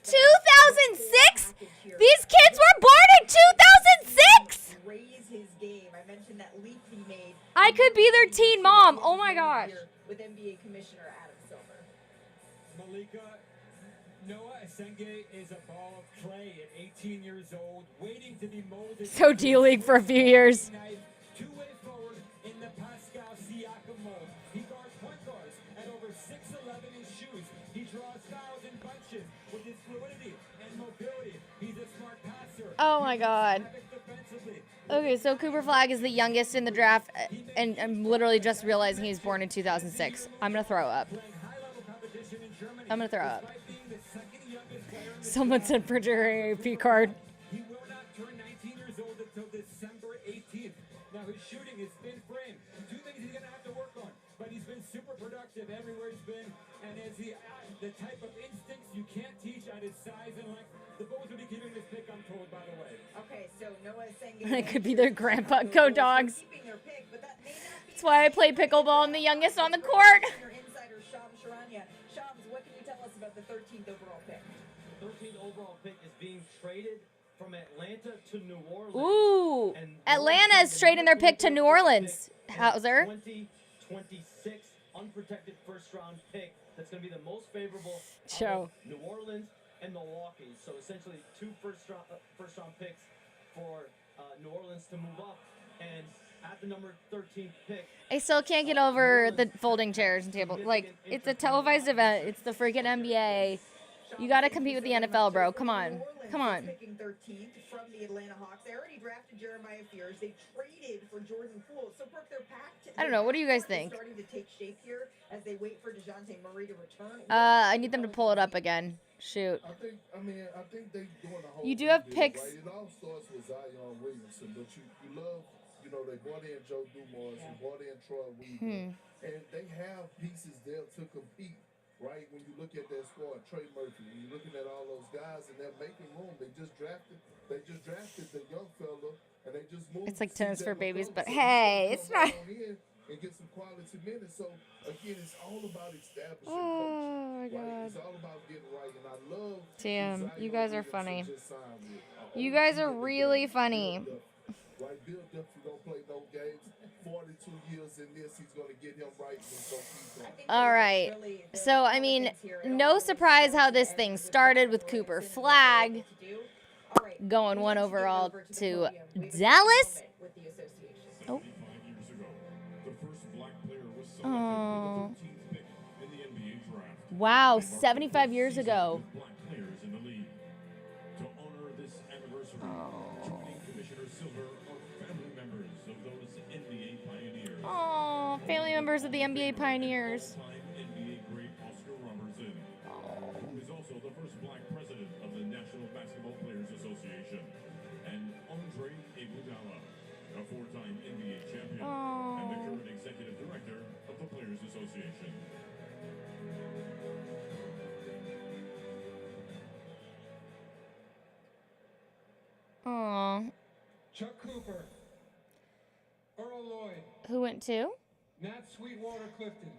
2006? These kids were born in 2006? Raise his game. I mentioned that leap he made. I could be their teen mom. Oh my gosh. With NBA Commissioner Adam Silver. Malika, Noah Esenge is a ball of clay at 18 years old, waiting to be molded. So D-League for a few years. Two-way forward in the Pascal Siakam mold. He guards point guards at over 6'11" in shoes. He draws fouls in bunches with his fluidity and mobility. He's a smart passer. Oh my god. Okay, so Cooper Flagg is the youngest in the draft, and I'm literally just realizing he was born in 2006. I'm gonna throw up. I'm gonna throw up. Someone said Bridget her AP card. He will not turn 19 years old until December 18th. Now his shooting is thin frame. Two things he's gonna have to work on, but he's been super productive everywhere he's been, and as he the type of instincts you can't teach at his size and length. The Bulls will be giving this pick, I'm told, by the way. Okay, so Noah Esenge. It could be their grandpa. Go Dogs. That's why I play pickleball. I'm the youngest on the court. Insider Shams Charania. Shams, what can you tell us about the 13th overall pick? The 13th overall pick is being traded from Atlanta to New Orleans. Ooh, Atlanta is trading their pick to New Orleans. Hauser. 2026 unprotected first-round pick. That's going to be the most favorable. Show. New Orleans and Milwaukee. So essentially, two first-round picks for New Orleans to move up, and at the number 13th pick. I still can't get over the folding chairs and table. Like, it's a televised event. It's the freaking NBA. You got to compete with the NFL, bro. Come on. Come on. Picking 13th from the Atlanta Hawks. They already drafted Jeremiah Fears. They traded for Jordan Poole. So, Brooke, they're packed. I don't know. What do you guys think? Starting to take shape here as they wait for DeJounte Murray to return. I need them to pull it up again. Shoot. I think they doing the whole. You do have deal, picks. Right? It all starts with Zion Williamson, but you love, they brought in Joe Dumars, they brought in Troy Weaver, and they have pieces there to compete. Right, when you look at that squad, Trey Murphy, when you're looking at all those guys, and they're making room. They just drafted the young fella, and they just moved. It's like tennis for babies, but hey, it's not. And get some quality minutes. So again, it's all about establishing. Oh my coaches, god. right? It's all about getting right, and I love. Damn, you guys are funny. You guys are really funny. Right, Bill Duffy don't play no games. 42 years in this, he's going to get him right. All right. So, I mean, no surprise how this thing started with Cooper Flagg going 1 overall to Dallas. Oh. Oh. Wow, 75 years ago. Oh, family members of the NBA Pioneers. NBA great Oscar Robertson, who is also the first black president of the National Basketball Players Association, and Andre Iguodala, a 4-time NBA champion and the current executive director of the Players Association. Aww. Chuck Cooper, Earl Lloyd. Who went to? Nat Sweetwater Clifton.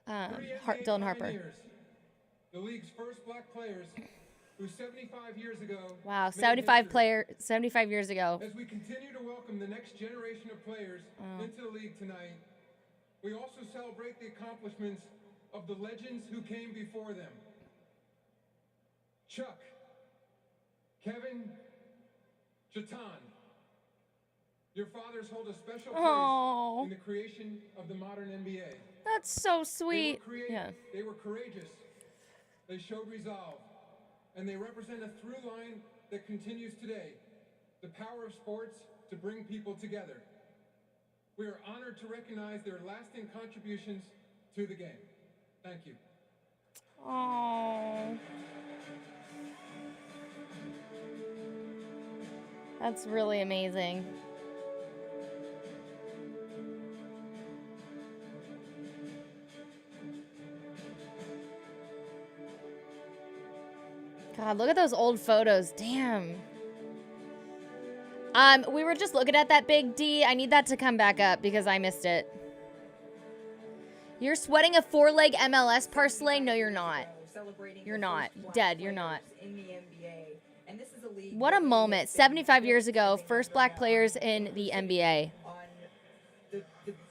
Dylan Harper. The league's first black players who 75 years ago. Wow, 75 years ago. As we continue to welcome the next generation of players into the league tonight, we also celebrate the accomplishments of the legends who came before them. Chuck, Kevin, Jatan. Your fathers hold a special place in the creation of the modern NBA. That's so sweet. They were courageous. They showed resolve. And they represent a through line that continues today. The power of sports to bring people together. We are honored to recognize their lasting contributions to the game. Thank you. Oh. That's really amazing. God, look at those old photos. Damn. We were just looking at that Big D. I need that to come back up because I missed it. You're sweating a 4-leg MLS parlay? No, you're not. You're not. Dead, you're not. In the NBA. And this is a league What a moment. 75 years ago, first black players in the NBA. on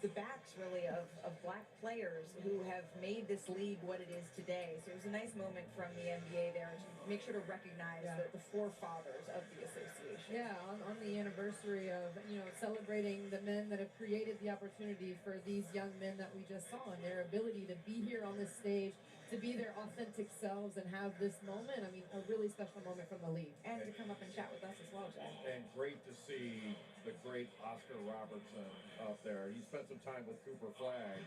the backs really of black players who have made this league what it is today. So it was a nice moment from the NBA there to make sure to recognize the forefathers of the association. Yeah, on the anniversary of, celebrating the men that have created the opportunity for these young men that we just saw and their ability to be here on this stage, to be their authentic selves and have this moment. I mean, a really special moment from the league. And to come up and chat with us as well, Jay. And great to see the great Oscar Robertson up there. He spent some time with Cooper Flagg.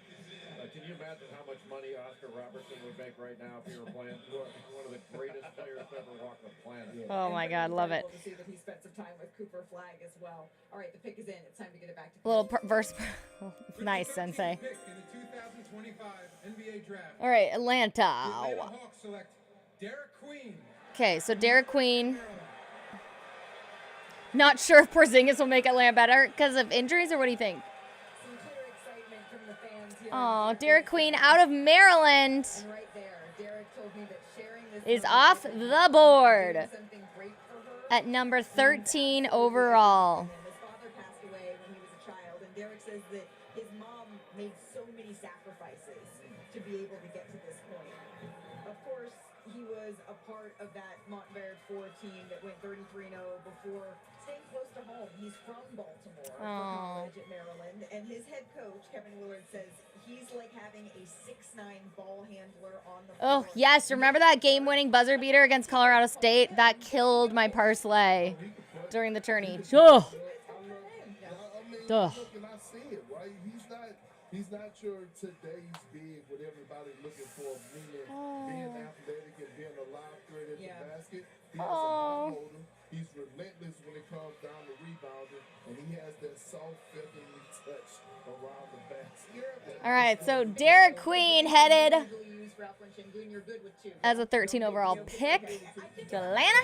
Can you imagine how much money Oscar Robertson would make right now if he were playing? One of the greatest players to ever walk the planet. Oh my God, love it. To see that he spent some time with Cooper Flagg as well. All right, the pick is in. It's time to get it back to Little verse. Nice, Sensei. Pick in the 2025 NBA draft. All right, Atlanta. The Hawks select Derek Queen. Okay, so Derek Queen. Not sure if Porzingis will make Atlanta better because of injuries, or what do you think? Some clear excitement from the fans here. Oh, Derek Queen out of Maryland And right there, Derek told me that sharing this is moment off with him the board was something great for her. at number 13 overall. His father passed away when he was a child, and Derek says that his mom made so many sacrifices to be able to get to this point. Of course, he was a part of that Montverde 4 team that went 33-0 before staying close to home. He's from Baltimore for college at Maryland, and his head coach, Kevin Willard, says he's like having a 6'9" ball handler on the Oh, floor. yes. Remember that game-winning buzzer beater against Colorado State? That killed my parlay during the tourney. Oh. Duh. Look, and I see it, right? He's not your today's big, what everybody's looking for, meaning being athletic and being a live threat at the basket. He has a hot holder. He's relentless when it comes down to rebounding, and he has that soft, feathery touch around the basket. All right, so Derek Queen headed as a 13 overall pick to Atlanta.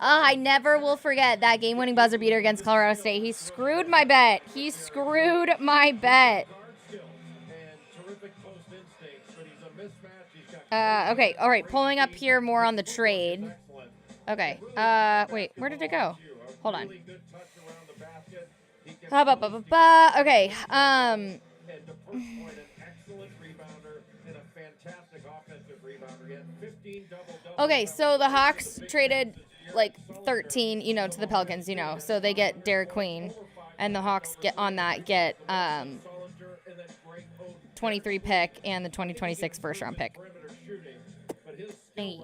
I never will forget that game-winning buzzer beater against Colorado State. He screwed my bet. He screwed my bet. Okay, all right, pulling up here more on the trade. Okay, wait, where did it go? Hold on. Okay, okay, so the Hawks traded like 13, to the Pelicans, so they get Derek Queen, and the Hawks get 23 pick and the 2026 first round pick. Hey.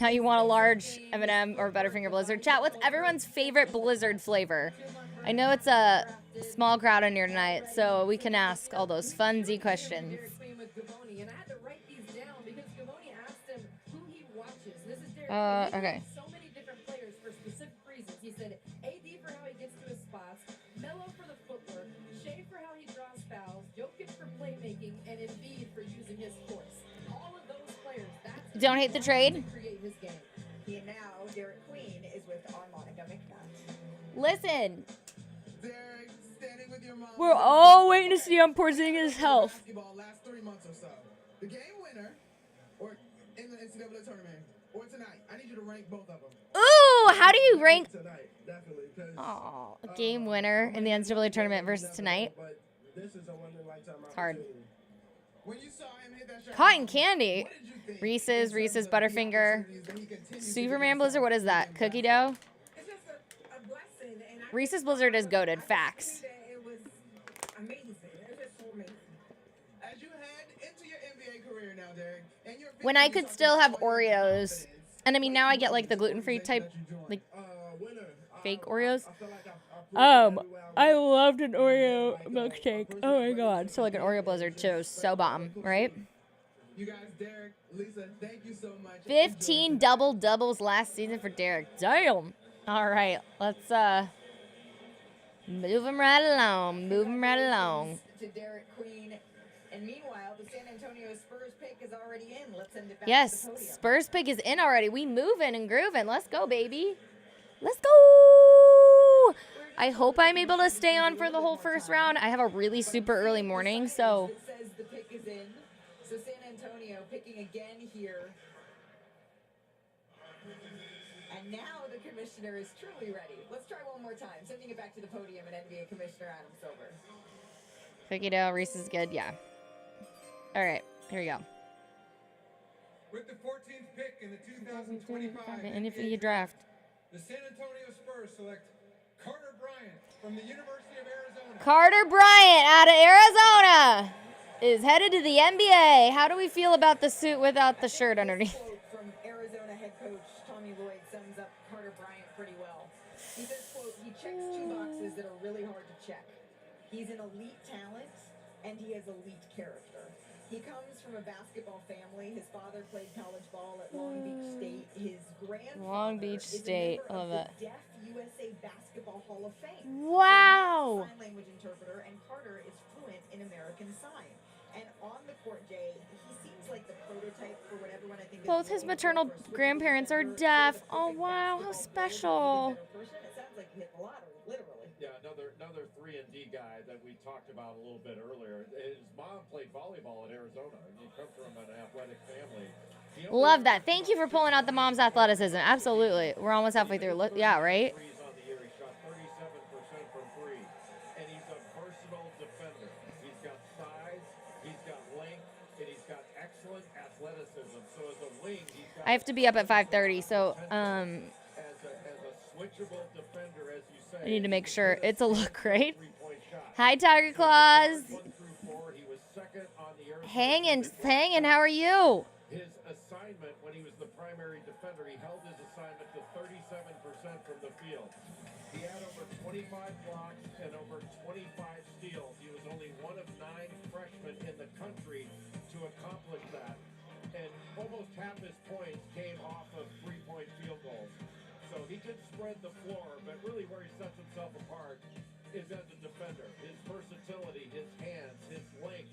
Now you want a large M&M or Butterfinger Blizzard? Chat, what's everyone's favorite Blizzard flavor? I know it's a small crowd in here tonight, so we can ask all those funsy questions. Okay. So many different players for specific reasons. He said AD for how he gets to his spots, Melo for the footwork, Shai for how he draws fouls, Jokic for playmaking, and Embiid for using his force. All of those players, that's Don't hate the trade. create his game. And now Derek Queen is with Monica McNutt. Listen, Derek, standing with your mom. we're all waiting to see on Porzingis' health. Basketball last 3 months or so. The game winner, or in the NCAA tournament, or tonight. I need you to rank both of them. Ooh, how do you rank? Tonight, definitely. Oh, a game winner in the NCAA tournament versus tonight. This is a one-in-a-lifetime It's hard. When you saw him hit that shot, Cotton candy. Reese's Butterfinger. Superman Blizzard, what is that? Cookie dough? Reese's Blizzard is goated. Facts. it was amazing. It was just so amazing. As you head into your NBA career now, Derek, and you're When I could still have Oreos. And I mean, now I get like the gluten-free type, like fake Oreos. I loved an Oreo milkshake. Oh my God. So like an Oreo Blizzard too. So bomb, right? You guys, Derek, Lisa, thank you so much. 15 double-doubles last season for Derek. Damn. All right, let's move him right along. Move him right along. To Derek Queen, And meanwhile, the San Antonio Spurs pick is already in. Let's send it back Yes, to the podium. Spurs pick is in already. We moving and grooving. Let's go, baby. Let's go. I hope I'm able to stay on for the whole first round. I have a really super early morning, so. It says the pick is in. So San Antonio picking again here. And now the commissioner is truly ready. Let's try one more time. Sending it back to the podium and NBA Commissioner Adam Silver. Cookie dough, Reese is good. Yeah. All right, here we go. With the 14th pick in the 2025 NBA draft. The San Antonio Spurs select Carter Bryant from the University of Arizona. Carter Bryant out of Arizona is headed to the NBA. How do we feel about the suit without the shirt underneath? Quote from Arizona head coach Tommy Lloyd sums up Carter Bryant pretty well. He says, quote, he checks two boxes that are really hard to check. He's an elite talent, and he has elite character. He comes from a basketball family.Is father played college ball at Long Beach State. His grandfather Long Beach is State. a I love member it. of the Deaf USA Basketball Hall of Fame. Wow. Sign language interpreter, and Carter is fluent in American Sign. And on the court, Jay, he seems like the prototype for what everyone I think is Both his maternal grandparents are deaf. Oh, wow. How special. It sounds like he hit the lottery, literally. Yeah, another 3-and-D guy that we talked about a little bit earlier. His mom played volleyball at Arizona. He comes from an athletic family. Love that. Thank you for pulling out the mom's athleticism. Absolutely. We're almost halfway through. Yeah, right? Threes on the year. He shot 37% from three. And he's a versatile defender. He's got size, he's got length, and he's got excellent athleticism. So as a wing, he's got... I have to be up at 5:30, so As a switchable defender, as you say... I need to make sure it's a look, right? Hi, Tiger Claws. Hanging. How are you? His assignment when he was the primary defender, he held his assignment to 37% from the field. He had over 25 blocks and over 25 steals. He was only one of 9 freshmen in the country to accomplish that. And almost half his points came off of three-point field goals. So he can spread the floor, but really where he sets himself apart is as a defender. His versatility, his hands, his length,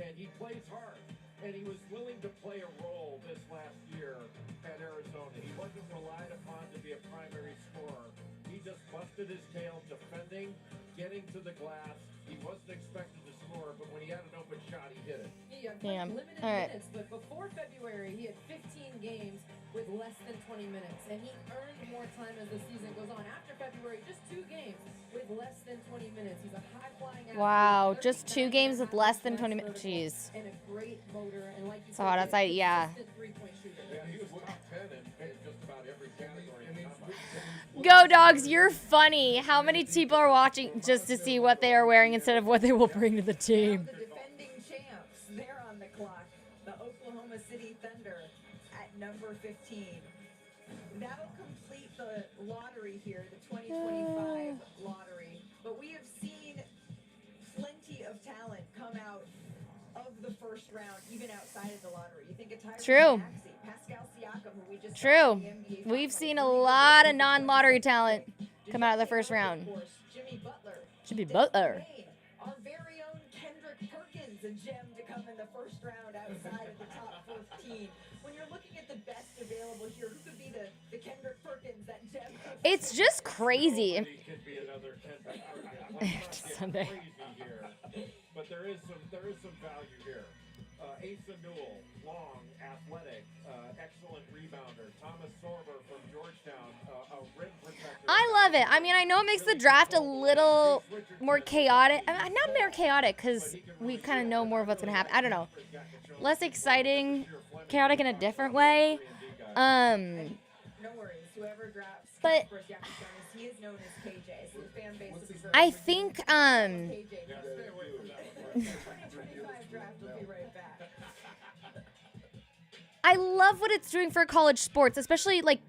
and he plays hard. And he was willing to play a role this last year at Arizona. He wasn't relied upon to be a primary scorer. He just busted his tail defending, getting to the glass. He wasn't expected to score, but when he had an open shot, he hit it. He had Damn. limited All right. minutes, but before February, he had 15 games with less than 20 minutes, and he earned more time as the season goes on. After February, just 2 games with less than 20 minutes. He's a high-flying athlete. Wow, just 2 games with less than 20 minutes. Jeez. And a great motor, and like you So said, that's like, yeah. three-point shooter. Yeah, he was top 10 in just about every category. in the combine. Go Dogs, you're funny. How many people are watching just to see what they are wearing instead of what they will bring to the team? The defending champs, they're on the clock. The Oklahoma City Thunder at number 15. That'll complete the lottery here, the 2025 lottery. But we have seen plenty of talent come out of the first round, even outside of the lottery. You think of Tyrese True. Maxey, Pascal Siakam, who we just saw True. in the NBA We've Finals. seen a lot of non-lottery talent come out of the first round. Jimmy Butler. Jimmy Butler. Our very own Kendrick Perkins, a gem to come in the first round outside of the top 15. When you're looking at the best available here, who could be the Kendrick Perkins, that gem? It's just crazy. He could be another 10. Sunday. Crazy here. But there is some value here. Asa Newell, long, athletic, excellent rebounder. Thomas Sorber from Georgetown, a rim protector. I love it. I mean, I know it makes the draft a little more chaotic. Not more chaotic because we kind of know more of what's going to happen. I don't know. Less exciting, chaotic in a different way. No worries. Whoever drafts But first Yakuza, he is known as KJ. So the fan base will be very I think KJ. 2025 draft will be right back. I love what it's doing for college sports, especially like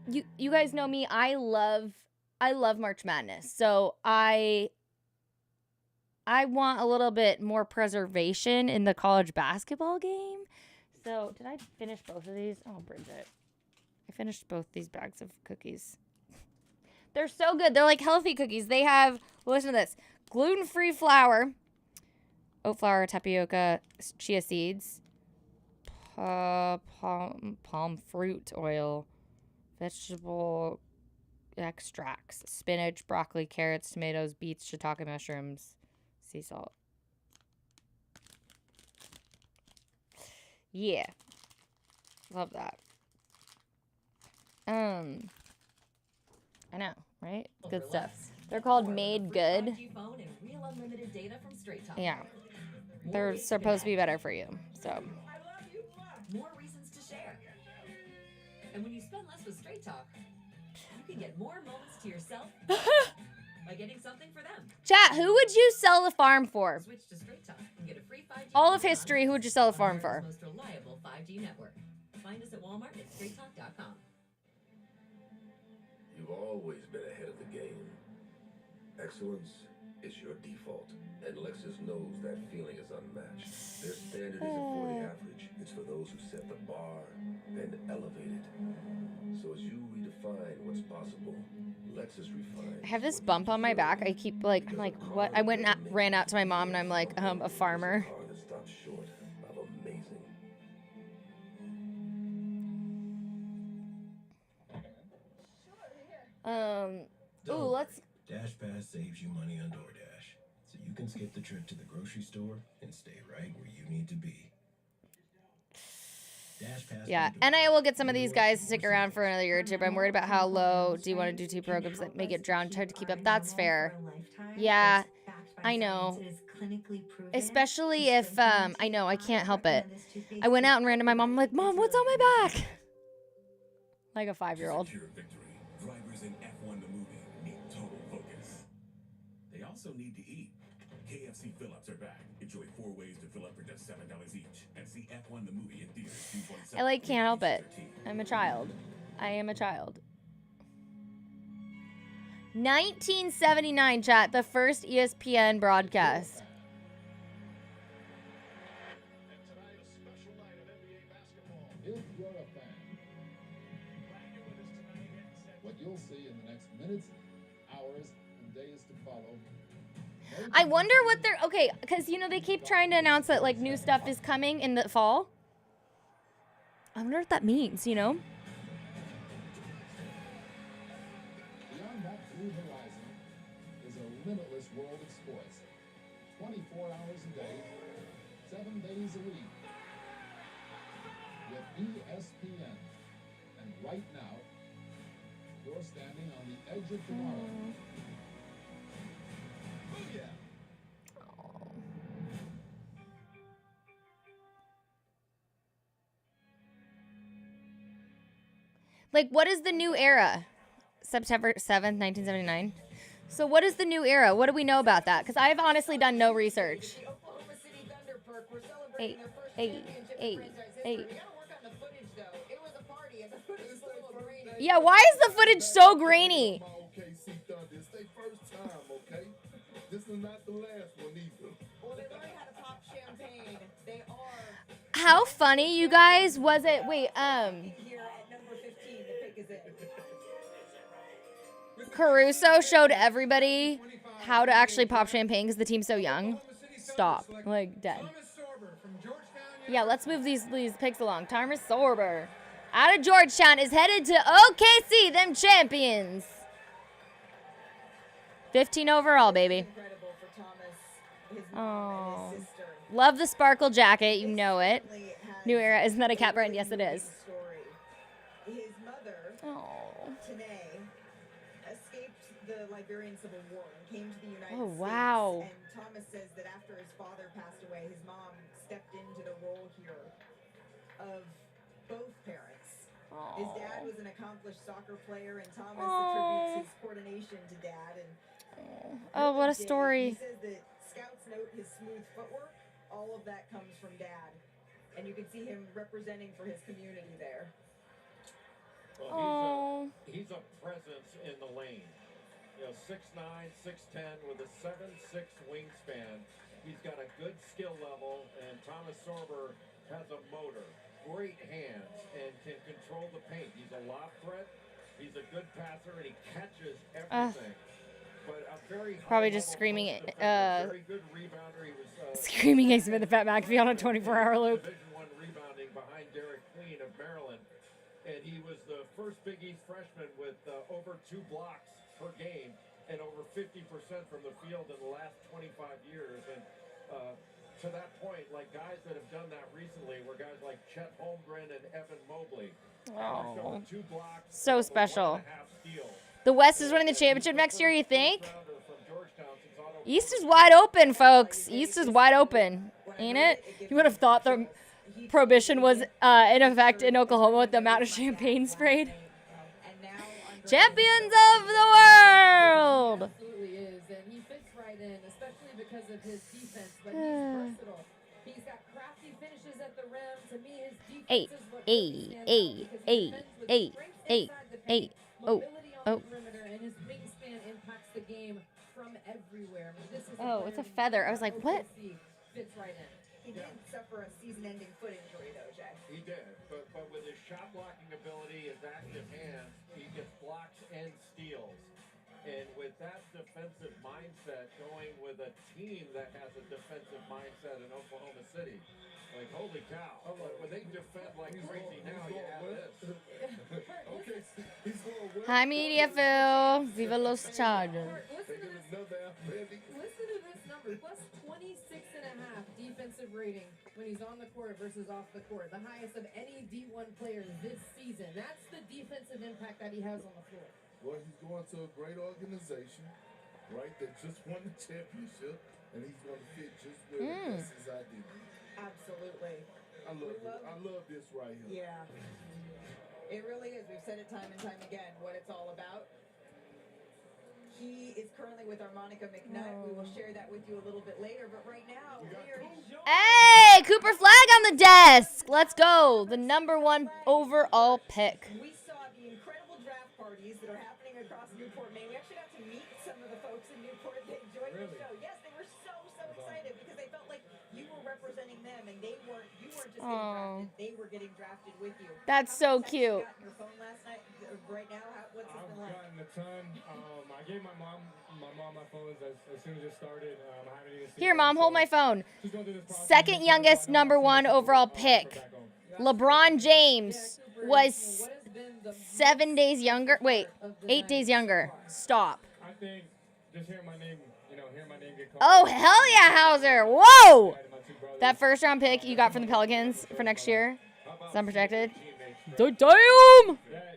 you guys know me. I love March Madness. So I want a little bit more preservation in the college basketball game. So did I finish both of these? Oh, Bridget. I finished both these bags of cookies. They're so good. They're like healthy cookies. They have, listen to this, gluten-free flour, oat flour, tapioca, chia seeds, palm fruit oil, vegetable extracts, spinach, broccoli, carrots, tomatoes, beets, shiitake mushrooms, sea salt. Yeah. Love that. I know, right? Good stuff. They're called Made Good. Yeah. They're supposed to be better for you. So. More reasons to share. And when you spend less with Straight Talk, you can get more moments to yourself by getting something for them. Chat, who would you sell the farm for? Switch to Straight Talk and get a free 5G. All of history, who would you sell the farm for? Most reliable 5G network. Find us at Walmart at straighttalk.com. You've always been ahead of the game. Excellence is your default, and Lexus knows that feeling is unmatched. Their standard isn't for the average, it's for those who set the bar and elevate it. So as you redefine what's possible, Lexus refines. I have this bump on my back. I keep I'm like, what? I ran out to my mom and I'm like, a farmer. Car that stops short of amazing. Let's. DashPass saves you money on DoorDash, so you can skip the trip to the grocery store and stay right where you need to be. DashPass. Yeah, and I will get some of these guys to stick around for another year or two, but I'm worried about how low do you want to do 2 programs that make it drown hard to keep up. That's fair. Yeah, I know. Especially if, I know, I can't help it. I went out and ran to my mom, I'm like, Mom, what's on my back? Like a 5-year-old. Drivers in F1 the movie need total focus. They also need to eat. KFC fill-ups are back. Enjoy 4 ways to fill up for just $7 each. And see F1 the movie in theaters June 27th. I can't help it. I'm a child. I am a child. 1979, chat. The first ESPN broadcast. If you're a fan, what you'll see in the next minutes, hours, and days to follow. I wonder what they're... Okay, because, you know, they keep trying to announce that, like, new stuff is coming in the fall. I wonder what that means, you know? Beyond that blue horizon is a limitless world of sports. 24 hours a day, 7 days a week. With ESPN. And right now, you're standing on the edge of tomorrow. Booyah! Like, what is the new era? September 7th, 1979. So what is the new era? What do we know about that? Because I've honestly done no research. Hey. Yeah, why is the footage so grainy? It's their first time, okay? This is not the last one either. Well, they learned how to pop champagne. They are... How funny, you guys, was it? Wait, Here at number 15, the pick is in. Caruso showed everybody how to actually pop champagne because the team's so young. Stop. Like, dead. Yeah, let's move these picks along. Tyrese Haliburton out of Georgetown is headed to OKC, them champions. 15 overall, baby. Oh, love the sparkle jacket. You know it. New era. Isn't that a cat brand? Yes, it is. His mother, Tanae, escaped the Liberian Civil War and came to the United States. Oh, wow. And Thomas says that after his father passed away, his mom stepped into the role here of both parents. His dad was an accomplished soccer player, and Thomas attributes his coordination to dad. And oh, what a story. He says that scouts note his smooth footwork. All of that comes from dad. And you can see him representing for his community there. Well, he's a presence in the lane. You know, 6'9", 6'10", with a 7'6" wingspan. He's got a good skill level, and Thomas Sorber has a motor, great hands, and can control the paint. He's a lob threat. He's a good passer, and he catches everything. But a very probably just screaming it. very good rebounder. He was Screaming Ace Smith and Fat McAfee on a 24-hour loop. Division I rebounding behind Derek Queen of Maryland. And he was the first Big East freshman with over 2 blocks per game and over 50% from the field in the last 25 years. And to that point, like guys that have done that recently were guys like Chet Holmgren and Evan Mobley. Oh, 2 blocks, so special. 1.5 steals. The West is winning the championship next year, you think? East is wide open, folks. East is wide open, ain't it? You would have thought the prohibition was in effect in Oklahoma with the amount of champagne sprayed. Champions of the world! Absolutely is, and he fits right in, especially because of his defense, but he's versatile. He's got crafty finishes at the rim. To me, his defense is what really stands out because he defends with strength inside the paint, mobility on the perimeter, and his wingspan impacts the game from everywhere. I mean, this is It's a feather. I was like, what? Fits right in. He did suffer a season-ending foot injury, though, Jay. He did, but with his shot blocking ability, his active hands, he gets blocks and steals. And with that defensive mindset, going with a team that has a defensive mindset in Oklahoma City, like holy cow! Like, when they defend like crazy now, you have this. Okay, he's going well. Hi, Media Phil. Viva Los Chargers. Listen to this number, plus 26.5 defensive rating when he's on the court versus off the court. The highest of any D1 player this season. That's the defensive impact that he has on the floor. Well, he's going to a great organization, right, that just won the championship, and he's going to fit just where the best is identity. Absolutely. I love this right here. Yeah. It really is. We've said it time and time again what it's all about. He is currently with our Monica McNutt. We will share that with you a little bit later, but right now we are enjoying. Hey, Cooper Flag on the desk. Let's go. The #1 overall pick. We saw the incredible draft parties that are happening across Newport, Maine. We actually got to meet some of the folks in Newport that enjoyed the show. Yes, they were so excited because they felt like you were representing them and you weren't just getting drafted, they were getting drafted with you. That's so cute. You got your phone last night, right now, what's it been like? I've gotten a ton. I gave my mom my phones as soon as it started. I haven't even seen Here, Mom, hold my phone. Second youngest #1 overall pick. LeBron James was 7 days younger. Wait, 8 days younger. Stop. I think just hearing my name, hearing my name get called. Oh, hell yeah, Hauser. Whoa! That first round pick you got from the Pelicans for next year. It's unprotected. Damn!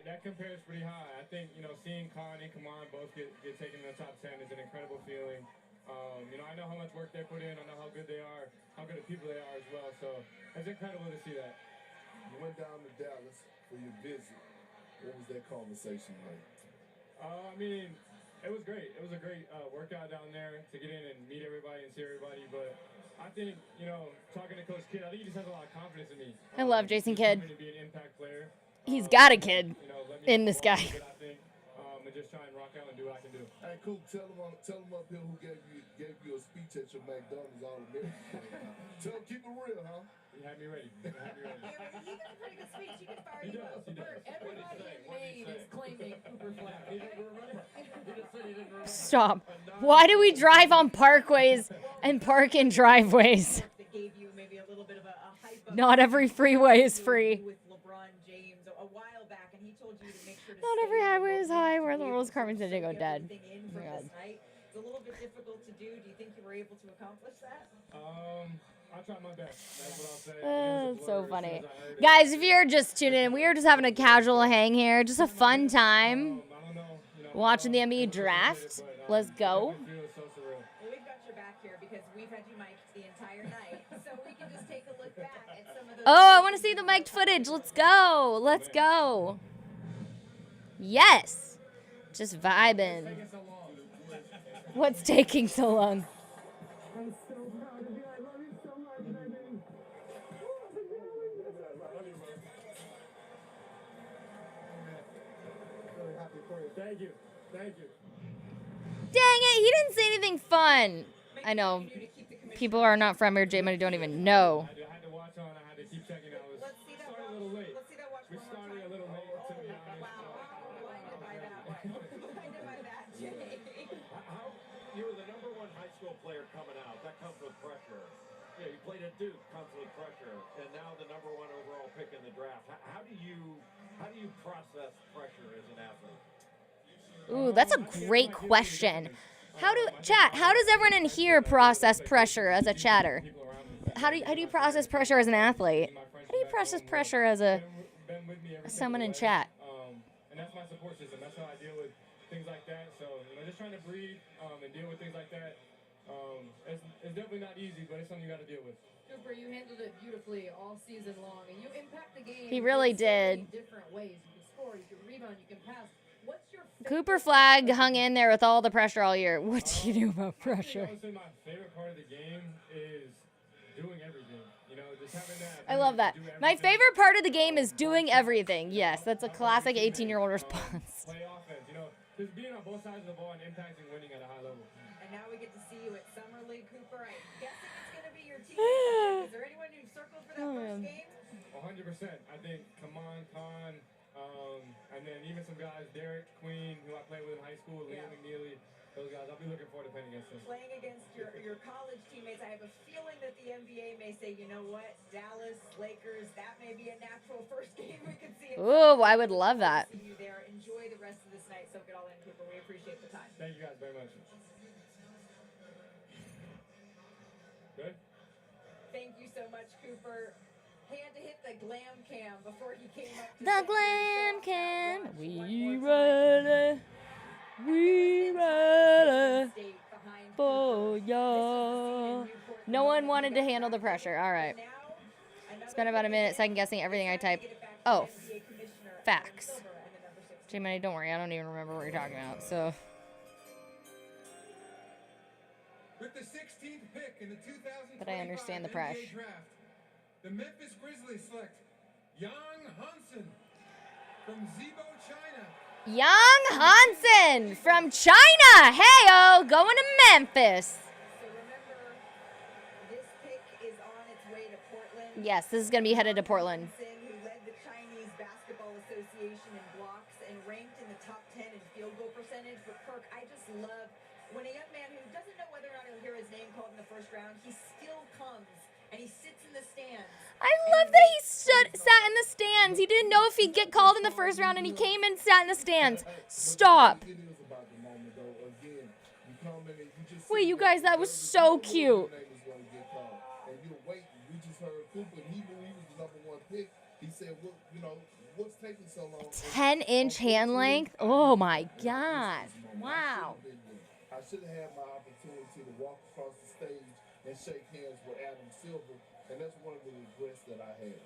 That compares pretty high. I think, seeing Khan and Kaman both get taken in the top 10 is an incredible feeling. I know how much work they put in. I know how good they are, how good of people they are as well. So it's incredible to see that. You went down to Dallas for your visit. What was that conversation like? It was great. It was a great workout down there to get in and meet everybody and see everybody. But I think, talking to Coach Kidd, I think he just has a lot of confidence in me. I love Jason Kidd. To be an impact player. He's got a kid in this guy. And just try and rock out and do what I can do. Hey, cool. Tell him up here who gave you a speech at your McDonald's All-American. Tell him keep it real, huh? You had me ready. He did a pretty good speech. He could fire you up. Everybody in Maine is claiming Cooper Flag. Stop. Why do we drive on parkways and park in driveways? That gave you maybe a little bit of a hype up. Not every freeway is free. With LeBron James a while back, and he told you to make sure to Not every highway is high. Where in the world is Carmen Sandiego dead? Oh my God. It's a little bit difficult to do. Do you think you were able to accomplish that? I tried my best. That's what I'll say. It's so funny. Guys, if you're just tuning in, we are just having a casual hang here. Just a fun time. Watching the NBA draft. Let's go. Well, we've got your back here because we've had you mic'd the entire night. So we can just take a look back at some of those. Oh, I want to see the mic'd footage. Let's go. Let's go. Yes. Just vibing. What's taking so long? I'm so proud of you. I love you so much, baby. Really happy for you. Thank you. Thank you. Dang it, he didn't say anything fun. I know. People are not from here, J Money don't even know. I had to watch on. I had to keep checking out. Let's see that started a little late. Let's see that watch. We started a little late, to be honest. Wow. Blinded by that one. Blinded by that, Jay. You were the #1 high school player coming out. That comes with pressure. dominant Duke comes with pressure, and now the #1 overall pick in the draft. How do you process pressure as an athlete? Ooh, that's a great question. How does everyone in here process pressure as a chatter? How do you process pressure as an athlete? How do you process pressure as someone in chat? And that's my support system. That's how I deal with things like that. So, just trying to breathe and deal with things like that. It's definitely not easy, but it's something you got to deal with. Cooper, you handled it beautifully all season long, and you impact the game. He really in so many did. different ways. You can score, you can rebound, you can pass. What's your Cooper Flag hung in there with all the pressure all year. What do you do about pressure? I would say my favorite part of the game is doing everything. Just having that. I love that. My favorite part of the game is doing everything. Yes, that's a classic 18-year-old response. Play offense, just being on both sides of the ball and impacting winning at a high level. And now we get to see you at Summer League, Cooper. I'm guessing it's going to be your team. Is there anyone who circled for that first game? 100%. I think Kaman Khan, and then even some guys, Derek Queen, who I played with in high school, Liam McNeely, those guys. I'll be looking forward to playing against them. Playing against your college teammates, I have a feeling that the NBA may say, you know what, Dallas, Lakers, that may be a natural first game we could see. Ooh, I would love that. See you there. Enjoy the rest of this night. Soak it all in, Cooper. We appreciate the time. Thank you guys very much. Good? Thank you so much, Cooper. He had to hit the glam cam before he came up. The glam cam. We ready. We ready for ya. No one wanted to handle the pressure. All right. Spent about a minute second guessing everything I typed. Oh, facts. J-Money, don't worry. I don't even remember what you're talking about. So. With the 16th pick in the 2025 But I understand the pressure. NBA draft, the Memphis Grizzlies select Yang Hansen from Zibo, China. Yang Hansen from China. Hey-oh, going to Memphis. So remember, this pick is on its way to Portland. Yes, this is going to be headed to Portland. Hansen, who led the Chinese Basketball Association in blocks and ranked in the top 10 in field goal percentage. But Kirk, I just love when a young man who doesn't know whether or not he'll hear his name called in the first round, he still comes and he sits in the stands. I love that he sat in the stands. He didn't know if he'd get called in the first round, and he came and sat in the stands. Stop. Wait, you guys, that was so cute. And you're waiting. We just heard Cooper, and he knew he was the #1 pick. He said, well, what's taking so long? 10-inch hand length. Oh, my God. Wow. I should have had my opportunity to walk across the stage and shake hands with Adam Silver, and that's one of the regrets that I had.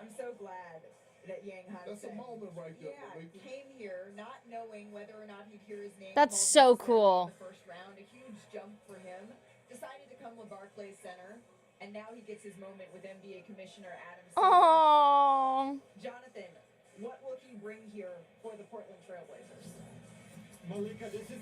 I'm so glad that Yang Hansen, that's a moment right there, Malika. Came here not knowing whether or not he'd hear his name. That's so cool. In the first round, a huge jump for him. Decided to come with Barclays Center, and now he gets his moment with NBA Commissioner Adam Silver. Oh. Jonathan, what will he bring here for the Portland Trailblazers?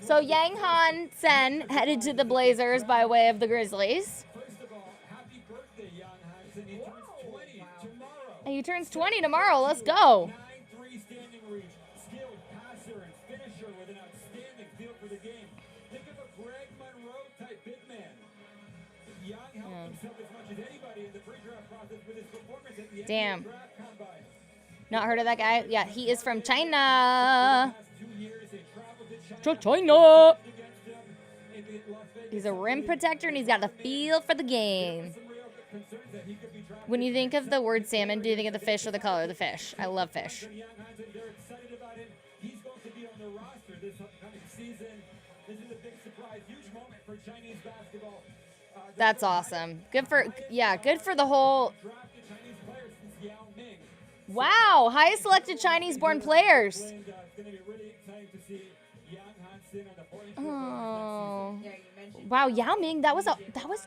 So Yang Hansen headed to the Blazers by way of the Grizzlies. First of all, happy birthday, Yang Hansen. He turns 20 tomorrow. He turns 20 tomorrow. Let's go. 9-3 standing reach, skilled passer and finisher with an outstanding feel for the game. Think of a Greg Monroe type big man. Yang helped himself as much as anybody in the pre-draft process with his performance at the end of the draft combine. Not heard of that guy? Yeah, he is from China. China. He's a rim protector, and he's got the feel for the game. When you think of the word salmon, do you think of the fish or the color of the fish? I love fish. He's going to be on the roster this upcoming season. This is a big surprise, huge moment for Chinese basketball. That's awesome. Good for the whole. Wow, highest selected Chinese-born players. Oh. Wow, Yao Ming, that was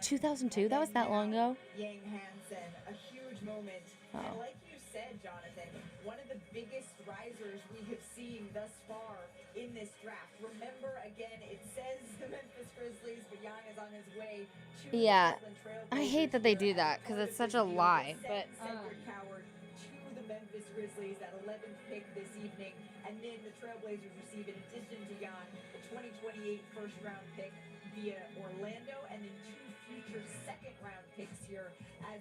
2002. That was that long ago. Yang Hansen, a huge moment. Oh. And like you said, Jonathan, one of the biggest risers we have seen thus far in this draft. Remember, again, it says the Memphis Grizzlies, but Yang is on his way to the Portland Trailblazers. I hate that they do that because it's such a lie. But Cedric Howard to the Memphis Grizzlies at 11th pick this evening, and then the Trailblazers receive, in addition to Yang, the 2028 first-round pick via Orlando, and then 2 future second-round picks here as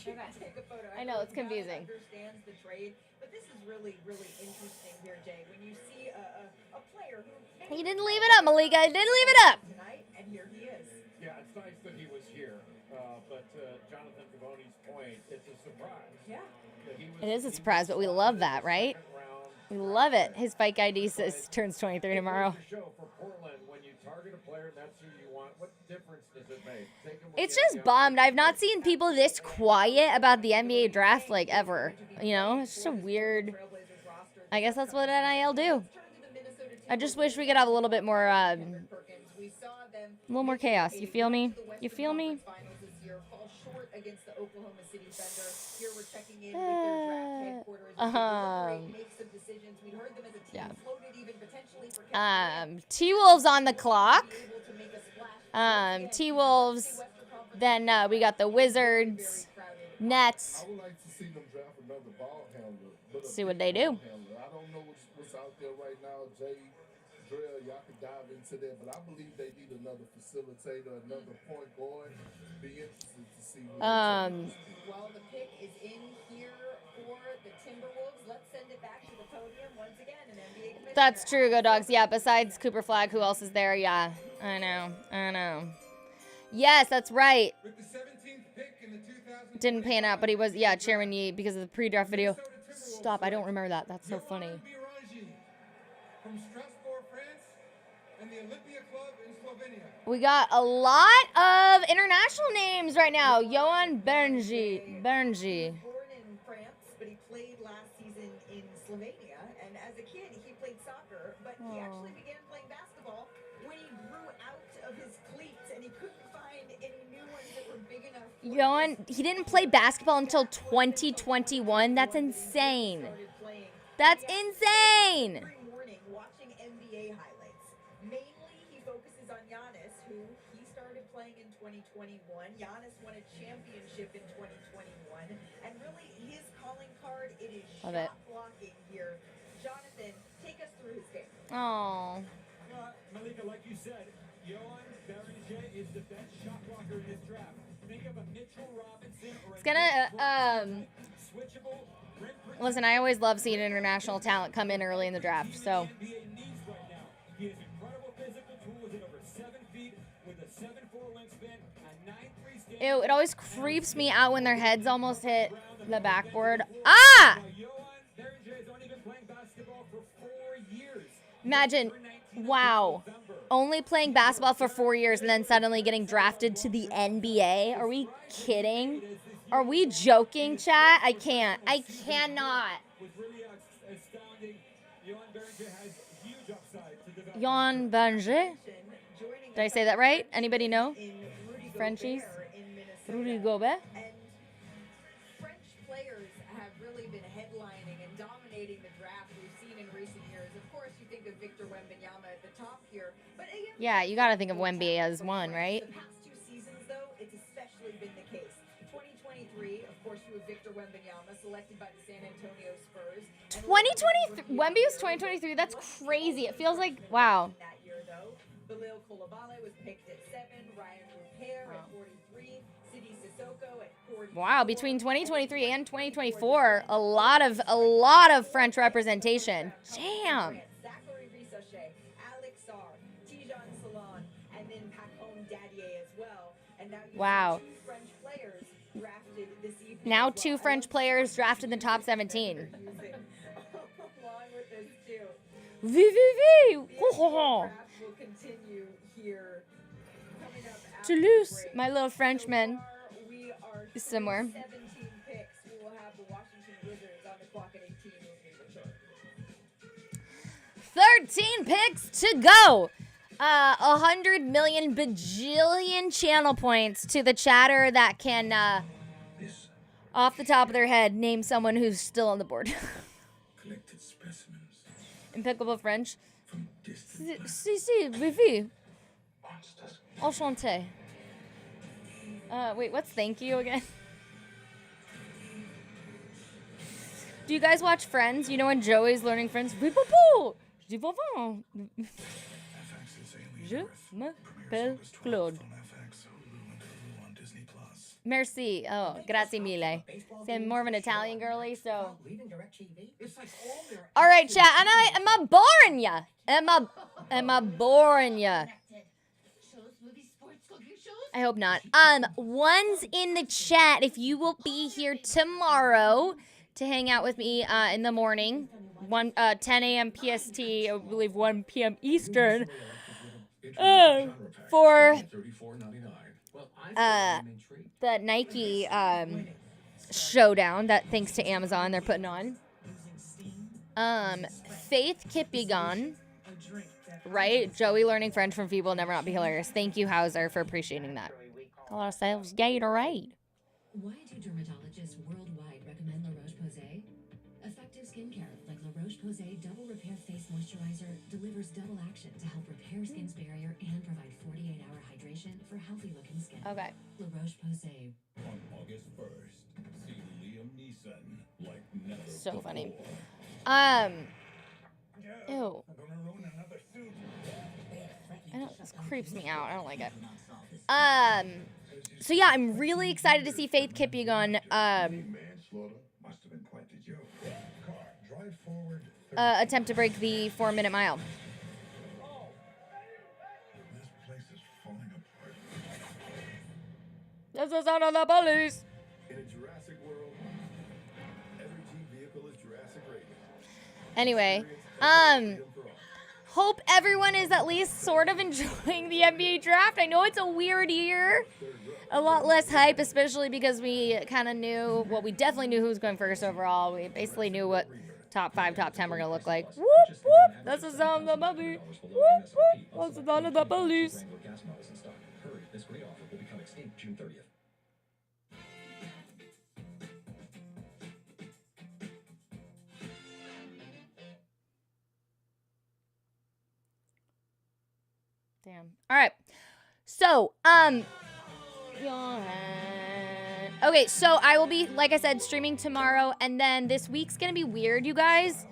You can take a photo. I know, it's Everyone confusing. Understands the trade, but this is really, really interesting here, Jay. When you see a player who He didn't leave it up, Malika. He didn't leave it up. tonight, and here he is. Yeah, it's nice that he was here. But Jonathan Givony's point, it's a surprise. Yeah. It is a surprise, but we love that, right? We love it. His Spike ID says turns 23 tomorrow. Show for Portland, when you target a player and that's who you want, what difference does it make? It's just bummed. I've not seen people this quiet about the NBA draft like ever. You know, it's just a weird. I guess that's what NIL do. I just wish we could have a little bit more, a little more chaos. You feel me? You feel me? Against the Oklahoma City Thunder. Here we're checking in with their draft headquarters. Make some decisions. We heard them as a team floated even potentially for T-Wolves on the clock. T-Wolves. Then we got the Wizards, Nets. I would like to see them draft another ball handler. See what they do. I don't know what's out there right now, Jay. Drill, y'all can dive into that, but I believe they need another facilitator, another point guard. Be interested to see. Well, the pick is in here for the Timberwolves. Let's send it back to the podium once again. An NBA commissioner. That's true, Go Dogs. Yeah, besides Cooper Flag, who else is there? Yeah, I know. Yes, that's right. With the 17th pick in the 2000 Didn't pan out, but he was, yeah, Chairman Yee because of the pre-draft video. Stop, I don't remember that. That's so funny. from Strasbourg, France, and the Olympia Club in Slovenia. We got a lot of international names right now. Johan Bernji. Born in France, but he played last season in Slovenia. And as a kid, he played soccer, but he actually began playing basketball when he grew out of his cleats, and he couldn't find any new ones that were big enough. Johan, he didn't play basketball until 2021. That's insane. That's insane. Every morning watching NBA highlights. Mainly, he focuses on Giannis, who he started playing in 2021. Giannis won a championship in 2021. And really, his calling card, it is Love shot it. blocking here. Jonathan, take us through his game. Oh. Malika, like you said, Johan Beringer is the best shot blocker in this draft. Think of a Mitchell Robinson or It's gonna, switchable. listen, I always love seeing international talent come in early in the draft, so. He has incredible physical tools at over 7 feet with a 7'4" wingspan, a 9'3" stand. Ew, it always creeps me out when their heads almost hit the backboard. Ah! Imagine, wow, only playing basketball for 4 years and then suddenly getting drafted to the NBA. Are we kidding? Are we joking, chat? I can't. I cannot. Johan Beringer? Did I say that right? Anybody know? Frenchies? Rudy Gobert? French players have really been headlining and dominating the draft we've seen in recent years. Of course, you think of Victor Wembanyama at the top here, but Yeah, you gotta think of Wemby as one, right? the past 2 seasons, though, it's especially been the case. 2023, of course, you have Victor Wembanyama selected by the San Antonio Spurs. 2023. Wemby was 2023. That's crazy. It feels like, wow. That year, though, Bilal Coulibaly was picked at 7, Ryan Rupert at 43, Sidi Sissoko at 40. Wow, between 2023 and 2024, a lot of French representation. Damn. Zachary Rissochet, Alex Sarr, Tijan Salon, and then Pacome Dadier as well. And now you Wow. have 2 French players drafted this evening. Now 2 French players drafted in the top 17. Along with this too. Vivi! Draft will continue here. Coming up after Toulouse, my little Frenchman, we are is somewhere. 17 picks. We will have the Washington Wizards on the clock at 18 when we return. 13 picks to go. 100 million bajillion channel points to the chatter that can, off the top of their head, name someone who's still on the board. Collected specimens. Impeccable French. From distant Si, Vivi. Enchanté. Wait, what's thank you again? Do you guys watch Friends? You know when Joey's learning Friends? Je m'appelle Claude. FX, Hulu, and Hulu on Disney Plus. Merci. Oh, grazie mille. See, I'm more of an Italian girly, so. All right, chat. And am I boring ya? Am I boring ya? I hope not. One's in the chat if you will be here tomorrow to hang out with me in the morning. 10 a.m. PST, I believe 1 p.m. Eastern. For the Nike showdown that thanks to Amazon they're putting on. Faith Kipyegon, right? Joey learning French from Feeble will never not be hilarious. Thank you, Hauser, for appreciating that. Call ourselves Gatorade. Why do dermatologists worldwide recommend La Roche-Posay? Effective skincare like La Roche-Posay Double Repair Face Moisturizer delivers double action to help repair skin's barrier and provide 48-hour hydration for healthy-looking skin. Okay. La Roche-Posay. On August 1st, see Liam Neeson like never So before. funny. Ew. This creeps me out. I don't like it. So yeah, I'm really excited to see Faith Kipyegon attempt to break the 4-minute mile. This place is falling apart. That's the sound of the police. In a Jurassic world, every Jeep vehicle is Jurassic rated. Anyway, hope everyone is at least sort of enjoying the NBA draft. I know it's a weird year. A lot less hype, especially because we kind of knew, well, we definitely knew who was going first overall. We basically knew what top 5, top 10 were going to look like. Whoop, whoop. That's the sound of the police. Whoop, whoop. That's the sound of the police. This gray offer will become extinct June 30th. Damn. All right. So, okay, so I will be, like I said, streaming tomorrow, and then this week's gonna be weird, you guys.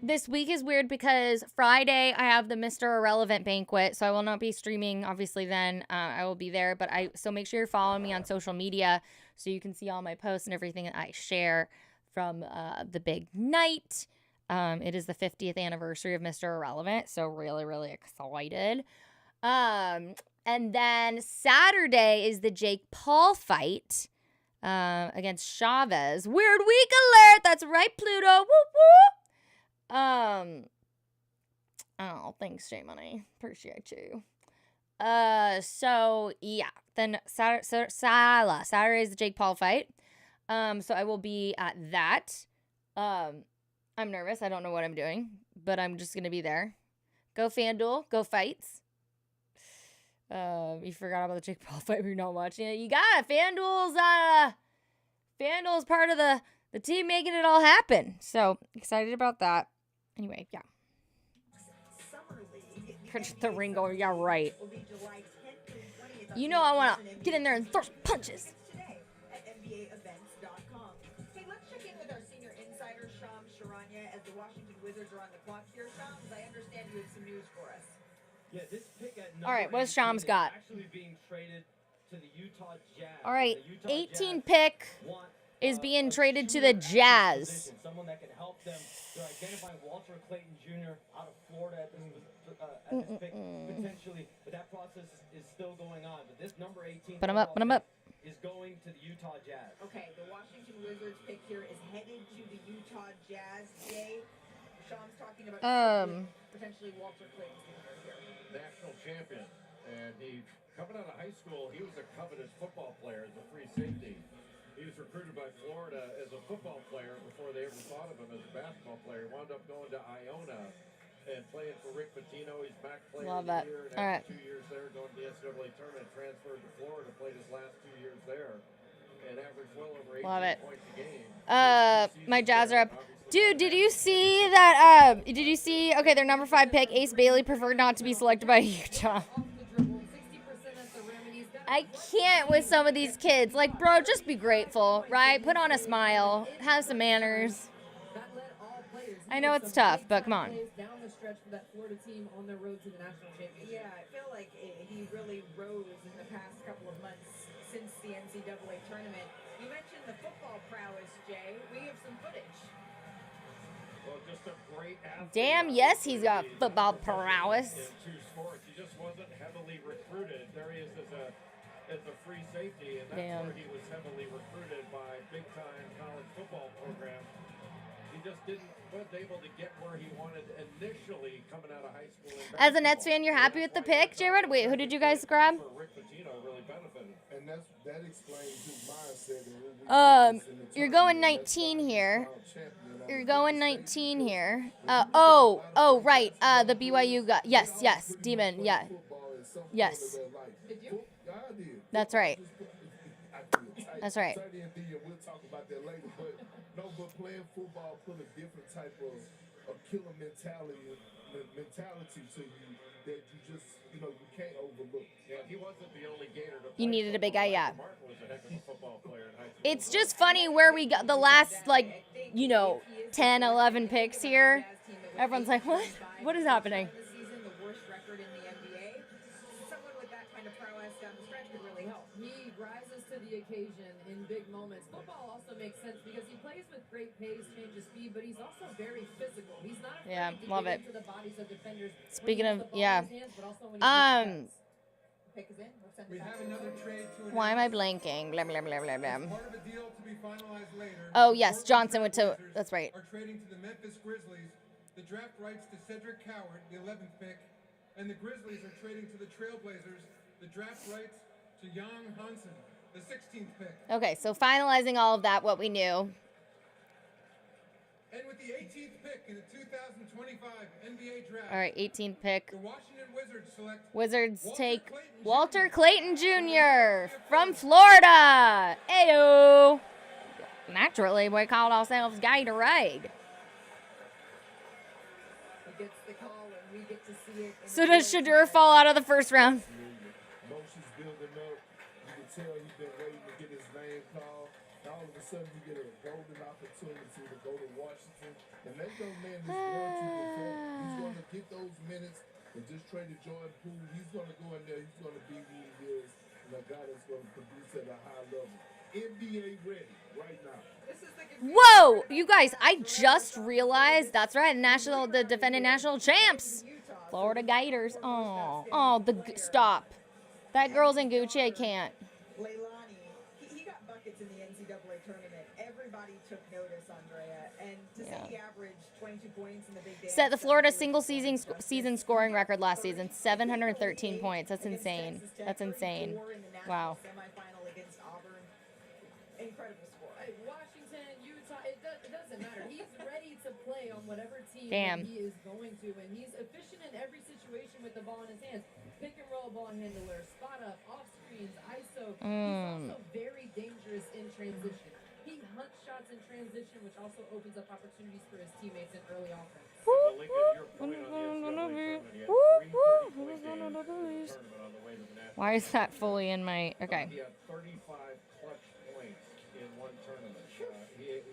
This week is weird because Friday I have the Mr. Irrelevant banquet, so I will not be streaming, obviously, then. I will be there, but so make sure you're following me on social media so you can see all my posts and everything that I share from the big night. It is the 50th anniversary of Mr. Irrelevant, so really, really excited. And then Saturday is the Jake Paul fight against Chavez. Weird week alert! That's right, Pluto. Whoop, whoop. Oh, thanks, J Money. Appreciate you. So yeah. Then Saturday is the Jake Paul fight. So I will be at that. I'm nervous. I don't know what I'm doing, but I'm just gonna be there. Go FanDuel. Go fights. You forgot about the Jake Paul fight, but you're not watching it. You got it. FanDuel's part of the team making it all happen. So excited about that. Anyway, yeah. The ring going, yeah, right. You know I want to get in there and throw some punches. Today at NBAevents.com. Hey, let's check in with our senior insider, Shams Charania, as the Washington Wizards are on the clock here. Shams, I understand you have some news for us. Yeah, this pick at All right, what has Shams got? Actually being traded to the Utah Jazz. All right, 18 pick is being traded to the Jazz. Someone that can help them. They're identifying Walter Clayton Jr. out of Florida at this pick potentially, but that process is still going on. But this number 18 Put him up. is going to the Utah Jazz. Okay, the Washington Wizards pick here is headed to the Utah Jazz. Jay, Sean's talking about potentially Walter Clayton Jr. here. National champion, and he coming out of high school, he was a covetous football player as a free safety. He was recruited by Florida as a football player before they ever thought of him as a basketball player. He wound up going to Iona and playing for Rick Pitino. He's back playing Love that. year, and all right. 2 years there, going to the NCAA tournament, transferred to Florida, played his last 2 years there, and averaged well over 18 Love it. points a game. My Jazz are up. Dude, did you see that? Okay, their number 5 pick, Ace Bailey, preferred not to be selected by Utah. I can't with some of these kids. Like, bro, just be grateful, right? Put on a smile. Have some manners. I know it's tough, but come on. Down the stretch for that Florida team on their road to the national championship. Yeah, I feel like he really rose in the past couple of months since the NCAA tournament. You mentioned the football prowess, Jay. We have some footage. Well, just a great athlete. Damn, yes, he's got football prowess. In two sports, he just wasn't heavily recruited. There he is as a free safety, and that's where he was heavily recruited by big-time college football programs. He just wasn't able to get where he wanted initially coming out of high school. As a Nets fan, you're happy with the pick, Jared? Wait, who did you guys grab? Rick Pitino really benefited. And that explains his mindset. You're going 19 here. You're going 19 here. Right. The BYU guy. Yes, Demon. Yeah. Yes. That's right. That's right. We'll talk about that later, but playing football put a different type of killer mentality to you that you just, you can't overlook. Yeah, he wasn't the only Gator to play. You needed a big guy, yeah. Martin was a heck of a football player in high school. It's just funny where we got the last, 10, 11 picks here. Everyone's like, what? What is happening? The worst record in the NBA. Someone with that kind of prowess down the stretch could really help. He rises to the occasion in big moments. Football also makes sense because he plays with great pace, change of speed, but he's also very physical. He's not afraid to love get it. into the bodies of defenders. Speaking of, Pick is in. We have another trade to Why am I blanking? Blah, blah, blah, blah, blah. Part of a deal to be finalized later. Oh, yes, Johnson went to, that's right. Are trading to the Memphis Grizzlies the draft rights to Cedric Coward, the 11th pick, and the Grizzlies are trading to the Trailblazers the draft rights to Jan Hansen, the 16th pick. Okay, so finalizing all of that, what we knew. And with the 18th pick in the 2025 NBA draft. All right, 18th pick. The Washington Wizards select Wizards take Walter Clayton Jr. from Florida. Ayo. Naturally, we called ourselves Gatorade. He gets the call and we get to see it. So does Shadur fall out of the first round? Motion's building up. You can tell he's been waiting to get his name called. And all of a sudden, you get a golden opportunity to go to Washington. And that young man is going to perform. He's going to get those minutes. And just traded Jordan Poole. He's going to go in there. He's going to be who he is. And a guy that's going to produce at a high level. NBA ready right now. Whoa, you guys, I just realized, that's right, the defending national champs. Florida Gators. Stop. That girl's in Gucci, I can't. Leilani, he got buckets in the NCAA tournament. Everybody took notice, Andrea. And to say he averaged 22 points in the big dance. Set the Florida single season scoring record last season, 713 points. That's insane. That's insane. Wow. Semifinal against Auburn. Incredible score. Washington, Utah, it doesn't matter. He's ready to play on whatever team he is going to, and he's efficient in every situation with the ball in his hands. Pick and roll ball handler, spot up, off screens, ISO. He's also very dangerous in transition. He hunts shots in transition, which also opens up opportunities for his teammates in early offense. Why is that fully in my... Okay. He had 35 clutch points in one tournament. He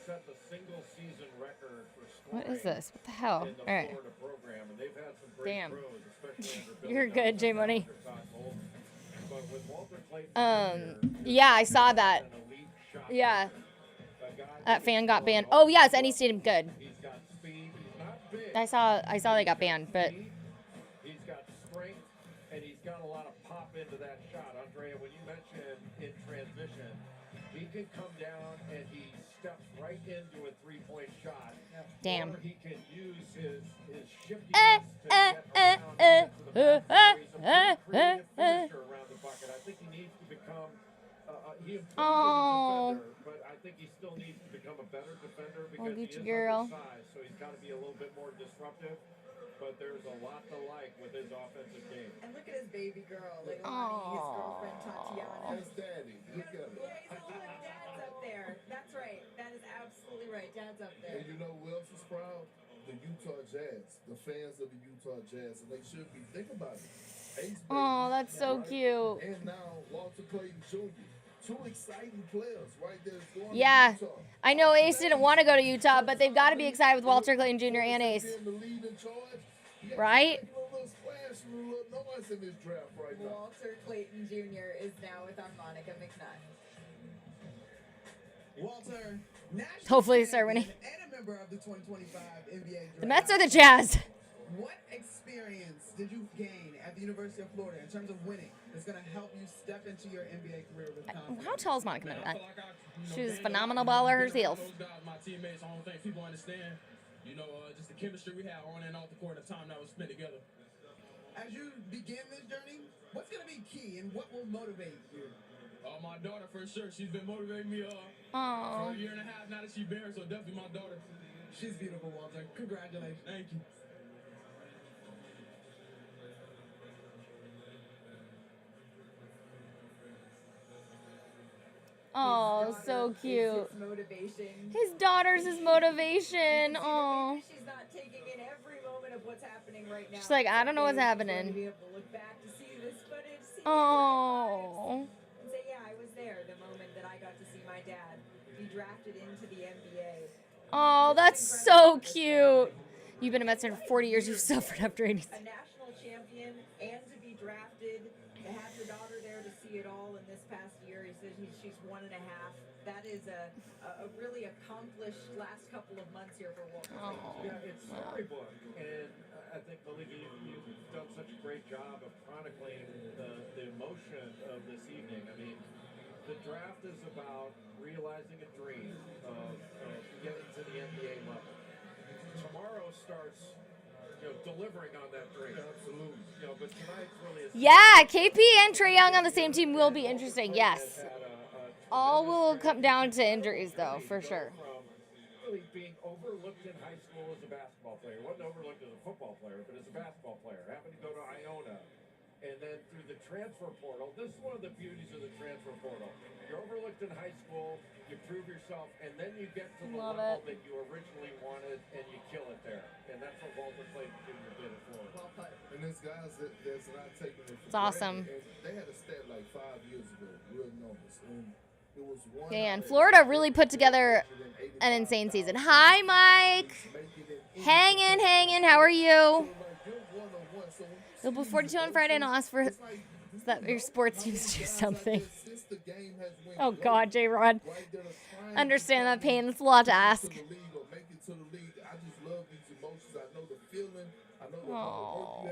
set the single season record for scoring. What is this? What the hell? In the All right. Florida program, and they've had some great pros, especially under Billy You're good, J Money. But with Walter Clayton Yeah, I saw that. Yeah. That fan got banned. Oh, yes, NC State good. He's got speed. He's not big. I saw they got banned, but... He's got strength, and he's got a lot of pop into that shot. Andrea, when you mentioned in transition, he can come down and he steps right into a three-point shot. Damn. Or he can use his shiftiness to get around the bucket. He's a pretty creative finisher around the bucket. I think he needs to become he improved as a defender, but I think he still needs to become a better defender because he is undersized, so he's got to be a little bit more disruptive. But there's a lot to like with his offensive game. And look at his baby girl, Leilani, his girlfriend Tatiana. His daddy. Look at him. Dad's up there. That's right. That is absolutely right. Dad's up there. And you know who else is proud? The Utah Jazz. The fans of the Utah Jazz. And they should be. Think about it. Ace Oh, that's so cute. And now Walter Clayton Jr. Two exciting players right there. Yeah, I know Ace didn't want to go to Utah, but they've got to be excited with Walter Clayton Jr. and Ace. Right? national noise in this draft right now. Walter Clayton Jr. is now with Armonica McNutt. Walter, national Hopefully they start winning. champion and a member of the 2025 NBA draft. The Mets or the Jazz? What experience did you gain at the University of Florida in terms of winning that's going to help you step into your NBA career with confidence? How tall is Monica Man, I McNutt? feel like I, She's a being phenomenal around, baller being herself. around those guys, my teammates, I don't think people understand. Just the chemistry we had on and off the court, the time that was spent together. As you begin this journey, what's going to be key and what will motivate you? My daughter, for sure. She's been motivating me for Aww. a year and a half now that she's bare, so definitely my daughter. She's beautiful, Walter. Congratulations. Thank you. Oh, so cute. Motivation. His daughter's his motivation. Oh. She's not taking in every moment of what's happening right now. She's like, I don't know what's She's going to happening. be able to look back to see this footage, see Oh. and say, yeah, I was there the moment that I got to see my dad be drafted into the NBA. Oh, that's so cute. You've been a Mets fan for 40 years. You've suffered after 80. A national champion and to be drafted, to have your daughter there to see it all in this past year. He said she's 1.5. That is a really accomplished last couple of months here for Walter. Oh. Yeah, it's storybook, and I think, Malika, you've done such a great job of chronicling the emotion of this evening. I mean, the draft is about realizing a dream of getting to the NBA level. Tomorrow starts, delivering on that dream. Absolutely. But tonight's really Yeah, KP and Trae Young on the same team will be interesting. Yes. All will come down to injuries, though, for sure. Really being overlooked in high school as a basketball player. Wasn't overlooked as a football player, but as a basketball player. Happened to go to Iona. And then through the transfer portal, this is one of the beauties of the transfer portal. You're overlooked in high school, you prove yourself, and then you get to the level that you originally wanted, and you kill it there. And that's what Walter Clayton Jr. did at Florida. And there's guys that's not taking it for It's awesome. granted. And they had a stat like 5 years ago, real numbers. And it was one And Florida really put together an insane season. Hi, Mike. Hanging. How are you? You'll be 42 on Friday and I'll ask for that your sports teams do something. Oh, God, J-Rod. Understand that pain. It's a lot to ask. Oh.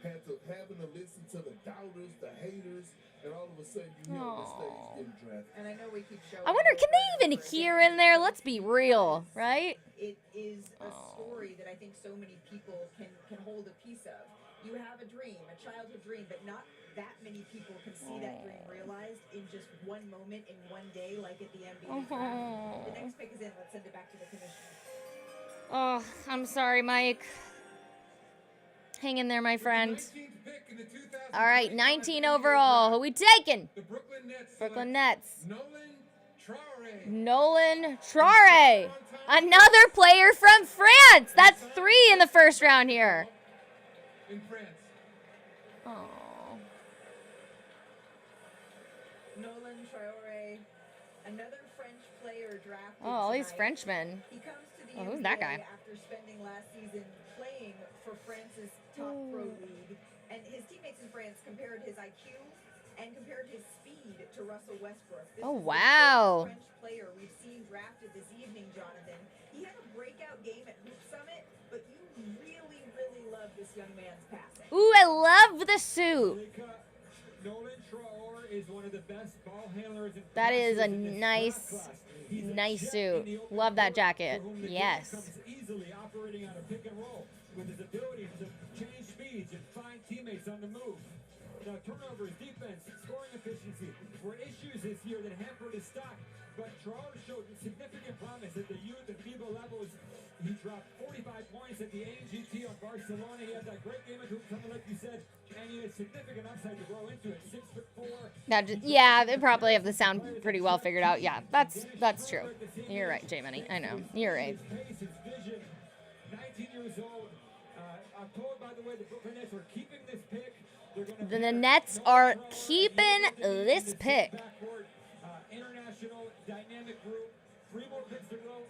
Having to listen to the doubters, the haters, and all of a sudden you hear on the stage getting drafted. And I know we keep showing. I wonder, can they even hear in there? Let's be real, right? It is a story that I think so many people can hold a piece of. You have a dream, a childhood dream, but not that many people can see that dream realized in just one moment, in one day, like at the NBA draft. The next pick is in. Let's send it back to the commissioner. Oh, I'm sorry, Mike. Hang in there, my friend. All right, 19 overall. Who we taking? The Brooklyn Nets. Nolan Traore. Another player from France. That's 3 in the first round here. In France. Oh. Nolan Traore, another French player drafted. Oh, all these tonight. Frenchmen. He comes to the Oh, who's NBA that guy? after spending last season playing for France's top pro league, and his teammates in France compared his IQ and compared his speed to Russell Westbrook. This Oh, is wow. the first French player we've seen drafted this evening, Jonathan. He had a breakout game at Hoop Summit, but you really, really love this young man's passing. Ooh, I love the suit. Nolan Traore is one of the best ball handlers in That is a in this nice, class. He's a nice jet in the suit. open Love that floor jacket. for whom the game Yes. comes easily operating on a pick and roll with his ability to change speeds and find teammates on the move. Now, turnovers, defense, scoring efficiency were issues this year that hampered his stock, but Traore showed significant promise at the youth and FIBA levels. He dropped 45 points at the AGT on Barcelona. He had that great game at Hoop Summit, like you said, and he has significant upside to grow into it. 6'4". Yeah, they probably have the sound pretty well figured out. Yeah, that's true. You're right, J Money. I know. You're right. 19 years old. I'm told, by the way, the Brooklyn Nets are keeping this pick. The Nets are keeping this pick. International dynamic group. 3 more picks to go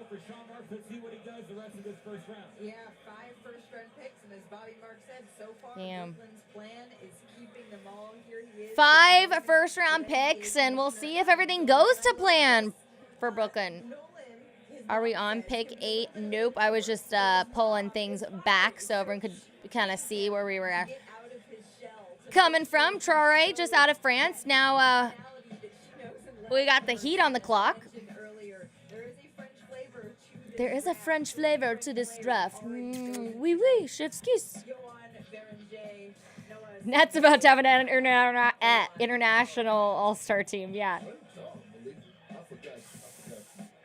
for Sean Marks. Let's see what he does the rest of this first round. Yeah, 5 first-round picks, and as Bobby Marks said, so far Damn. Brooklyn's plan is keeping them all. Here he is. 5 first-round picks, and we'll see if everything goes to plan for Brooklyn. Are we on pick 8? Nope. I was just pulling things back so everyone could kind of see where we were at. Coming from Traore, just out of France. Now we got the Heat on the clock. There is a French flavor to this draft. Oui, oui, chef's kiss. Nets about to have an international all-star team, yeah.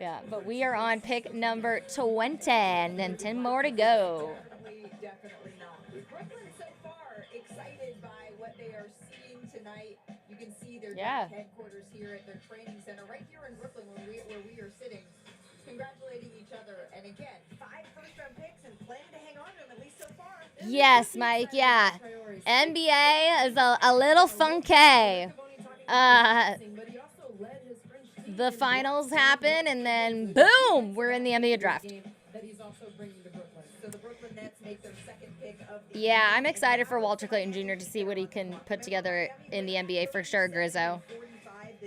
Yeah, but we are on pick number 20, and then 10 more to go. Definitely not. Brooklyn so far excited by what they are seeing tonight. You can see their headquarters here at their training center right here in Brooklyn where we are sitting, congratulating each other. And again, 5 first-round picks and planning to hang on to them at least so far. Yes, Mike, yeah. NBA is a little funky. The finals happen, and then boom, we're in the NBA draft. Yeah, I'm excited for Walter Clayton Jr. to see what he can put together in the NBA for sure, Grizzo.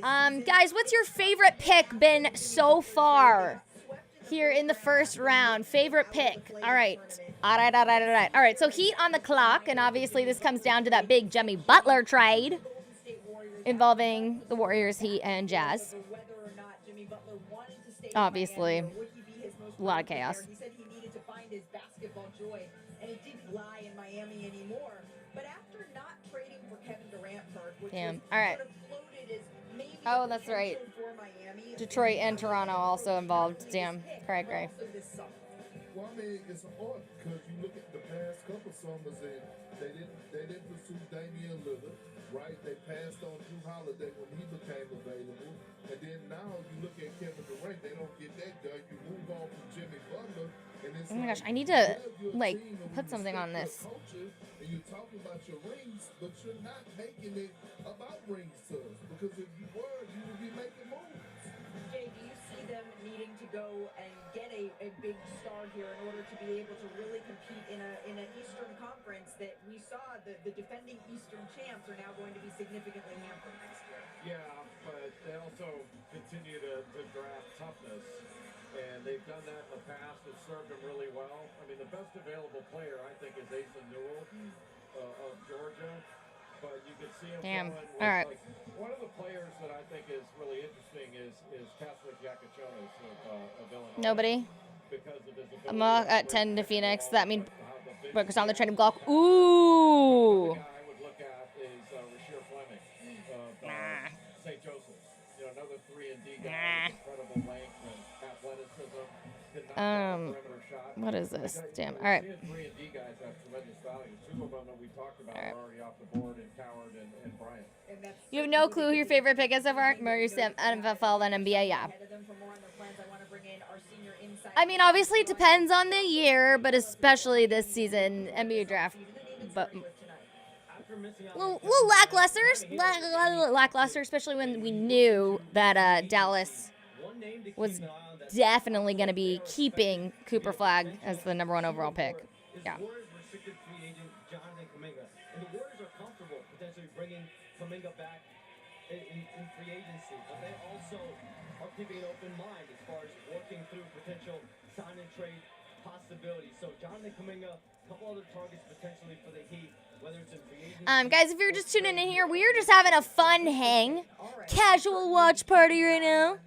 Guys, what's your favorite pick been so far here in the first round? Favorite pick. All right. All right, so Heat on the clock, and obviously this comes down to that big Jimmy Butler trade involving the Warriors, Heat, and Jazz. Obviously, a lot of chaos. He said he needed to find his basketball joy, and it didn't lie in Miami anymore. But after not trading for Kevin Durant, which was All right. sort of floated as maybe That's right. for Miami, Detroit and Toronto also involved. Damn. Correct. Well, I mean, it's odd because you look at the past couple summers and they didn't pursue Damian Lillard, right? They passed on Drew Holiday when he became available, and then now you look at Kevin Durant, they don't get that done. You move on from Jimmy Butler, and it's Oh my gosh, I need to like put something on this. And you're talking about your rings, but you're not making it about rings to us because if you were, you would be making moves. Jay, do you see them needing to go and get a big star here in order to be able to really compete in an Eastern Conference that we saw the defending Eastern champs are now going to be significantly hampered next year? Yeah, but they also continue to draft toughness, and they've done that in the past. It's served them really well. I mean, the best available player, I think, is Asa Newell of Georgia. But you can see him Damn. going with, All right. like, one of the players that I think is really interesting is Kasper Yakachonis of Illinois. Nobody. Because of his ability I'm at 10 to Phoenix. That means Booker's on the trading block. Ooh. The guy I would look at is Rasheer Fleming of St. Joseph. You know, another 3-and-D guy with incredible length and athleticism. What is this? Damn. All right. 3-and-D guys have tremendous value. 2 of them that we talked about are already off the board in Coward and Bryant. You have no clue who your favorite pick is so far? More NFL than NBA, yeah. I mean, obviously it depends on the year, but especially this season, NBA draft. But little lackluster, especially when we knew that Dallas was definitely going to be keeping Cooper Flagg as the #1 overall pick. Yeah. The Warriors restricted free agent Jonathan Kuminga, and the Warriors are comfortable potentially bringing Kuminga back in free agency, but they also are keeping an open mind as far as working through potential sign and trade possibilities. So Jonathan Kuminga, a couple other targets potentially for the Heat, whether it's in free agency. Guys, if you're just tuning in here, we are just having a fun hang, casual watch party right now.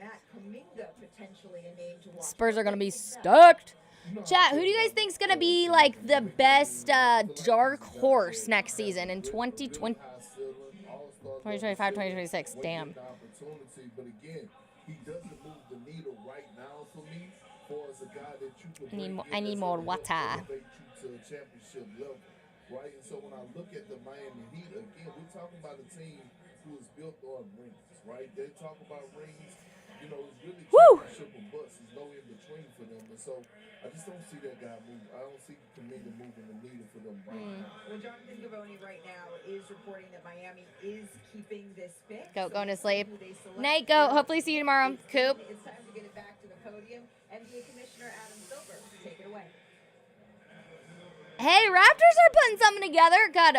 Spurs are gonna be stoked. Chat, who do you guys think is gonna be like the best dark horse next season in 2020? 2025, 2026. Damn. But again, he doesn't move the needle right now for me. For as a guy that you could I need more water. elevate you to a championship level. right? And so when I look at the Miami Heat, again, we're talking about a team who is built on rings, right? They talk about rings, you know, it's really championship or bust. There's no in between for them. And so I just don't see that guy move. I don't see Kuminga moving the needle for them right now. Well, Jonathan Givony right now is reporting that Miami is keeping this pick. Go, going to sleep. Night, go. Hopefully see you tomorrow. Coop. It's time to get it back to the podium. NBA Commissioner Adam Silver, take it away. Hey, Raptors are putting something together. God,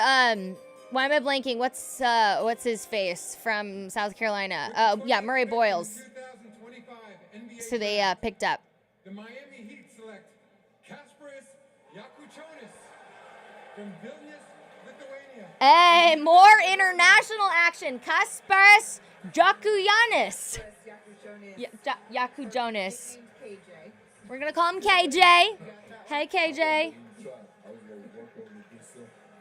why am I blanking? What's his face from South Carolina? Yeah, Murray Boyles. So they picked up. The Miami Heat select Kasparas Jakučionis from Vilnius, Lithuania. Hey, more international action. Kasparas Jakujonis. Jakujonis. We're gonna call him KJ. Hey, KJ.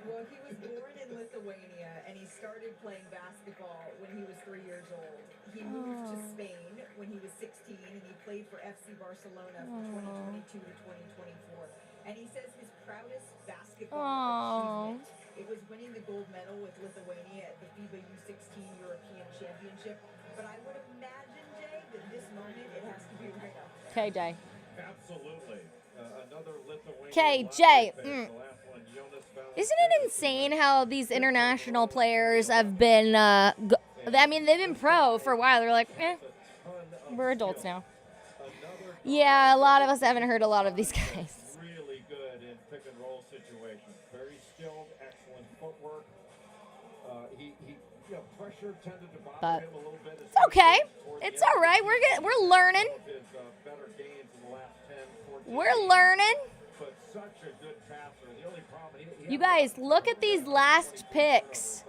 Well, he was born in Lithuania, and he started playing basketball when he was 3 years old. He moved to Spain when he was 16, and he played for FC Barcelona from 2022 to 2024. And he says his proudest basketball achievement, it was winning the gold medal with Lithuania at the FIBA U16 European Championship. But I would imagine, Jay, that this moment, it has to be right up there. KJ. Absolutely. Another Lithuanian. KJ. Isn't it insane how these international players have been, I mean, they've been pro for a while. They're like, we're adults now. Yeah, a lot of us haven't heard a lot of these guys. Really good in pick and roll situations. Very skilled, excellent footwork. Pressure tended to bother him a little bit. It's okay. It's all right. We're learning. We're learning. But such a good passer. The only problem, You guys, look at these last picks.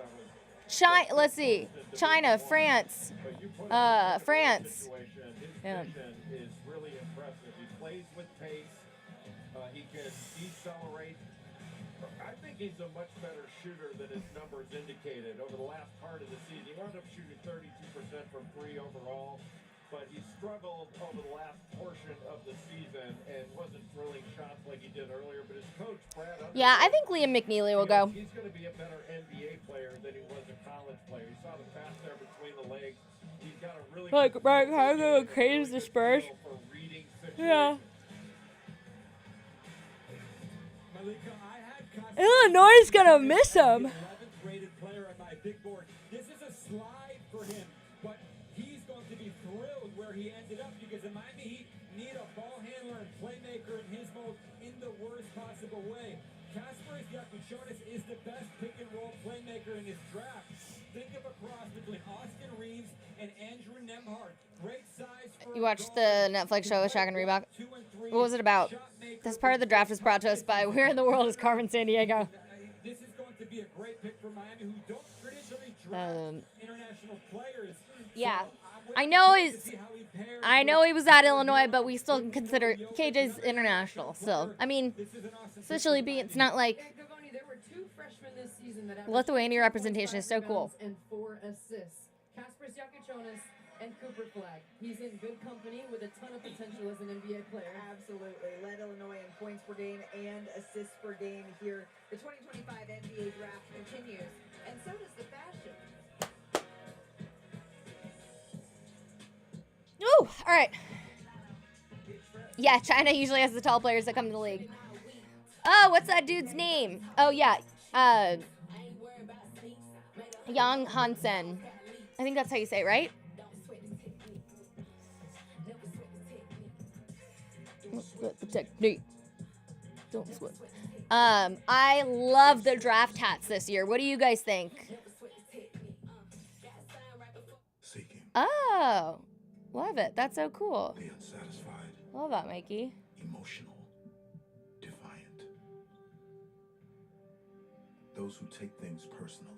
Let's see. China, France. France. Yeah. is really impressive. He plays with pace. He can decelerate. I think he's a much better shooter than his numbers indicated. Over the last part of the season, he wound up shooting 32% from three overall, but he struggled over the last portion of the season and wasn't drilling shots like he did earlier. But his coach, Brad, yeah, I think Liam McNeely will go. He's going to be a better NBA player than he was a college player. You saw the pass there between the legs. He's got a really like right, how go crazy the Spurs? Yeah. Illinois is gonna miss him. 11th rated player on my big board. This is a slide for him, but he's going to be thrilled where he ended up because the Miami Heat need a ball handler and playmaker in his mode in the worst possible way. Kasparas Jakučionis is the best pick and roll playmaker in this draft. Think of a cross between Austin Reeves and Andrew Nembhard. Great size. You watched the Netflix show with Shaq and Reebok? What was it about? This part of the draft was brought to us by Where in the World is Carmen Sandiego? This is going to be a great pick for Miami, who don't traditionally draft international players. Yeah, I know he was at Illinois, but we still consider KJ's international. So I mean, especially it's not like There were two freshmen this season that Lithuania representation is so cool. And 4 assists. Kasparas Jakučionis and Cooper Flag. He's in good company with a ton of potential as an NBA player. Absolutely. Led Illinois in points per game and assists per game here. The 2025 NBA draft continues, and so does the fashion. Ooh, all right. Yeah, China usually has the tall players that come to the league. Oh, what's that dude's name? Oh, yeah. Yang Hansen. I think that's how you say it, right? Don't sweat the technique. Don't sweat. I love the draft hats this year. What do you guys think? Oh, love it. That's so cool. The unsatisfied. Love that, Mikey. Emotional. Defiant. Those who take things personally.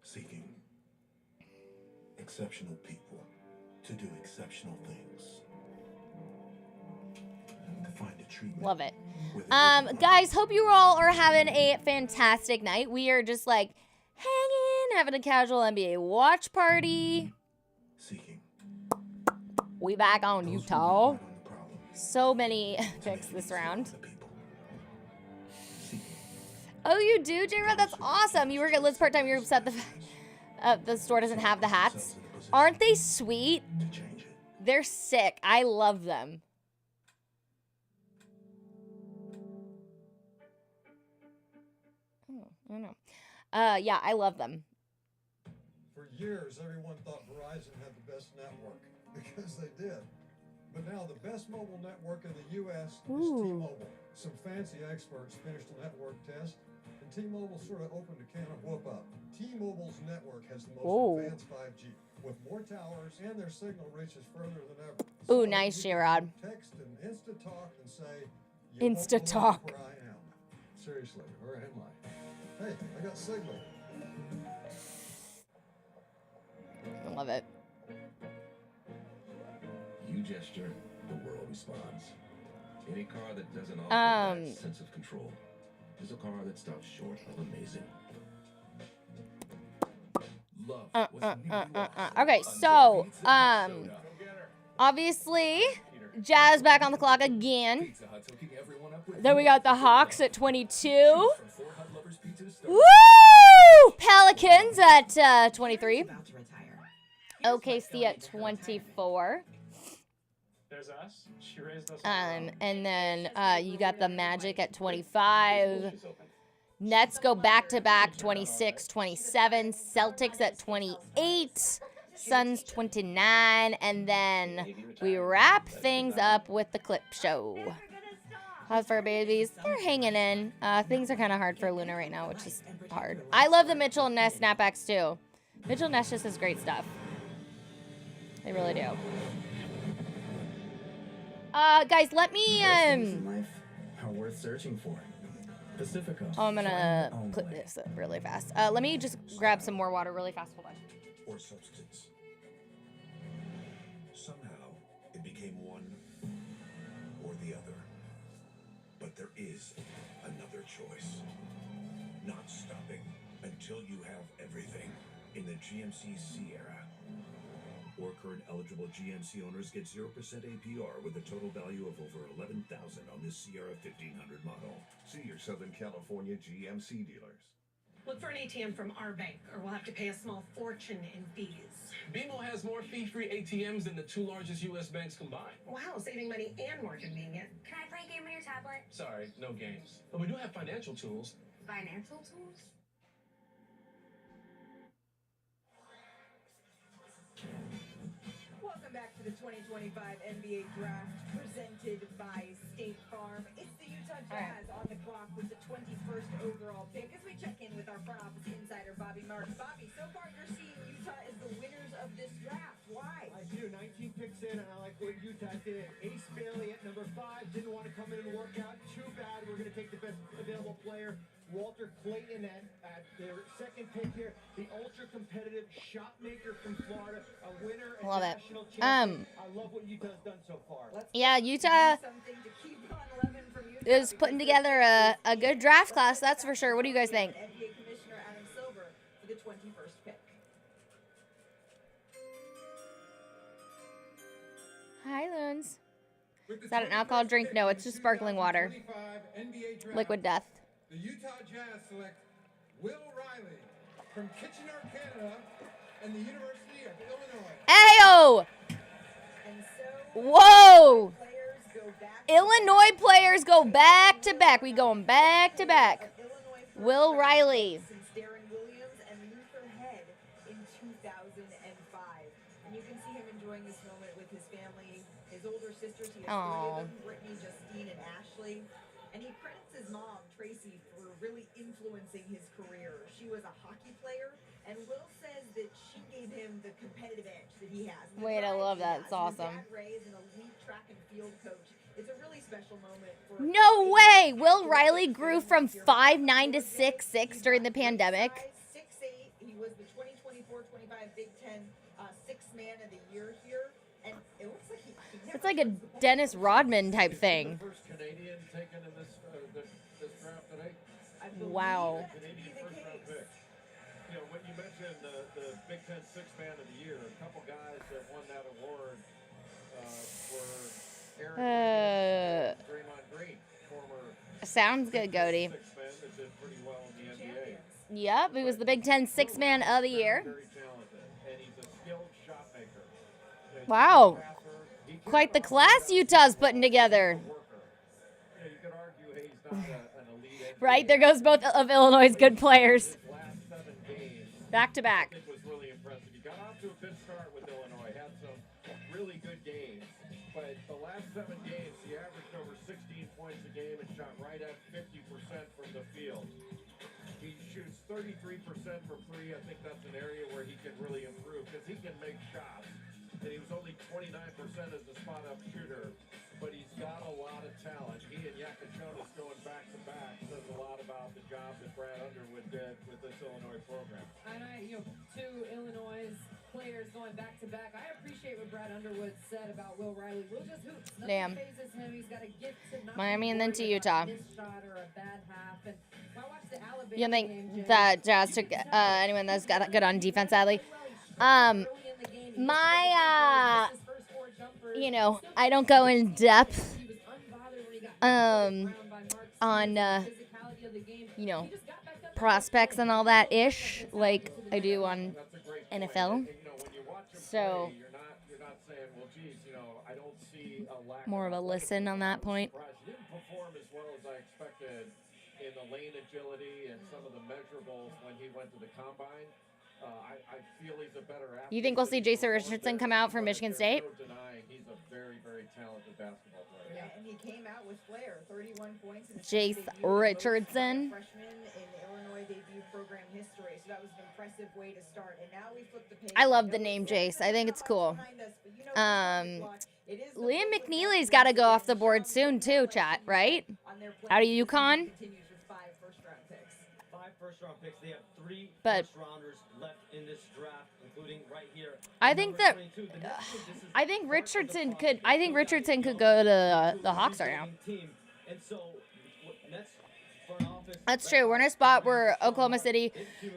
Seeking exceptional people to do exceptional things. To find a treatment. Love it. Guys, hope you all are having a fantastic night. We are just like hanging, having a casual NBA watch party. Seeking. We back on Utah. So many picks this round. Oh, you do, J-Rod? That's awesome. You work at Liz part-time. You're upset the store doesn't have the hats. Aren't they sweet? They're sick. I love them. Oh, I don't know. Yeah, I love them. For years, everyone thought Verizon had the best network because they did. But now the best mobile network in the U.S. is T-Mobile. Some fancy experts finished a network test, and T-Mobile sort of opened a can of whoop-up. T-Mobile's network has the most advanced 5G, with more towers, and their signal reaches further than ever. Ooh, nice, J-Rod. Text and Insta-Talk and say, Insta-Talk. where I am. Seriously, where am I? Hey, I got signal. I love it. You gesture, the world responds. Any car that doesn't offer that sense of control is a car that stops short of amazing. Okay, so, obviously, Jazz back on the clock again. Then we got the Hawks at 22. Woo! Pelicans at 23. OKC at 24. There's us. She raised us. And then you got the Magic at 25. Nets go back-to-back, 26, 27. Celtics at 28. Suns 29. And then we wrap things up with the clip show. How's fur babies? They're hanging in. Things are kind of hard for Luna right now, which is hard. I love the Mitchell and Ness snapbacks too. Mitchell and Ness just has great stuff. They really do. Guys, let me How worth searching for. Pacifica. Oh, I'm gonna put this up really fast. Let me just grab some more water really fast. Hold on. Or substance. Somehow it became one or the other. But there is another choice. Not stopping until you have everything in the GMC Sierra. Or current eligible GMC owners get 0% APR with a total value of over $11,000 on this Sierra 1500 model. See your Southern California GMC dealers. Look for an ATM from our bank, or we'll have to pay a small fortune in fees. BMO has more fee-free ATMs than the two largest U.S. banks combined. Wow, saving money and more convenient. Can I play a game on your tablet? Sorry, no games. But we do have financial tools. Financial tools? Welcome back to the 2025 NBA Draft presented by State Farm. It's the Utah Jazz on the clock with the 21st overall pick as we check in with our front office insider, Bobby Marks. Bobby, so far you're seeing Utah as the winners of this draft. Why? I do. 19 picks in, and I like what Utah did. Ace Bailey at number 5 didn't want to come in and work out. Too bad. We're going to take the best available player. Walter Clayton at their second pick here. The ultra-competitive shot maker from Florida, a winner and Love it. national champion. I love what Utah's done so far. Yeah, Utah is putting together a good draft class, that's for sure. What do you guys think? NBA Commissioner Adam Silver for the 21st pick. Hi, Loons. Is that an alcohol drink? No, it's just sparkling water. Liquid death. The Utah Jazz select Will Riley from Kitchener, Canada, and the University of Illinois. Ayo! Whoa! Illinois players go back to back. We going back to back. Will Riley. Darren Williams and Luther Head in 2005. And you can see him enjoying this moment with his family, his older sisters. He has 3 of them, Brittany, Justine, and Ashley. And he credits his mom, Tracy, for really influencing his career. She was a hockey player, and Will says that she gave him the competitive edge that he has. Wait, I love that. It's awesome. His dad, Ray, is an elite track and field coach. It's a really special moment for No way! Will Riley grew from 5'9" to 6'6" during the pandemic. 6'8". He was the 2024-25 Big Ten Sixth Man of the Year here, and it looks like he It's like a Dennis Rodman type thing. First Canadian taken in this draft today. Wow. Canadian first-round pick. You know, when you mentioned the Big Ten Sixth Man of the Year, a couple guys that won that award were Aaron Draymond Green. Sounds good, Cody. Six man that did pretty well in the NBA. Yep, he was the Big Ten Sixth Man of the Year. Very talented, and he's a skilled shot maker. Wow. Quite the class Utah's putting together. You could argue he's not an elite. Right, there goes both of Illinois' good players. Last 7 games. Back to back. I think was really impressive. He got off to a good start with Illinois, had some really good games, but the last 7 games, he averaged over 16 points a game and shot right at 50% from the field. He shoots 33% from 3. I think that's an area where he can really improve because he can make shots. And he was only 29% as a spot-up shooter, but he's got a lot of talent. He and Yakachonis going back-to-back says a lot about the job that Brad Underwood did with this Illinois program. And two Illinois players going back-to-back. I appreciate what Brad Underwood said about Will Riley. Will just hoops. Damn. Nothing phases him. He's got a gift to not Miami and then to worry Utah. about a missed shot or a bad half. And I watched the Alabama You think game, that Jazz took anyone that's got good on defense, sadly? I don't go in depth on prospects and all that ish like I do on NFL. So more of a listen on that point. He didn't perform as well as I expected in the lane agility and some of the measurables when he went to the combine. I feel he's a better athlete. You think we'll see Jason Richardson come out from Michigan State? No denying he's a very, very talented basketball player. Yeah, and he came out with flair, 31 points in his Jace debut, Richardson. freshman in Illinois debut program history. So that was an impressive way to start. And now we flip the page. I love the name Jace. I think it's cool. Liam McNeely's got to go off the board soon too, chat, right? Out of UConn. Five first-round picks. They have 3 But- first-rounders left in this draft, including right here. I think that I think Richardson could go to the Hawks right now. And so Nets front office. That's true. We're in a spot where Oklahoma City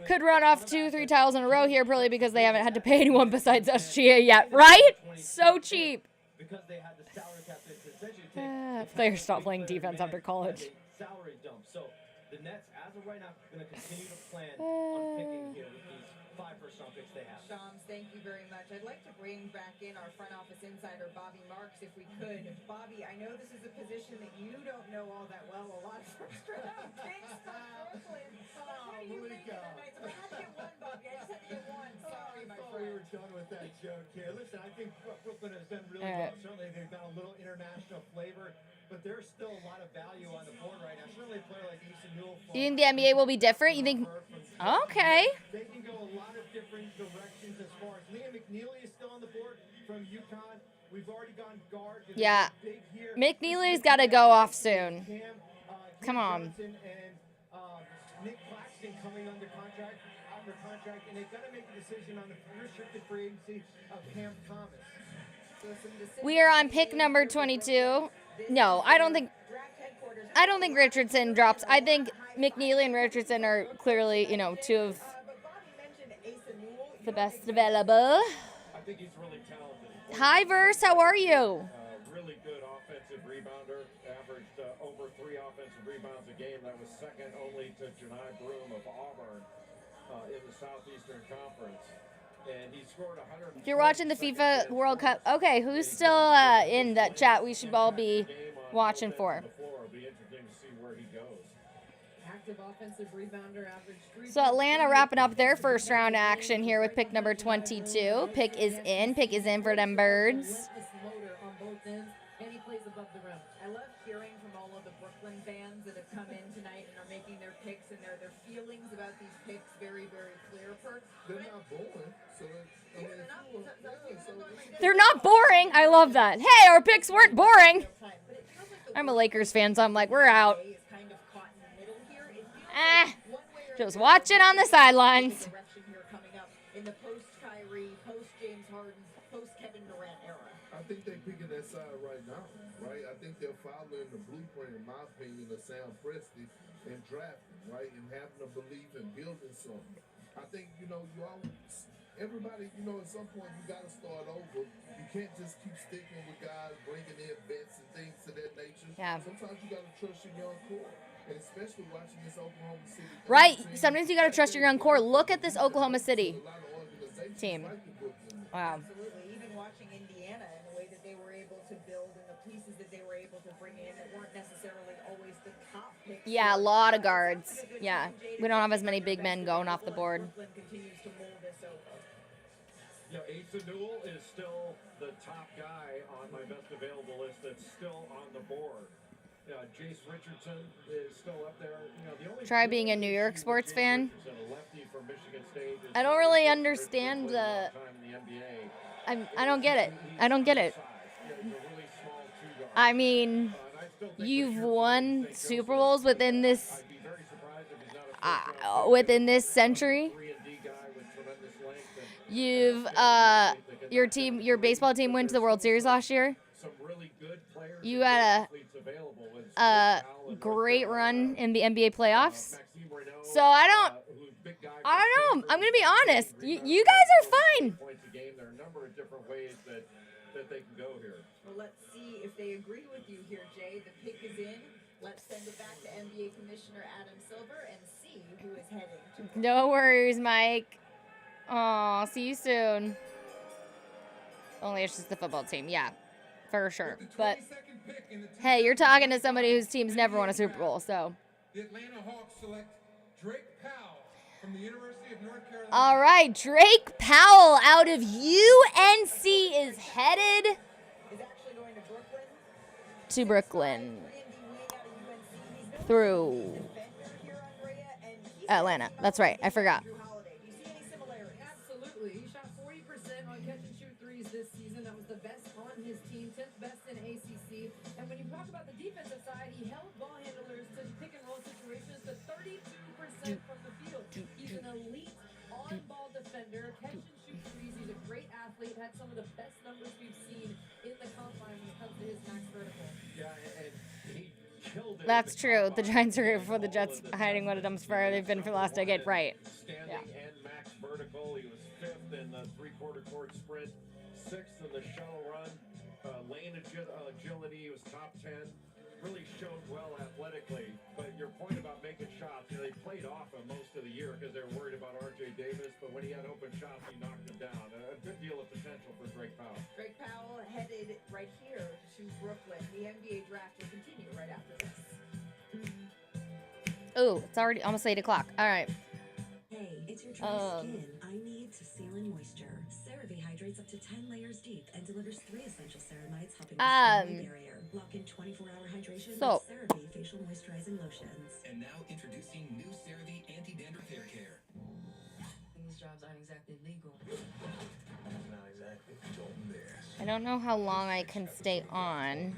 could run off 2-3 titles in a row here, probably because they haven't had to pay anyone besides SGA yet, right? So cheap. Because they had the salary cap to essentially take Players stop playing defense after college. salary dump. So the Nets, as of right now, going to continue to plan on picking here with these 5 first-round picks they have. Shams, thank you very much. I'd like to bring back in our front office insider, Bobby Marks, if we could. Bobby, I know this is a position that you don't know all that well. A lot of first-round picks from Brooklyn. What do you think of the Knights? I had to get one, Bobby. I just had to get one. Sorry, my friend. We were done with that joke here. Listen, I think Brooklyn has done really well. Certainly, they've got a little international flavor, but there's still a lot of value on the board right now. Certainly, a player like Easton Newell. You think the NBA will be different? You think? Okay. They can go a lot of different directions as far as Liam McNeely is still on the board from UConn. We've already gone guard. Yeah. McNeely's got to go off soon. Come on. And Nick Claxton coming under contract, and they've got to make a decision on the restricted free agency of Cam Thomas. We are on pick number 22. No, I don't think Richardson drops. I think McNeely and Richardson are clearly, 2 of the best available. I think he's really talented. Hi, Verse. How are you? Really good offensive rebounder. Averaged over 3 offensive rebounds a game. That was second only to Janai Broom of Auburn in the Southeastern Conference. And he scored 100. If you're watching the FIFA World Cup, okay, who's still in that chat we should all be watching for? It'll be interesting to see where he goes. Active offensive rebounder, average 3. So Atlanta wrapping up their first round action here with pick number 22. Pick is in for them birds. Motor on both ends, and he plays above the rim. I love hearing from all of the Brooklyn fans that have come in tonight and are making their picks and their feelings about these picks very, very clear. They're not boring, so They're not boring. I love that. Hey, our picks weren't boring. I'm a Lakers fan, so I'm like, we're out. Just watching on the sidelines. In the post-Kyrie, post-James Harden, post-Kevin Durant era. I think they're picking that side right now, right? I think they're following the blueprint, in my opinion, of Sam Presti and drafting, right? And having a belief in building something. I think, you always, everybody, you know, at some point you got to start over. You can't just keep sticking with guys, bringing in vets and things to that nature. Yeah. Sometimes you got to trust your young core. And especially watching this Oklahoma City team. Right. Sometimes you got to trust your young core. Look at this Oklahoma City team. Wow. Absolutely. Even watching Indiana and the way that they were able to build and the pieces that they were able to bring in that weren't necessarily always the top picks. Yeah, a lot of guards. Yeah. We don't have as many big men going off the board. Continues to mold this over. Yeah, Asa Newell is still the top guy on my best available list that's still on the board. Jace Richardson is still up there. You know, the only Try being a New York sports fan. a lefty from Michigan State, I don't really understand the. I don't get it. I don't get it. I mean, you've won Super Bowls within this century. You've your baseball team went to the World Series last year. You had a great run in the NBA playoffs. So I don't know. I'm gonna be honest. You guys are fine. There are a number of different ways that they can go here. Well, let's see if they agree with you here, Jay. The pick is in. Let's send it back to NBA Commissioner Adam Silver and see who is heading to. No worries, Mike. Aw, see you soon. Only it's just the football team, yeah, for sure. But hey, you're talking to somebody whose team's never won a Super Bowl, so. The Atlanta Hawks select Drake Powell from the University of North Carolina. All right, Drake Powell out of UNC is headed to Brooklyn through Atlanta. That's right, I forgot. Absolutely. He shot 40% on catch and shoot threes this season. That was the best on his team, 10th best in ACC. And when you talk about the defensive side, he held ball handlers to pick and roll situations to 32% from the field. He's an elite on-ball defender, catch and shoot threes. He's a great athlete, had some of the best numbers we've seen in the combine when it comes to his max vertical. Yeah, and he killed it. That's true. The Giants are great for the Jets hiding what a dumpster fire they've been for the last decade. Right. Standing and max vertical. He was 5th in the three-quarter court sprint, 6th in the shuttle run. Lane agility, he was top 10. Really showed well athletically. But your point about making shots, you know, they played off him most of the year because they were worried about R.J. Davis. But when he had open shots, he knocked them down. A good deal of potential for Drake Powell. Drake Powell headed right here to Brooklyn. The NBA draft will continue right after this. Ooh, it's already almost 8 o'clock. All right. Hey, it's your dry skin. I need to seal in moisture. CeraVe hydrates up to 10 layers deep and delivers 3 essential ceramides, helping to the barrier. Lock in 24-hour hydration with CeraVe facial moisturizing lotions. And now introducing new CeraVe anti-dandruff hair care. These jobs aren't exactly legal. Not exactly. Don't miss. I don't know how long I can stay on.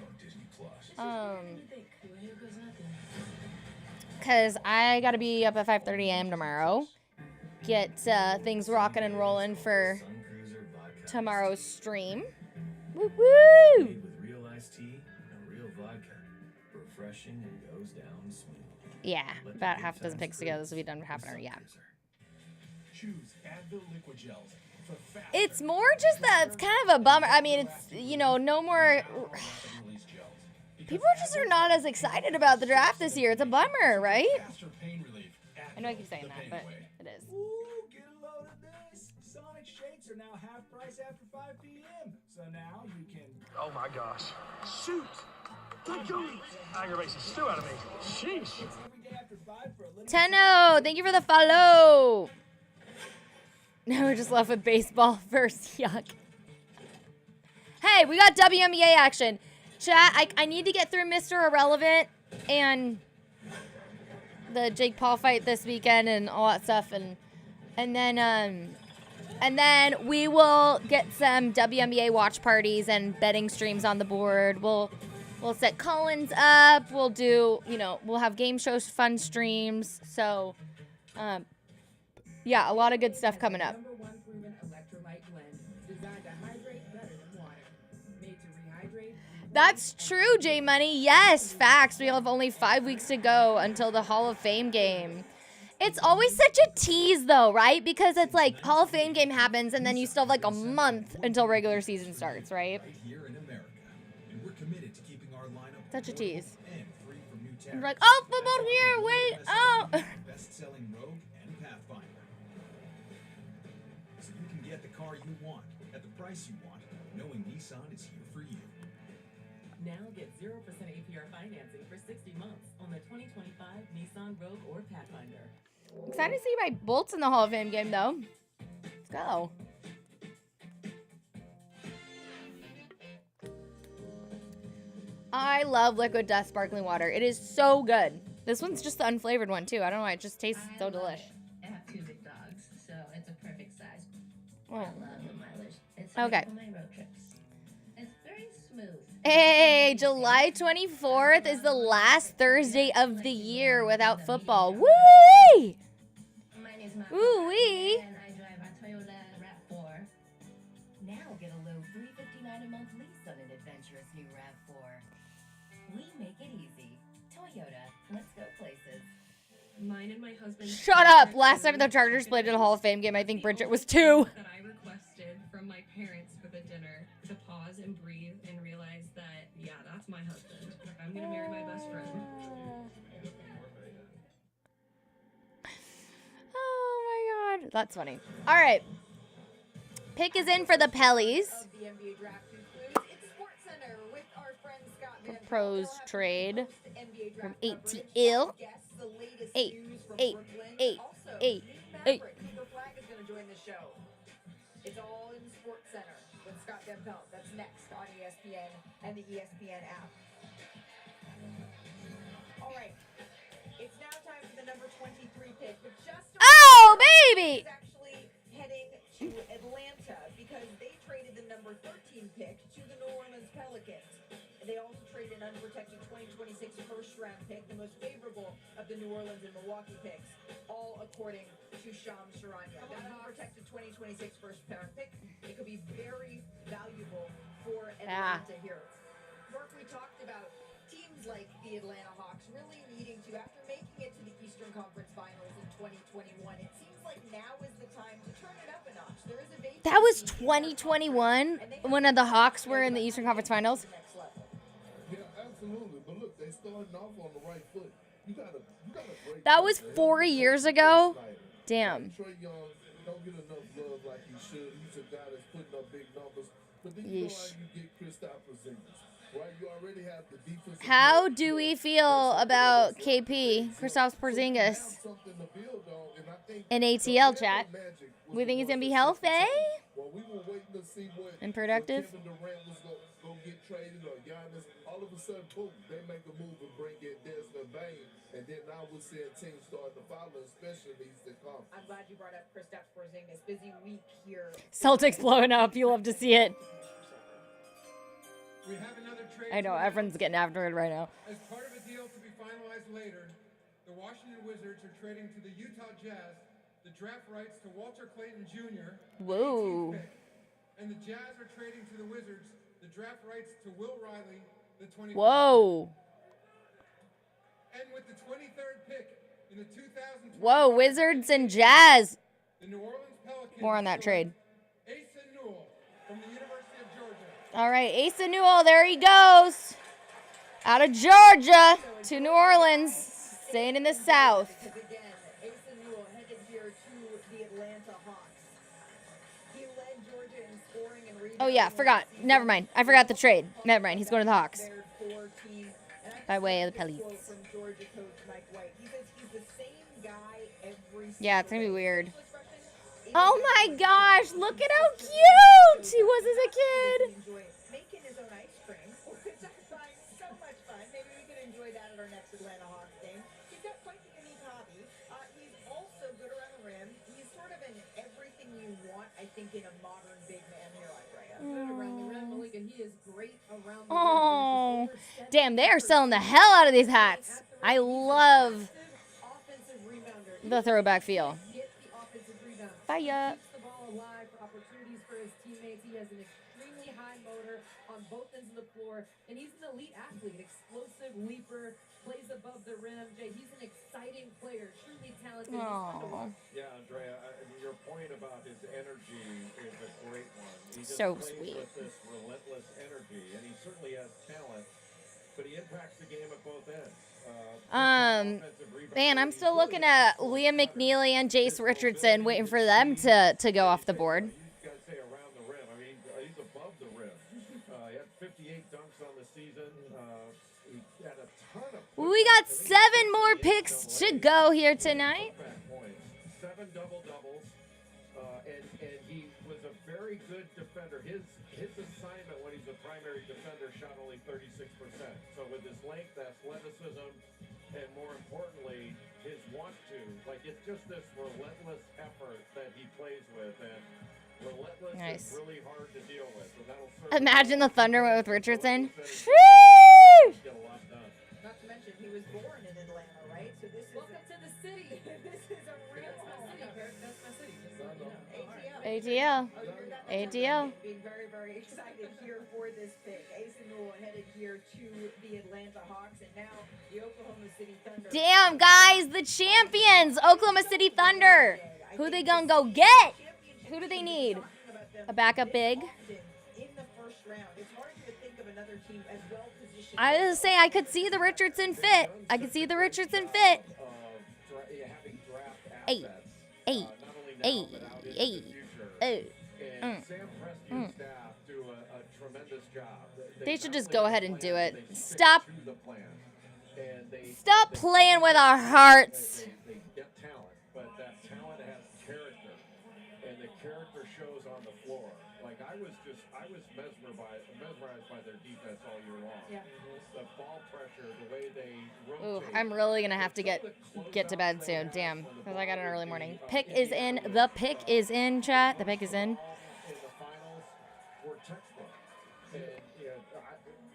Because I got to be up at 5:30 a.m. tomorrow. Get things rocking and rolling for tomorrow's stream. Woo woo! Made with real iced tea and real vodka. Refreshing and goes down smooth. Yeah, about half a dozen picks together. This will be done in half an hour. Yeah. Choose Advil liquid gels for fast. It's more just that it's kind of a bummer. I mean, it's, you know, no more. People just are not as excited about the draft this year. It's a bummer, right? I know I keep saying that, but it is. Ooh, get a load of this. Sonic Shakes are now half price after 5 p.m. So now you can... Oh my gosh. Shoot! Good going! Aggravates the stew out of me. Sheesh. Tenno, thank you for the follow. Now we're just left with baseball first. Yuck. Hey, we got WNBA action. Chat, I need to get through Mr. Irrelevant and the Jake Paul fight this weekend and all that stuff, and then we will get some WNBA watch parties and betting streams on the board. We'll set Collins up. We'll do, you know, we'll have game shows, fun streams. So, yeah, a lot of good stuff coming up. Number 1 proven electrolyte blend designed to hydrate better than water. Made to rehydrate. That's true, J Money. Yes, facts. We have only 5 weeks to go until the Hall of Fame game. It's always such a tease, though, right? Because it's like Hall of Fame game happens, and then you still have like a month until regular season starts, right? Here in America, and we're committed to keeping our lineup Such a tease. and free from new And tariffs. like, oh, football here, wait, oh. Best-selling Rogue and Pathfinder. So you can get the car you want at the price you want, knowing Nissan is here for you. Now get 0% APR financing for 60 months on the 2025 Nissan Rogue or Pathfinder. Excited to see my Bolts in the Hall of Fame game, though. Let's go. I love Liquid Death sparkling water. It is so good. This one's just the unflavored one, too. I don't know. It just tastes so delish. I have 2 big dogs, so it's a perfect size. Oh. I love the mileage. It's Okay. great for my road trips. It's very smooth. Hey, July 24th is the last Thursday of the year without football. Woo-wee! My name's Matt. Woo-wee! And I drive a Toyota RAV4. Now get a low $359 a month lease on an adventurous new RAV4. We make it easy. Toyota, let's go places. Mine and my husband. Shut up! Last time the Chargers played in a Hall of Fame game, I think Bridget was 2. That I requested from my parents for the dinner to pause and breathe and realize that, yeah, that's my husband. I'm gonna marry my best friend. Oh my god. That's funny. All right. Pick is in for the Pellies. The NBA draft concludes in SportsCenter with our friend Scott Van Pelt. Proposed trade NBA from draft coverage, 8TL. guests, the latest 8, news from 8, Brooklyn. 8, Also, 8, new 8. Maverick, Cooper Flag is going to join the show. It's all in SportsCenter with Scott Van Pelt. That's next on ESPN and the ESPN app. All right. It's now time for the number 23 pick, but just Oh, baby! is actually heading to Atlanta because they traded the number 13 pick to the New Orleans Pelicans. And they also traded an unprotected 2026 first-round pick, the most favorable of the New Orleans and Milwaukee picks, all according to Shams Charania. That unprotected 2026 first-round pick, it could be very valuable for Atlanta here. Mark, we talked about teams like the Atlanta Hawks really needing to, after making it to the Eastern Conference Finals in 2021, it seems like now is the time to turn it up a notch. There is a vacancy. That was 2021 when the Hawks were in the Eastern Conference Finals. Yeah, absolutely. But look, they starting off on the right foot. You gotta break. That was 4 years ago. Damn. Trae Young don't get enough love like he should. He's a guy that's putting up big numbers. But then you go out and you get Kristaps Porzingis, right? You already have the defense. How do we feel about KP, Kristaps Porzingis, in ATL chat? We think he's going to be healthy Well, we were waiting to see what and productive. Kevin Durant was going to get traded or Giannis. All of a sudden, boom, they make a move and bring in Desmond Bain. And then now we're seeing teams starting to follow, especially these that come. I'm glad you brought up Kristaps Porzingis. Busy week here. Celtics blowing up. You love to see it. We have another trade. I know, everyone's getting after it right now. As part of a deal to be finalized later, the Washington Wizards are trading to the Utah Jazz the draft rights to Walter Clayton Jr. Whoa. 18th pick, and the Jazz are trading to the Wizards the draft rights to Will Riley, the 24th. Whoa. And with the 23rd pick in the 2020 Whoa, Wizards and Jazz. the New Orleans Pelicans More on that trade. Asa Newell from the University of Georgia. All right, Asa Newell, there he goes. Out of Georgia to New Orleans, staying in the South. Because again, Asa Newell headed here to the Atlanta Hawks. He led Georgia in scoring and rebounding. Oh, yeah, forgot. Never mind. I forgot the trade. Never mind. He's going to the Hawks. By way of the Pellies. From Georgia coach Mike White. He says he's the same guy every Yeah, it's going to be weird. Oh, my gosh. Look at how cute he was as a kid. Making his own ice cream, which I find so much fun. Maybe we can enjoy that at our next Atlanta Hawks game. He's got quite the unique hobby. He's also good around the rim. He's sort of an everything you want, I think, in a modern big man here, Andrea. Good around the rim, Malik, and he is great around the rim. Oh, damn, they are selling the hell out of these hats. I love the throwback feel. Fire. alive for opportunities for his teammates. He has an extremely high motor on both ends of the floor, and he's an elite athlete, explosive leaper, plays above the rim. Jay, he's an exciting player, truly talented. He's fun to watch. Yeah, Andrea, your point about his energy is a great one. He just So plays sweet. with this relentless energy, and he certainly has talent, but he impacts the game at both ends. Man, I'm still looking at Liam McNeely and Jace Richardson, waiting for them to go off the board. You guys say around the rim. I mean, he's above the rim. He had 58 dunks on the season. He had a ton of. We got 7 more picks to go here tonight. Points, 7 double-doubles, and he was a very good defender. His assignment when he's a primary defender shot only 36%. So with his length, athleticism, and more importantly, his want to, like, it's just this relentless effort that he plays with, and relentless Nice. is really hard to deal with. So that'll serve Imagine the Thunder went with Richardson. get a lot done. Not to mention, he was born in Atlanta, right? So this is Welcome to the city. this is a real home. That's my city. Just so you know. ATL. Oh, you're not ATL. being very, very excited here for this pick. Ace and Newell headed here to the Atlanta Hawks, and now the Oklahoma City Thunder. Damn, guys, the champions, Oklahoma City Thunder. Who they gonna go get? Who do they need? A backup big? In the first round, it's hard to think of another team as well positioned. I was say I could see the Richardson fit. I could see the Richardson fit. Having draft Hey, assets, hey, not only now, hey, but out into hey, the future. hey. And Sam Presti and staff do a tremendous job. They should not just only go have ahead and plans, do it. they stick Stop. to the plan. And Stop playing with our hearts. They get talent, but that talent has character, and the character shows on the floor. Like I was mesmerized by their defense all year long. Yeah. The ball pressure, the way they Ooh, rotate. I'm really gonna have to get to bed soon. Damn, because I got an early morning. Pick is in. The pick is in, chat. The pick is in. In the finals were textbook. And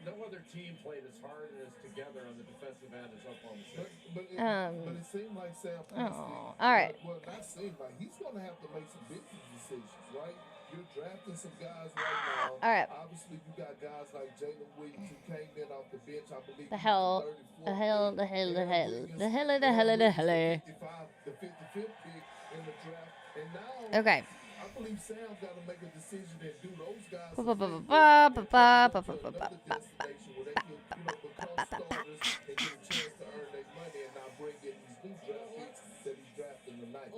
no other team played as hard and as together on the defensive end as Oklahoma City. But it seemed like Sam Presti. Oh, all right. Well, not seemed like he's going to have to make some business decisions, right? You're drafting some guys right now. All right. Obviously, you got guys like Jalen Williams who came in off the bench. I believe The hell. The hell. The hell. The hell. The hell. The hell. The hell. The 55th pick in the draft. And now, Okay. I believe Sam's got to make a decision and do those guys.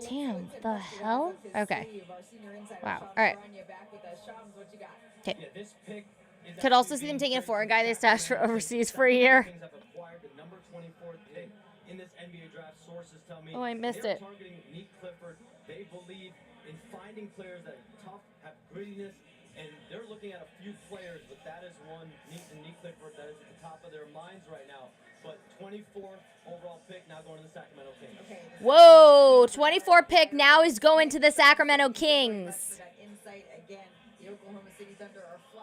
Damn, the hell? Okay. Wow. All right. Okay. Yeah, this pick is Could also see them taking a foreign guy they stashed for overseas for a year. Kings have acquired the number 24th pick in this NBA draft. Sources tell me Oh, I missed they're it. targeting Nick Clifford. They believe in finding players that are tough, have grittiness, and they're looking at a few players, but that is one, Nick Clifford, that is at the top of their minds right now. But 24th overall pick now going to the Sacramento Kings. Okay. Whoa, 24 pick now is going to the Sacramento Kings.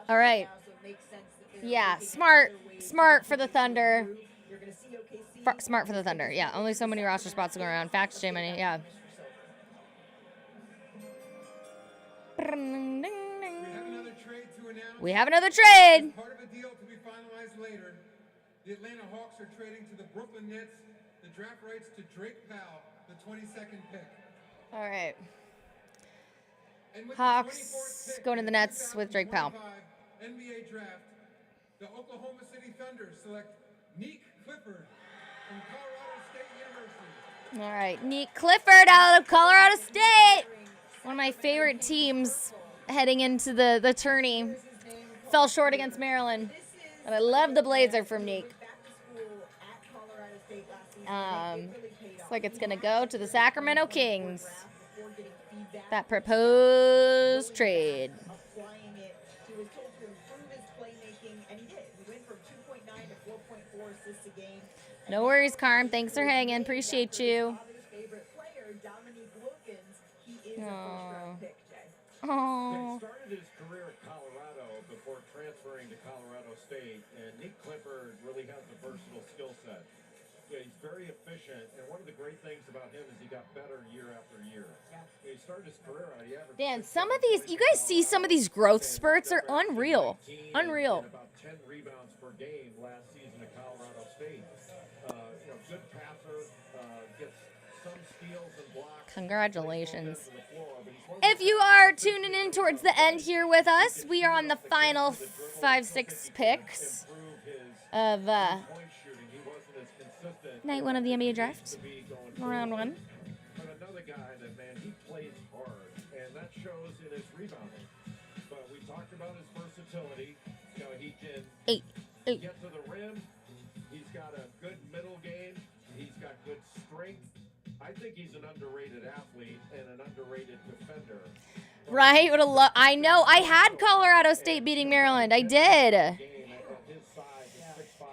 All right. Yeah, smart for the Thunder. Smart for the Thunder. Yeah, only so many roster spots going around. Facts, J-Money. Yeah. We have another trade. Part of a deal to be finalized later. The Atlanta Hawks are trading to the Brooklyn Nets the draft rights to Drake Powell, the 22nd pick. All right. And with Hawks the 24th pick going to the in Nets with Drake Powell. 2025 NBA draft, the Oklahoma City Thunder select Nick Clifford from Colorado State University. All right, Nick Clifford out of Colorado State. One of my favorite teams heading into the tourney. Fell short against Maryland. But I love the blazer from Nick. Looks like it's going to go to the Sacramento Kings. That proposed trade. No worries, Carm. Thanks for hanging. Appreciate you. Oh. Started his career at Colorado before transferring to Colorado State, and Nick Clifford really has a versatile skill set. Yeah, he's very efficient, and one of the great things about him is he got better year after year. Yeah. He started his career out. He averaged Dan, some of these, you guys see some of these growth spurts are unreal. Unreal. and about 10 rebounds per game last season at Colorado State. Good passer, gets some steals and blocks. Congratulations. If you are tuning in towards the end here with us, we are on the final 5-6 picks of night one of the NBA draft. Round one. But another guy that, man, he plays hard, and that shows in his rebounding. But we talked about his versatility. He can get to the rim. He's got a good middle game. He's got good strength. I think he's an underrated athlete and an underrated defender. Right? I know. I had Colorado State beating Maryland. I did.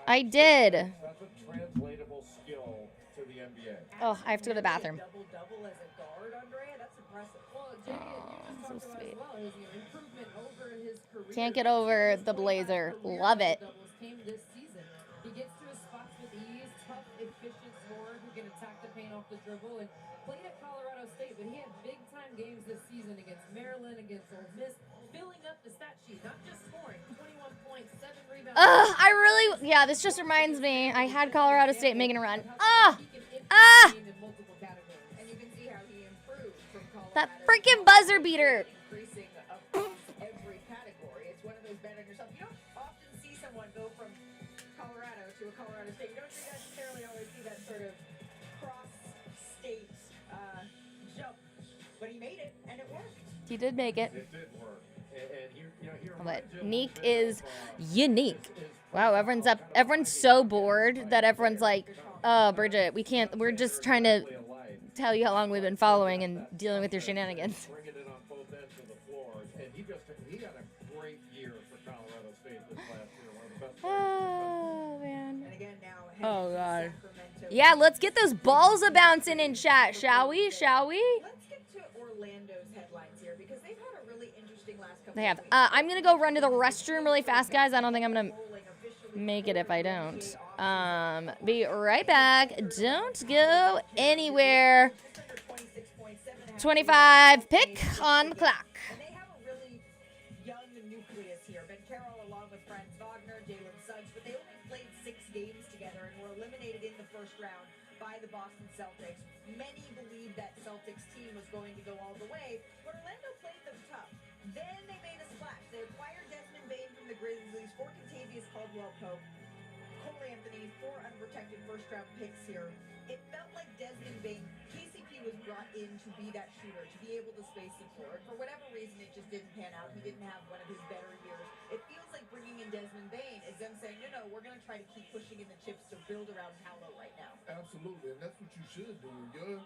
I did. That's a translatable skill to the NBA. Oh, I have to go to the bathroom. Double-double as a guard, Andrea. That's impressive. Well, JD, you just talked about as well his improvement over his career. Can't get over the Blazer. Love it. Came this season. He gets to his spots with ease, tough, efficient scorer who can attack the paint off the dribble, and played at Colorado State, but he had big-time games this season against Maryland, against Ole Miss, filling up the stat sheet, not just scoring, 21 points, 7 rebounds. Yeah, this just reminds me, I had Colorado State making a run. That freaking buzzer beater. Increasing across every category. It's one of those bet on yourself. You don't often see someone go from Colorado to a Colorado State. You don't necessarily always see that sort of cross-state jump. But he made it, and it worked. He did make it. It did work. But Neek is unique. Wow, everyone's so bored that everyone's like, oh, Bridget, we're just trying to tell you how long we've been following and dealing with your shenanigans. Bringing it on both ends of the floor, and he had a great year for Colorado State this last year. One of the best Oh, man. And again now, Oh, God. Yeah, let's get those balls a bouncing in chat, shall we? Shall we? Let's get to Orlando's headlines here because they've had a really interesting last couple They have. of weeks. I'm going to go run to the restroom really fast, guys. I don't think I'm going to make it if I don't. Be right back. Don't go anywhere. 25 pick on the clock. And they have a really young nucleus here. Ben Carroll along with Franz Wagner, Jalen Suggs, but they only played 6 games together and were eliminated in the first round by the Boston Celtics. Many believed that Celtics team was going to go all the way, but Orlando played them tough. Then they made a splash. They acquired Desmond Bane from the Grizzlies for Kentavious Caldwell-Pope, Cole Anthony, 4 unprotected first-round picks here. It felt like Desmond Bane, KCP was brought in to be that shooter, to be able to space the floor. And for whatever reason, it just didn't pan out. He didn't have one of his better years. It feels like bringing in Desmond Bane is them saying, no, we're going to try to keep pushing in the chips to build around Paolo right now. Absolutely, and that's what you should do. Your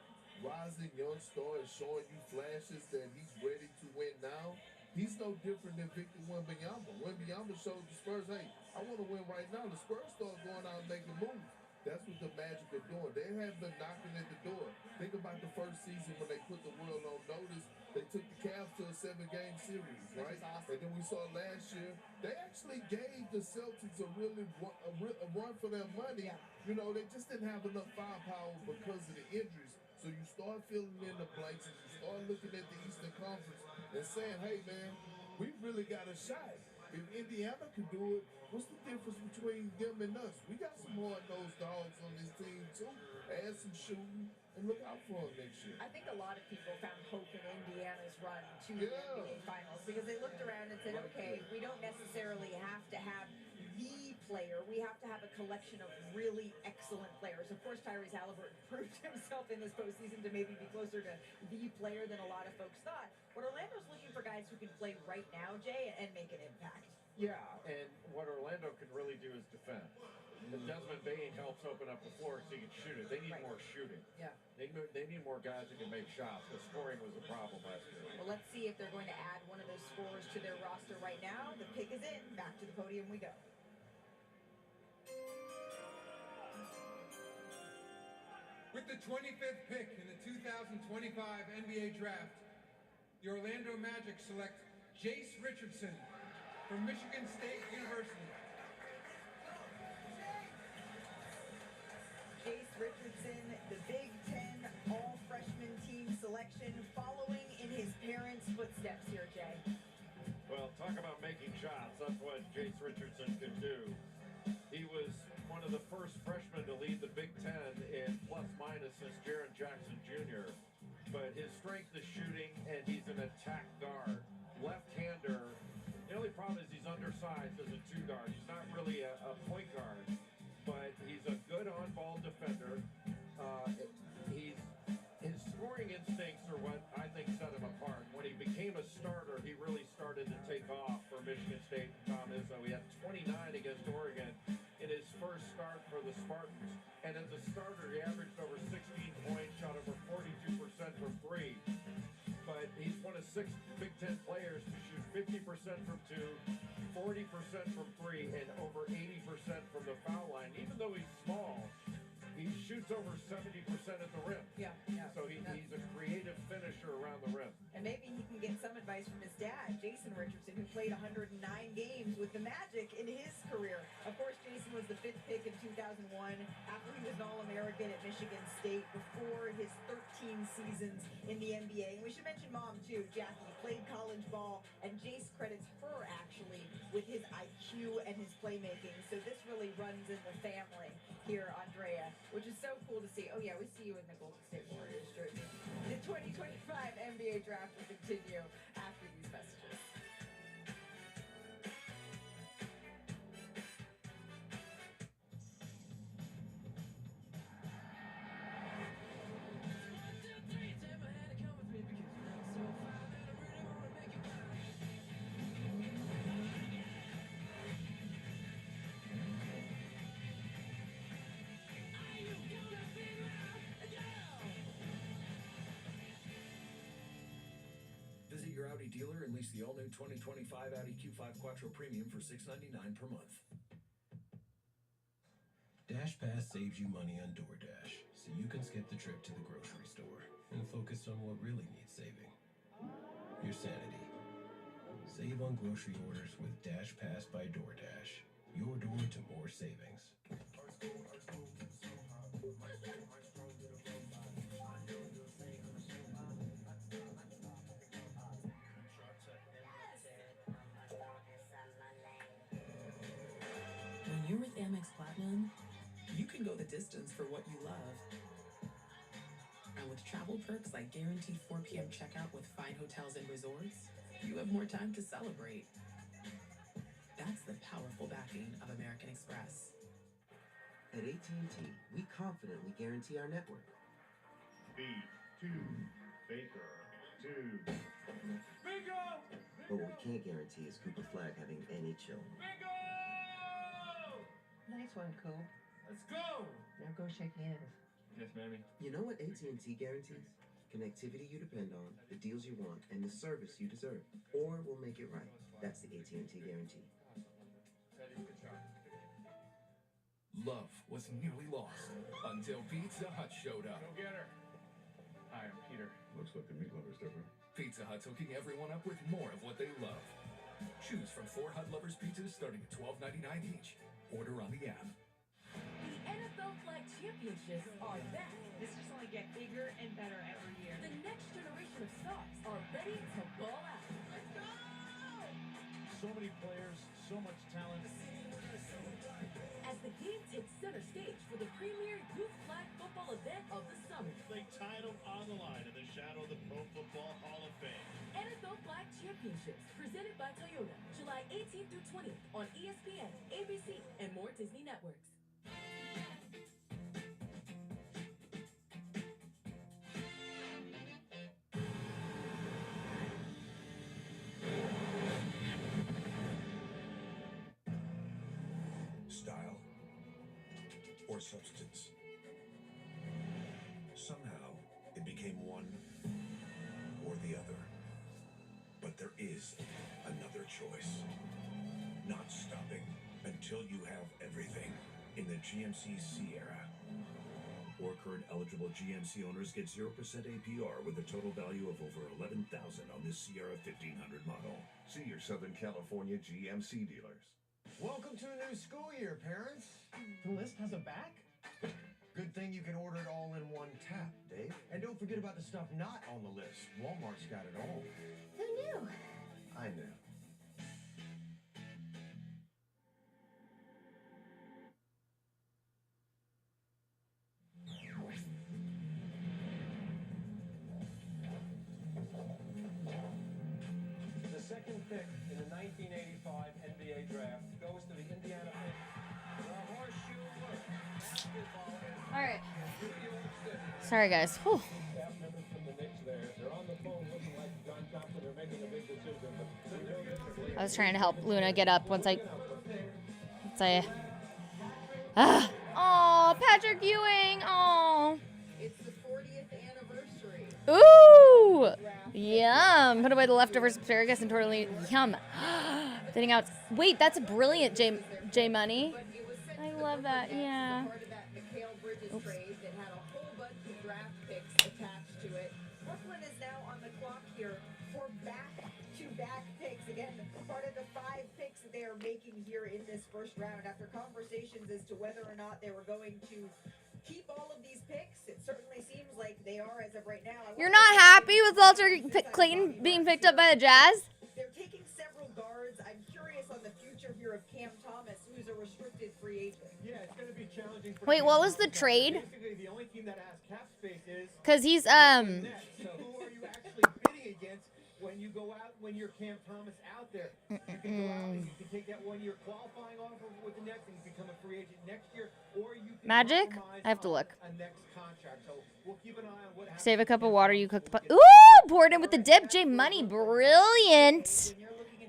rising young star is showing you flashes that he's ready to win now. He's no different than Victor Wembanyama. Wembanyama showed the Spurs, hey, I want to win right now. The Spurs start going out and making moves. That's what the Magic are doing. They have been knocking at the door. Think about the first season when they put the world on notice. They took the Cavs to a 7-game series, right? And then we saw last year, they actually gave the Celtics a run for their money. You know, they just didn't have enough firepower because of the injuries. So you start filling in the blanks and you start looking at the Eastern Conference and saying, hey, man, we really got a shot. If Indiana could do it, what's the difference between them and us? We got some hard-nosed dogs on this team, too. Add some shooting and look out for them next year. I think a lot of people found hope in Indiana's run to the NBA Finals because they looked around and said, okay, we don't necessarily have to have the player. We have to have a collection of really excellent players. Of course, Tyrese Haliburton proved himself in this postseason to maybe be closer to the player than a lot of folks thought. But Orlando's looking for guys who can play right now, Jay, and make an impact. Yeah, and what Orlando can really do is defend. The Desmond Bane helps open up the floor so you can shoot it. They need more shooting. Yeah. They need more guys that can make shots because scoring was a problem last year. Well, let's see if they're going to add one of those scorers to their roster right now. The pick is in. Back to the podium we go. With the 25th pick in the 2025 NBA Draft, the Orlando Magic select Jace Richardson from Michigan State University. Jace Richardson, the Big Ten all-freshman team selection, following in his parents' footsteps here, Jay. Well, talk about making shots. That's what Jace Richardson can do. He was one of the first freshmen to lead the Big Ten in plus-minus since Jaren Jackson Jr. But his strength is shooting, and he's an attack guard. Left-hander. The only problem is he's undersized as a two guard. He's not really a point guard, but he's a good on-ball defender. His scoring instincts are what I think set him apart. When he became a starter, he really started to take off for Michigan State and Tom Izzo. He had 29 against Oregon in his first start for the Spartans. And as a starter, he averaged over 16 points, shot over 42% from three. But he's one of 6 Big Ten players to shoot 50% from two, 40% from three, and over 80% from the foul line. Even though he's small, he shoots over 70% at the rim. Yeah. So he's a creative finisher around the rim. And maybe he can get some advice from his dad, Jason Richardson, who played 109 games with the Magic in his career. Of course, Jason was the 5th pick in 2001 after he was an All-American at Michigan State before his 13 seasons in the NBA. And we should mention mom, too. Jackie played college ball, and Jace credits her, actually, with his IQ and his playmaking. So this really runs in the family here, Andrea, which is so cool to see. Oh, yeah, we see you in the Golden State Warriors jersey. The 2025 NBA draft will continue after these messages. Visit your Audi dealer and lease the all-new 2025 Audi Q5 Quattro Premium for $699 per month. Dash Pass saves you money on DoorDash, so you can skip the trip to the grocery store and focus on what really needs saving. Your sanity. Save on grocery orders with Dash Pass by DoorDash. Your door to more savings. When you're with Amex Platinum, you can go the distance for what you love. And with travel perks like guaranteed 4 p.m. checkout with fine hotels and resorts, you have more time to celebrate. That's the powerful backing of American Express. At AT&T, we confidently guarantee our network. Beat to Baker to Bingo! But what we can't guarantee is Cooper Flag having any children. Bingo! Nice one, Coop. Let's go! Now go shake hands. Yes, mammy. You know what AT&T guarantees? Connectivity you depend on, the deals you want, and the service you deserve. Or we'll make it right. That's the AT&T guarantee. Love was nearly lost until Pizza Hut showed up. Go get her. Hi, I'm Peter. Looks like the meat lover's different. Pizza Hut's hooking everyone up with more of what they love. Choose from 4 Hut Lovers pizzas starting at $12.99 each. Order on the app. The NFL Flag Championships are back. This just only get bigger and better every year. The next generation of stars are ready to ball out. Let's go! So many players, so much talent. As the game takes center stage for the premier youth flag football event of the summer. They title on the line in the shadow of the Pro Football Hall of Fame. NFL Flag Championships, presented by Toyota, July 18th through 20th on ESPN, ABC, and more Disney networks. Style or substance. Somehow, it became one or the other. But there is another choice. Not stopping until you have everything in the GMC Sierra. Or current eligible GMC owners get 0% APR with a total value of over $11,000 on this Sierra 1500 model. See your Southern California GMC dealers. Welcome to a new school year, parents. The list has a back? Good thing you can order it all in one tap, Dave. And don't forget about the stuff not on the list. Walmart's got it all. Who knew? I knew. The second pick in the 1985 NBA draft goes to the Indiana Pacers. The horseshoe basketball is All right. Sorry, guys. Whew. staff members from the Knicks there. They're on the phone looking like John Thompson. They're making a big decision. But we know this is I was trying to help Luna get up once I. Oh, Patrick Ewing. Oh. It's the 40th anniversary. Ooh. Yum. Put away the leftover asparagus and totally yum. Thinning out. Wait, that's brilliant, J Money. I love that. Yeah. Part of that Mikal Bridges trade that had a whole bunch of draft picks attached to it. Brooklyn is now on the clock here for back-to-back picks. Again, part of the 5 picks that they are making here in this first round. After conversations as to whether or not they were going to keep all of these picks, it certainly seems like they are as of right now. You're not happy with Walter Clayton being picked up by the Jazz? They're taking several guards. I'm curious on the future here of Cam Thomas, who's a restricted free agent. Yeah, it's going to be challenging. For Wait, what was the trade? Basically, the only team that has cap space is. Because he's So who are you actually bidding against when you go out, when you're Cam Thomas out there? You can go out and you can take that 1-year qualifying offer with the Nets and become a free agent next year, or you can Magic? compromise I have to on look. a next contract. So we'll keep an eye on what happens. Save a cup of water, you cook the pot. Ooh, poured in with the dip. J Money, brilliant.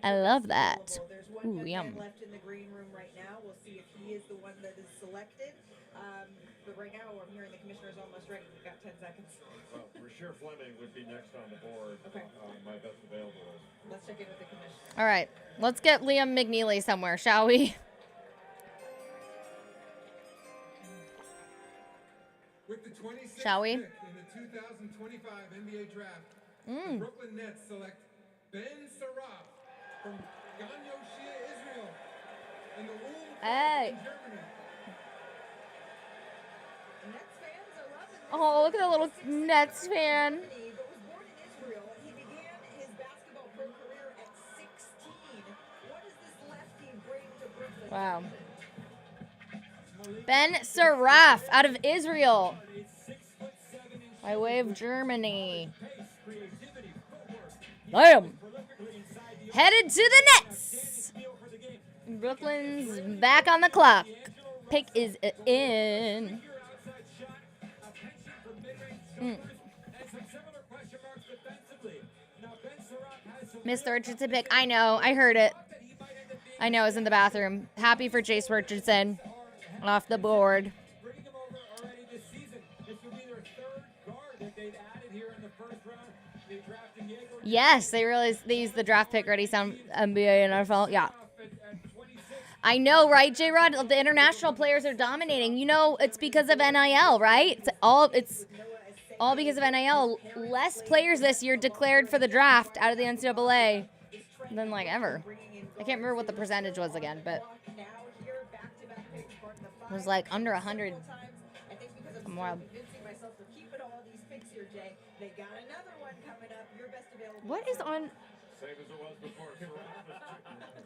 I love that. Ooh, yum. Left in the green room right now. We'll see if he is the one that is selected. But right now, I'm hearing the commissioner's almost ready. We've got 10 seconds. Well, Rasheer Fleming would be next on the board. Okay. My best available. Let's check in with the commissioner. All right, let's get Liam McNeely somewhere, shall we? With the 26th Shall we? pick in the 2025 NBA draft, the Brooklyn Nets select Ben Saraf from Ganyoshia, Israel, and the Hey. in Germany. Nets fans are loving this. Oh, look at the little Nets fan. But was born in Israel. He began his basketball pro career at 16. What does this lefty bring to Brooklyn? Wow. Ben Saraf out of Israel. By way of Germany. Damn. Headed to the Nets. Brooklyn's back on the clock. Pick is in. Mr. Richardson pick. I know. I heard it. I know. I was in the bathroom. Happy for Jace Richardson. Off the board. Yes, they realized they used the draft pick already. Sound NBA and NFL. Yeah. I know, right, J-Rod? The international players are dominating. You know, it's because of NIL, right? It's all because of NIL. Less players this year declared for the draft out of the NCAA than like ever. I can't remember what the percentage was again, but it was like under 100. I'm wild. What is on? Same as it was before.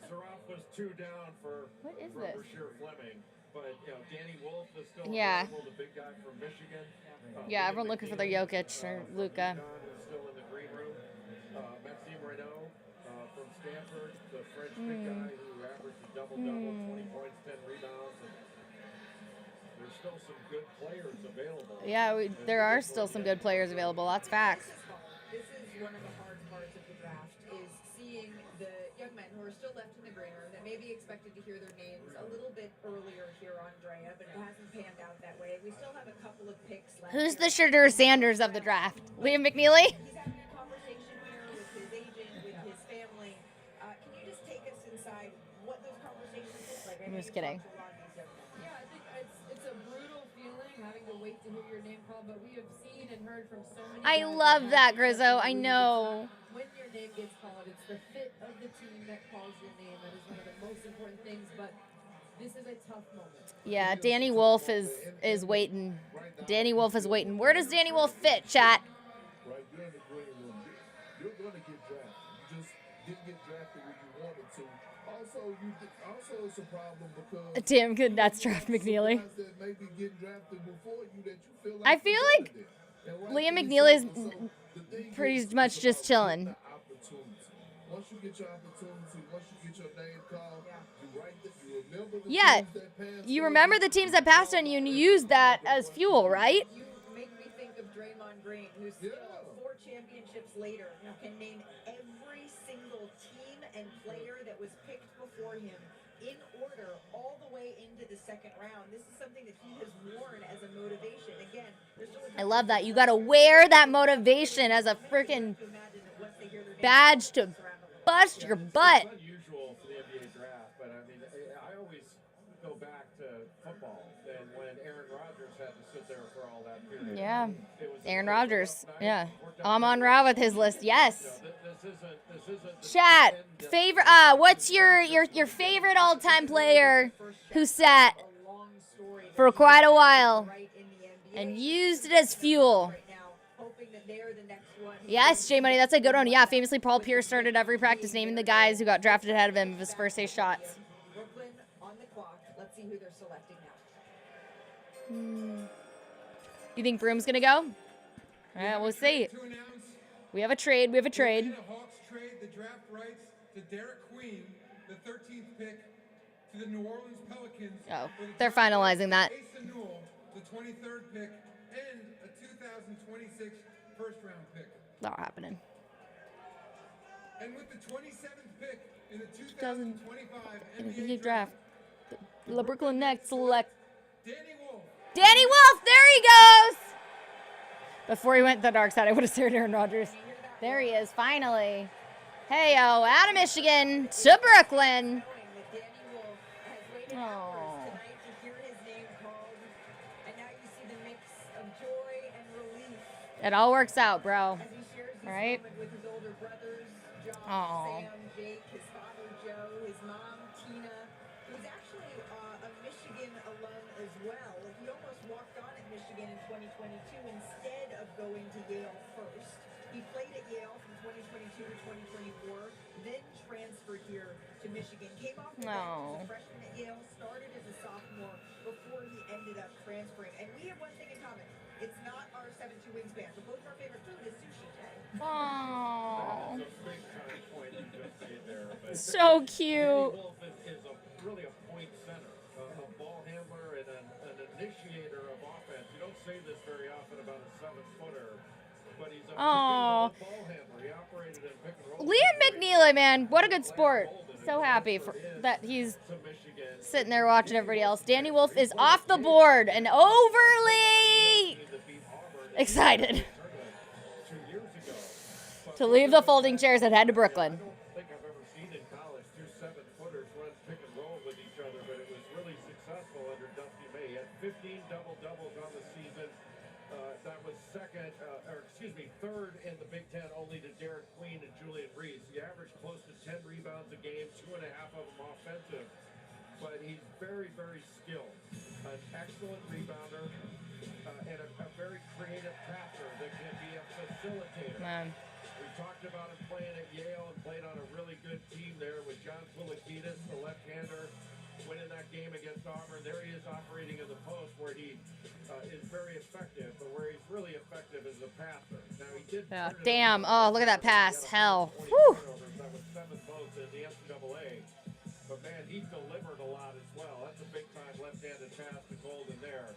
Saraf was 2 down for Rasheer Fleming, but Danny Wolf is still available, the big guy from Michigan. Yeah, everyone looking for their Jokic or Luka. Is still in the green room. Maxime Renaud from Stanford, the French big guy who averaged a double-double, 20 points, 10 rebounds. And there's still some good players available. Yeah, there are still some good players available. That's facts. This is one of the hard parts of the draft, is seeing the young men who are still left in the green room that may be expected to hear their names a little bit earlier here on Drea, but it hasn't panned out that way. We still have a couple of picks left. Who's the Shadur Sanders of the draft? Liam McNeely? He's having a conversation here with his agent, with his family. Can you just take us inside what those conversations look like? I'm just kidding. Yeah, I think it's a brutal feeling having to wait to hear your name called, but we have seen and heard from so many I guys love that, that Grizzo. I know. when your name gets called, it's the fit of the team that calls your name. That is one of the most important things. But This is a tough moment. Yeah, Danny Wolf is waiting. Danny Wolf is waiting. Where does Danny Wolf fit, chat? Right, you're in the green room. You're going to get drafted. You just didn't get drafted when you wanted to. Also, it's a problem because Damn good nuts draft McNeely. guys that may be getting drafted before you that you feel like I feel like Liam McNeely is pretty much just chilling. Once you get your opportunity, once you get your name called, you write that you remember the Yeah, teams that passed you on remember the teams that passed on you and you used that as fuel, right? You make me think of Draymond Green, who's still 4 championships later can name every single team and player that was picked before him in order all the way into the second round. This is something that he has worn as a motivation. Again, there's still I love that. You got to wear that motivation as a freaking badge to bust your butt. It's unusual for the NBA draft, but I mean, I always go back to football and when Aaron Rodgers had to sit there for all that period. Yeah, Aaron Rodgers. Yeah, Amon Ra with his list. Yes. Chat. Favorite. What's your favorite all-time player who sat for quite a while and used it as fuel? Yes, J Money, that's a good one. Yeah, famously, Paul Pierce started every practice naming the guys who got drafted ahead of him of his first 8 shots. Brooklyn on the clock. Let's see who they're selecting now. You think Broom's gonna go? All right, we'll see. We have a trade. We have a trade. The Hawks trade the draft rights to Derek Queen, the 13th pick, to the New Orleans Pelicans. Oh, they're finalizing that. Asa Newell, the 23rd pick, and a 2026 first-round pick. Not happening. And with the 27th pick in the 2025 NBA draft, the Brooklyn Nets select Danny Wolf. Danny Wolf. There he goes. Before he went to the dark side, I would have said Aaron Rodgers. There he is, finally. Hey-o, out of Michigan to Brooklyn. Oh. It all works out, bro. Right? Oh. Jake, his father Joe, his mom Tina, who's actually a Michigan alum as well. He almost walked on at Michigan in 2022 instead of going to Yale first. He played at Yale from 2022 to 2024, then transferred here to Michigan. Came off the bench as a freshman at Yale, started as a sophomore before he ended up transferring. And we have one thing in common. It's not our 7'2" wingspan, but both our favorite food is sushi, Jay. Oh. That's a big time point you just made there. But So cute. Danny Wolf is really a point center, a ball handler, and an initiator of offense. You don't say this very often about a 7-footer, but he's a ball handler. He operated in pick and roll. Liam McNeely, man, what a good sport. So happy that he's sitting there watching everybody else. Danny Wolf is off the board and overly excited to leave the folding chairs and head to Brooklyn. I don't think I've ever seen in college 2 7-footers run pick and roll with each other, but it was really successful under Dusty May. He had 15 double-doubles on the season. That was third in the Big Ten, only to Derek Queen and Julian Reese. He averaged close to 10 rebounds a game, 2.5 of them offensive. But he's very, very skilled. An excellent rebounder and a very creative passer that can be a facilitator. Man. We talked about him playing at Yale and played on a really good team there with John Poulikitis, the left-hander, winning that game against Auburn. There he is operating in the post where he is very effective, but where he's really effective is the passer. Now he did. Yeah, damn. Oh, look at that pass. Hell. Whew. That was 7 votes in the NCAA. But man, he delivered a lot as well. That's a big-time left-handed pass to Golden there.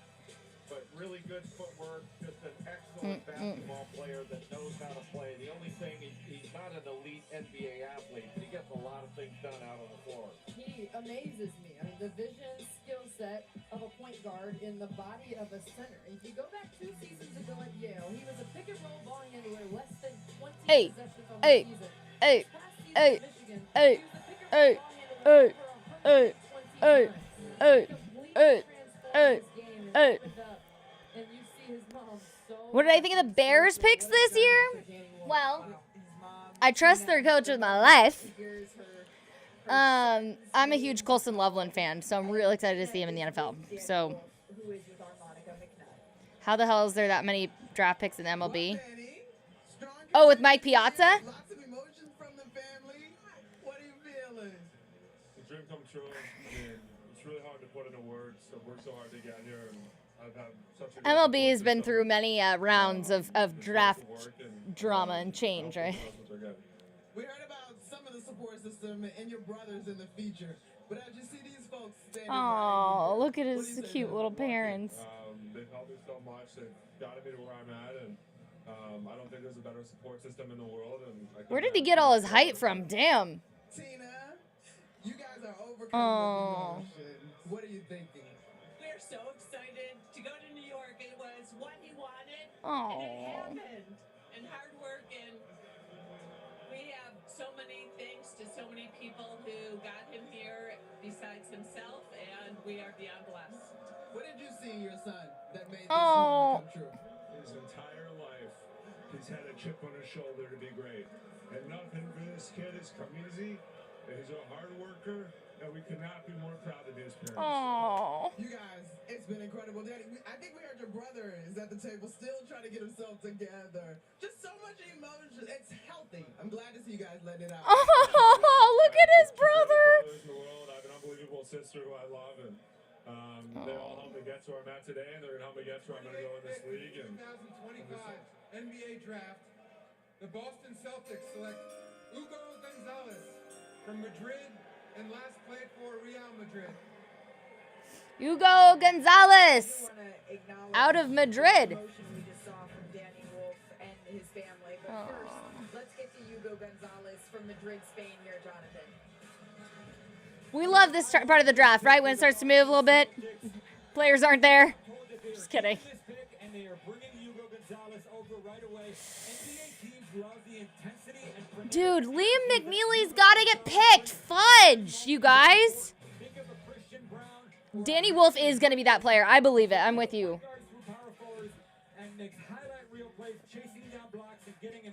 But really good footwork, just an excellent basketball player that knows how to play. The only thing, he's not an elite NBA athlete, but he gets a lot of things done out on the floor. He amazes me. I mean, the vision, skill set of a point guard in the body of a center. If you go back 2 seasons ago at Yale, he was a pick and roll ball handler less than 20 possessions on the season. This past season at Michigan, he was a pick and roll ball handler for 29. What did I think of the Bears picks this year? Well, I trust their coach with my life. I'm a huge Colson Loveland fan, so I'm really excited to see him in the NFL. So, who is with our Monica McNutt. how the hell is there that many draft picks in MLB? Oh, with Mike Piazza? Lots of emotions from the family. What are you feeling? The dream come true. I mean, it's really hard to put into words. I've worked so hard to get here, and I've had such a MLB has been through many rounds of draft drama and change, right? We heard about some of the support system and your brothers in the feature, but as you see these folks standing Oh, look at his cute little parents. They've helped me so much. They've gotten me to where I'm at, and I don't think there's a better support system in the world. And Where did he get all his height from? Damn. Tina, you guys are overcome with emotion. What are you thinking? We're so excited to go to New York. It was what he wanted, and it happened. And hard work, and we have so many thanks to so many people who got him here besides himself, and we are beyond blessed. What did you see in your son that made this moment come true? His entire life, he's had a chip on his shoulder to be great. And nothing for this kid has come easy. He's a hard worker, and we could not be more proud to be his parents. Aww. You guys, it's been incredible. Daddy, I think we heard your brother is at the table still trying to get himself together. Just so much emotion. It's healthy. I'm glad to see you guys letting it out. Oh, look at his brother. In the world, I have an unbelievable sister who I love, and they all helped me get to where I'm at today, and they're going to help me get to where I'm going to go in this league. And 2025 NBA Draft, the Boston Celtics select Hugo Gonzalez from Madrid and last played for Real Madrid. Hugo Gonzalez out of Madrid. We just saw from Danny Wolf and his family. But first, let's get to Hugo Gonzalez from Madrid, Spain here, Jonathan. We love this part of the draft, right? When it starts to move a little bit. Players aren't there. Just kidding. And they are bringing Hugo Gonzalez over right away. NBA teams love the intensity and Dude, Liam McNeely's got to get picked. Fudge, you guys. Danny Wolf is going to be that player. I believe it. I'm with you.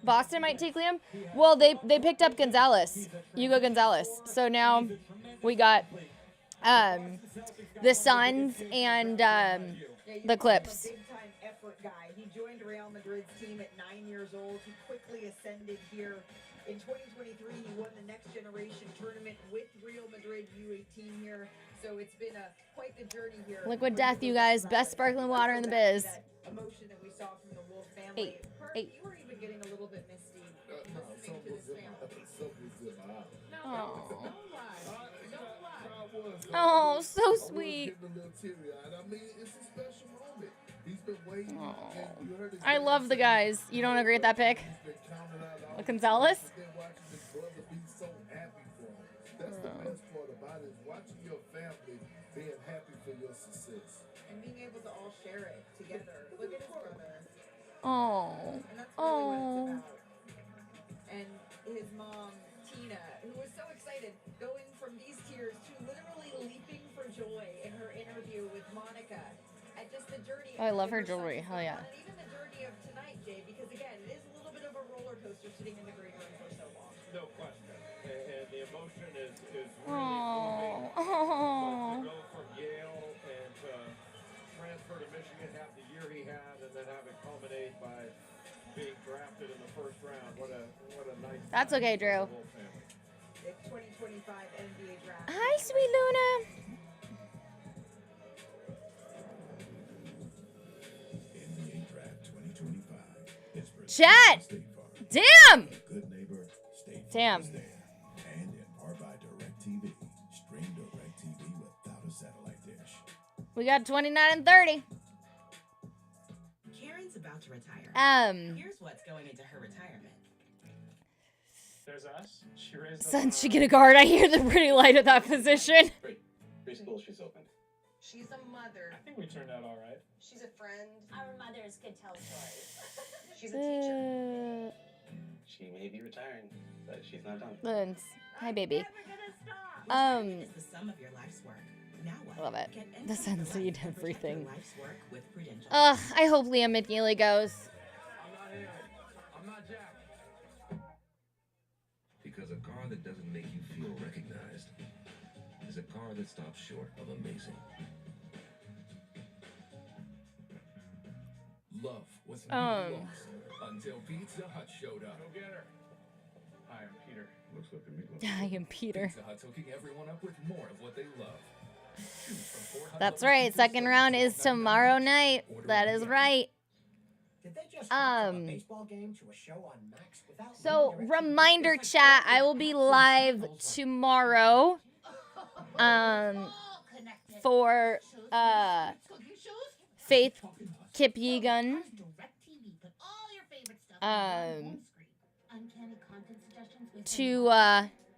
Boston might take Liam. Well, they picked up Gonzalez, Hugo Gonzalez. So now we got the Suns and the Clips. Big-time effort guy. He joined Real Madrid's team at 9 years old. He quickly ascended here. In 2023, he won the Next Generation tournament with Real Madrid U18 here. So it's been quite the journey here. Liquid Death, you guys. Best sparkling water in the biz. That emotion that we saw from the Wolf family. Eight. You were even getting a little bit misty listening to this family. Oh, so sweet. I love the guys. You don't agree with that pick? Gonzalez? That's the best part about it, is watching your family being happy for your success. And being able to all share it together. Look at his brother. Oh. And that's really what it's about. And his mom, Tina, who was so excited, going from these tears to literally leaping for joy in her interview with Monica. At just the journey. Oh, I love her jewelry. Hell yeah. And even the journey of tonight, Jay, because again, it is a little bit of a roller coaster sitting in the green room for so long. No question. And the emotion is really Oh. moving. But to go from Yale and transfer to Michigan, have the year he had, and then have it culminate by being drafted in the first round. What a nice. That's okay, Drew. The 2025 NBA draft. Hi, sweet Luna. NBA Draft 2025 is presented Chat. by State Farm. Damn. Good neighbor, State Farm Damn. is there. And in part by DirecTV. Stream DirecTV without a satellite dish. We got 29 and 30. Karen's about to retire. Here's what's going into her retirement. There's us. She raised Since she get a guard, I hear the pretty light at that position. Preschool she's opened. She's a mother. I think we turned out all right. She's a friend. Our mothers could tell stories. She's a teacher. She may be retiring, but she's not done. Lens. Hi, baby. Retirement is the sum of your life's work. Now what? Love it. Get The income for Suns life need and protect everything. your life's work with Prudential. I hope Liam McNeely goes. I'm not Jack. Because a car car that doesn't make you feel recognized is a car that stops short of amazing. Love was never lost until Pizza Hut showed up. Go get her. Hi, I'm Peter. Looks like a meatloaf. I am Peter. Pizza Hut's hooking everyone up with more of what they love. Choose from 4 Hut That's Lovers right. pizzas Second starting round is $12.99. tomorrow night. Order That it is now. right. Did they just hop from a baseball game to a show on Max without So, leaving your reminder chat, I will be live tomorrow for Faith Kipyegon to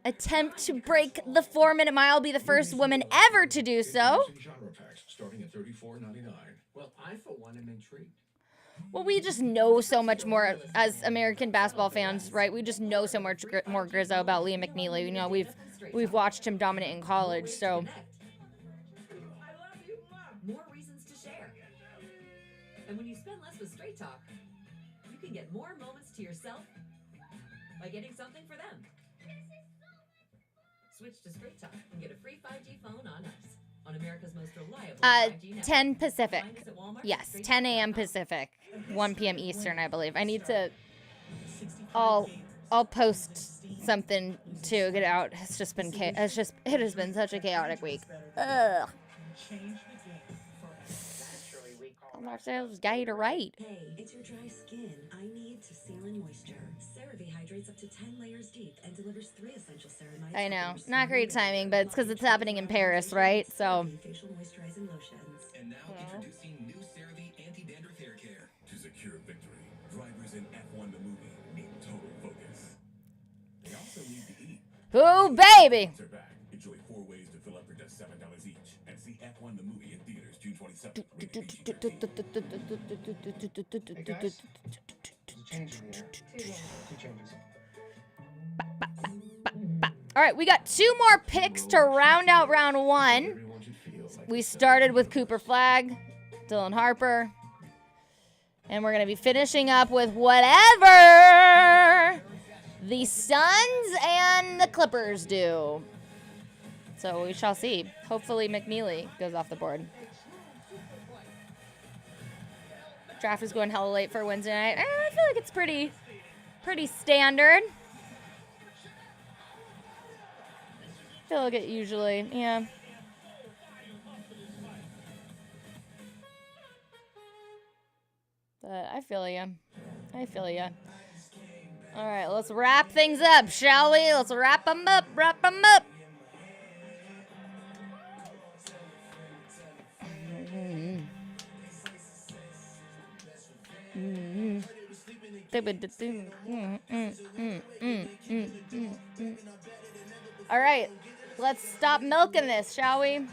attempt to break the 4-minute mile, be the first woman ever to do so. Genre packs starting at $34.99. Well, I for one am intrigued. Well, we just know so much more as American basketball fans, right? We just know so much more Grizzo about Liam McNeely. You know, we've watched him dominate in college, so. More reasons to share. And when you spend less with Straight Talk, you can get more moments to yourself by getting something for them. Switch to Straight Talk and get a free 5G phone on us. On America's most reliable 5G network. 10 Pacific. Find us at Walmart, Yes, Straight 10 Talk. a.m. Pacific, 1 p.m. Eastern, I believe. I need to. I'll post something to get out. It's just been it has been such a chaotic week. Ugh. Ourselves guy to right. Hey, it's your dry skin. I need to seal in moisture. CeraVe hydrates up to 10 layers deep and delivers 3 essential ceramides. I know, not great timing, but it's because it's happening in Paris, right? So. Facial moisturizing lotions. And now introducing new CeraVe anti-dandruff hair care. To secure victory, drivers in F1 the movie need total focus. They also need to eat. Oh, baby! Are back. Enjoy 4 ways to fill up for just $7 each. And see F1 the movie in theaters June 27th. Hey guys, changing here. 2 changes. All right, we got 2 more picks to round out round 1. We started with Cooper Flagg, Dylan Harper, and we're going to be finishing up with whatever the Suns and the Clippers do. So we shall see. Hopefully McNeely goes off the board. Draft is going hella late for Wednesday night. I feel like it's pretty standard. I feel like it usually, yeah. But I feel ya. I feel ya. All right, let's wrap things up, shall we? Let's wrap them up, All right, let's stop milking this, shall we?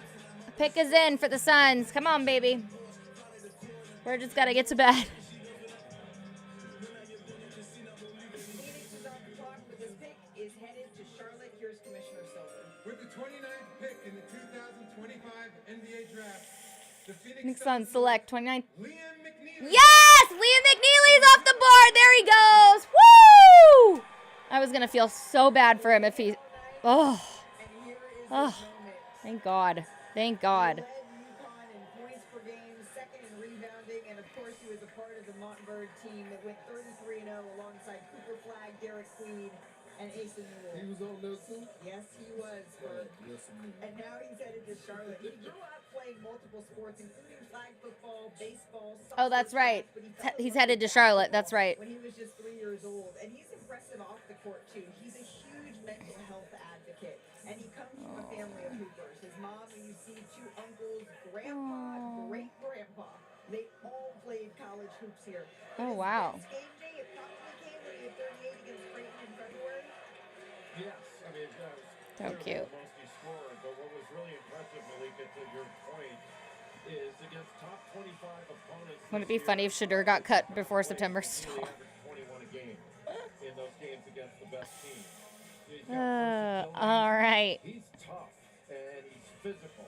Pick is in for the Suns. Come on, baby. We're just gotta get to bed. Phoenix is on the clock, but this pick is headed to Charlotte. Here's Commissioner Silver. With the 29th pick in the 2025 NBA Draft, the Phoenix Suns select 29. Liam McNeely. Yes! Liam McNeely's off the board. There he goes. Woo! I was gonna feel so bad for him if he. Oh. Thank God. Thank God. Points per game, second in rebounding, and of course he was a part of the Montverde team that went 33-0 alongside Cooper Flagg, Derek Queen, and Asa Newell. He was on there too? Yes, he was. And now he's headed to Charlotte. He grew up playing multiple sports, including flag football, baseball, soccer. Oh, that's right. He's headed to Charlotte. That's right. When he was just 3 years old. And he's impressive off the court, too. He's a huge mental health advocate. And he comes from a family of hoopers. His mom, and you see 2 uncles, grandpa, great-grandpa. They all played college hoops here. Oh, wow. Game day, it probably came when he had 38 against Creighton in February. Yes, I mean, So cute. Mostly scorer, but what was really impressive, Malika, to your point, is against top 25 opponents. Wouldn't it be funny if Shadur got cut before September? He averaged 21 a game in those games against the best team. All right. He's tough and he's physical.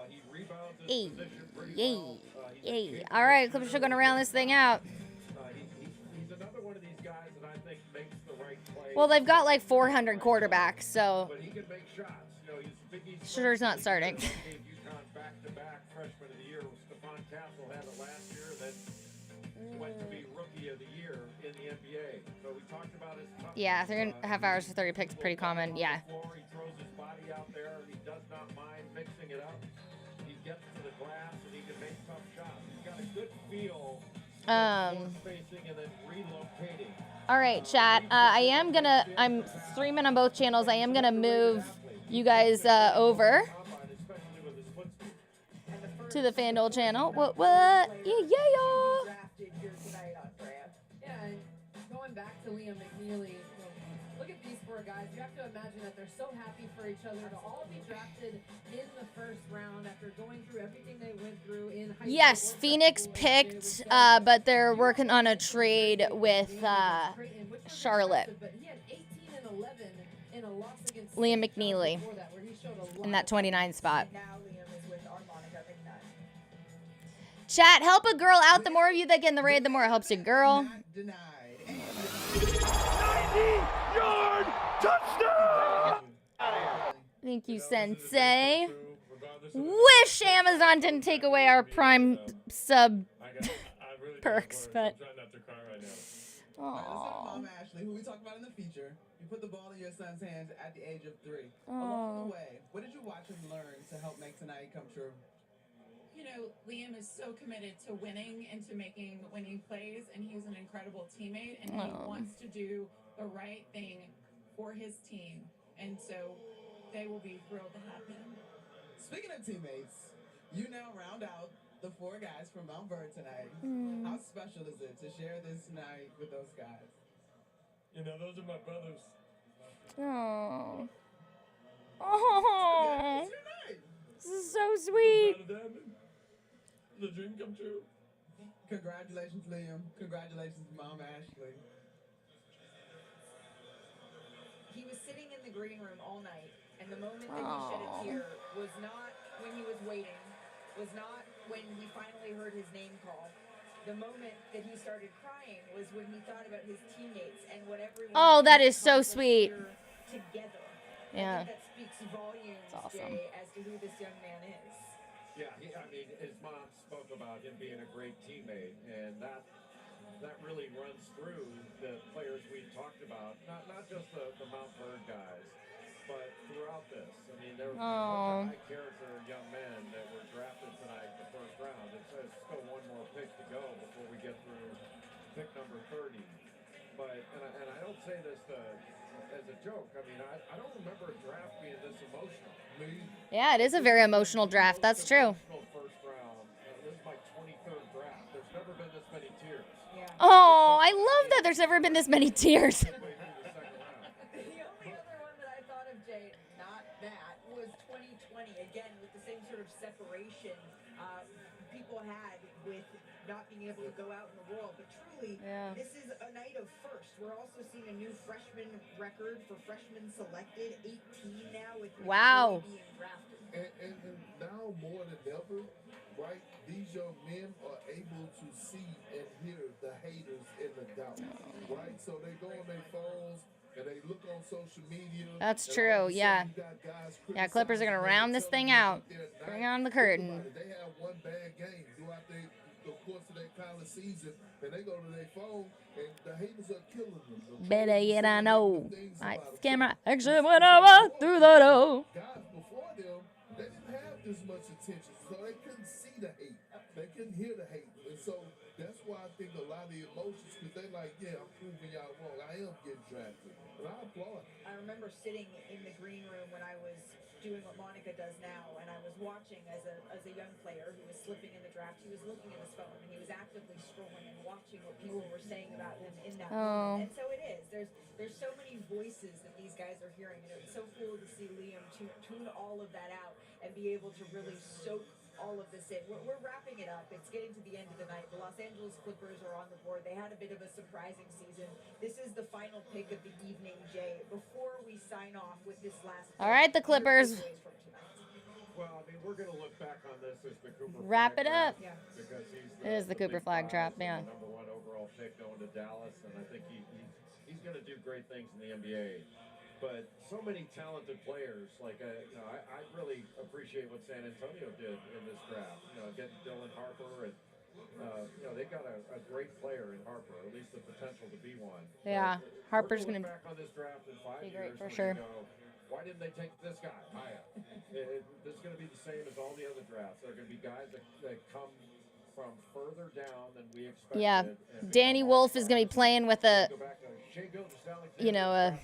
He rebounds his Yay. position pretty Yay. well. Yay. All right, Clippers are going to round this thing out. He's another one of these guys that I think makes the right play Well, they've got like 400 quarterbacks, so But he can make shots. You know, he's the Big East. sure it's not starting. Gave UConn back-to-back freshman of the year. Stephon Castle had it last year, then went to be rookie of the year in the NBA. So we talked about his toughness. Yeah, 3.5 hours for 30 picks, pretty common. Yeah. He throws his body out there. He does not mind mixing it up. He gets to the glass and he can make tough shots. He's got a good feel. Spacing and then relocating. All right, chat. I'm streaming on both channels. I am gonna move you guys over to the FanDuel channel. What? Yeah. Yeah, and going back to Liam McNeely, look at these four guys. You have to imagine that they're so happy for each other to all be drafted in the first round after going through everything they went through in high school. Yes, Phoenix picked, but they're working on a trade with Charlotte. But he had 18 and 11 in a loss against Liam McNeely before that, where he showed a lot in that 29 spot. Now Liam is with our Monica McNutt. Chat, help a girl out. The more of you that get in the raid, the more it helps a girl. 90-yard touchdown! Thank you, Sensei. Wish Amazon didn't take away our Prime sub perks, but. Mom Ashley, who we talked about in the feature, you put the ball in your son's hands at the age of 3. Along the way, what did you watch him learn to help make tonight come true? You know, Liam is so committed to winning and to making winning plays, and he's an incredible teammate, and he wants to do the right thing for his team, and so they will be thrilled to have him. Speaking of teammates, you now round out the 4 guys from Mount Vernon tonight. How special is it to share this night with those guys? You know, those are my brothers. Oh. Oh. This is so sweet. The dream come true. Congratulations, Liam. Congratulations, Mom Ashley. He was sitting in the green room all night, and the moment that he shed a tear was not when he was waiting, was not when he finally heard his name called. The moment that he started crying was when he thought about his teammates and what everyone. Oh, that is so sweet. Together. Yeah. I think that speaks volumes, awesome. Jay, as to who this young man is. Yeah, I mean, his mom spoke about him being a great teammate, and that really runs through the players we talked about, not just the Mount Vernon guys, but throughout this. I mean, there were high-character young men that were drafted tonight in the first round. It's still one more pick to go before we get through pick number 30. But and I don't say this as a joke. I mean, I don't remember a draft being this emotional. Yeah, it is a very emotional draft. That's true. First round. This is my 23rd draft. There's never been this many tears. Oh, I love that there's never been this many tears. The only other one that I thought of, Jay, not that, was 2020. Again, with the same sort of separation people had with not being able to go out in the world. But truly, this is a night of first. We're also seeing a new freshman record for freshmen selected, 18 now with Wow. being drafted. And now more than ever, right, these young men are able to see and hear the haters and the doubt, right? So they go on their phones and they look on social media. That's true, yeah. Yeah, Clippers are going to round this thing out. Bring on the curtain. They have one bad game throughout the course of their college season, and they go to their phone, and the haters are killing them. Better yet, I know. Lights, camera, action, whatever, through the door. Guys before them, they didn't have this much attention, so they couldn't see the hate. They couldn't hear the hate. And so that's why I think a lot of the emotions, because they're like, yeah, I'm proving y'all wrong. I am getting drafted. And I applaud. I remember sitting in the green room when I was doing what Monica does now, and I was watching as a young player who was slipping in the draft. He was looking at his phone, and he was actively scrolling and watching what people were saying about him in that moment. And so it is. There's so many voices that these guys are hearing, and it was so cool to see Liam tune all of that out and be able to really soak all of this in. We're wrapping it up. It's getting to the end of the night. The Los Angeles Clippers are on the board. They had a bit of a surprising season. This is the final pick of the evening, Jay. Before we sign off with this last All right, the Clippers. Well, I mean, we're going to look back on this as the Cooper Wrap flag it up. trap, because It is the Cooper big flag prize trap, yeah. and the #1 overall pick going to Dallas, and I think he he's going to do great things in the NBA. But so many talented players, like, I really appreciate what San Antonio did in this draft. Getting Dylan Harper and, they got a great player in Harper, or at least the potential to be one. Yeah, Harper's going going to back on this draft in 5 be years great for sure. Why didn't they take this guy higher? This is going to be the same as all the other drafts. There are going to be guys that come from further down than we expected. Yeah, Danny Wolf is going to be playing with a, Shai Gilgeous-Alexander you know, and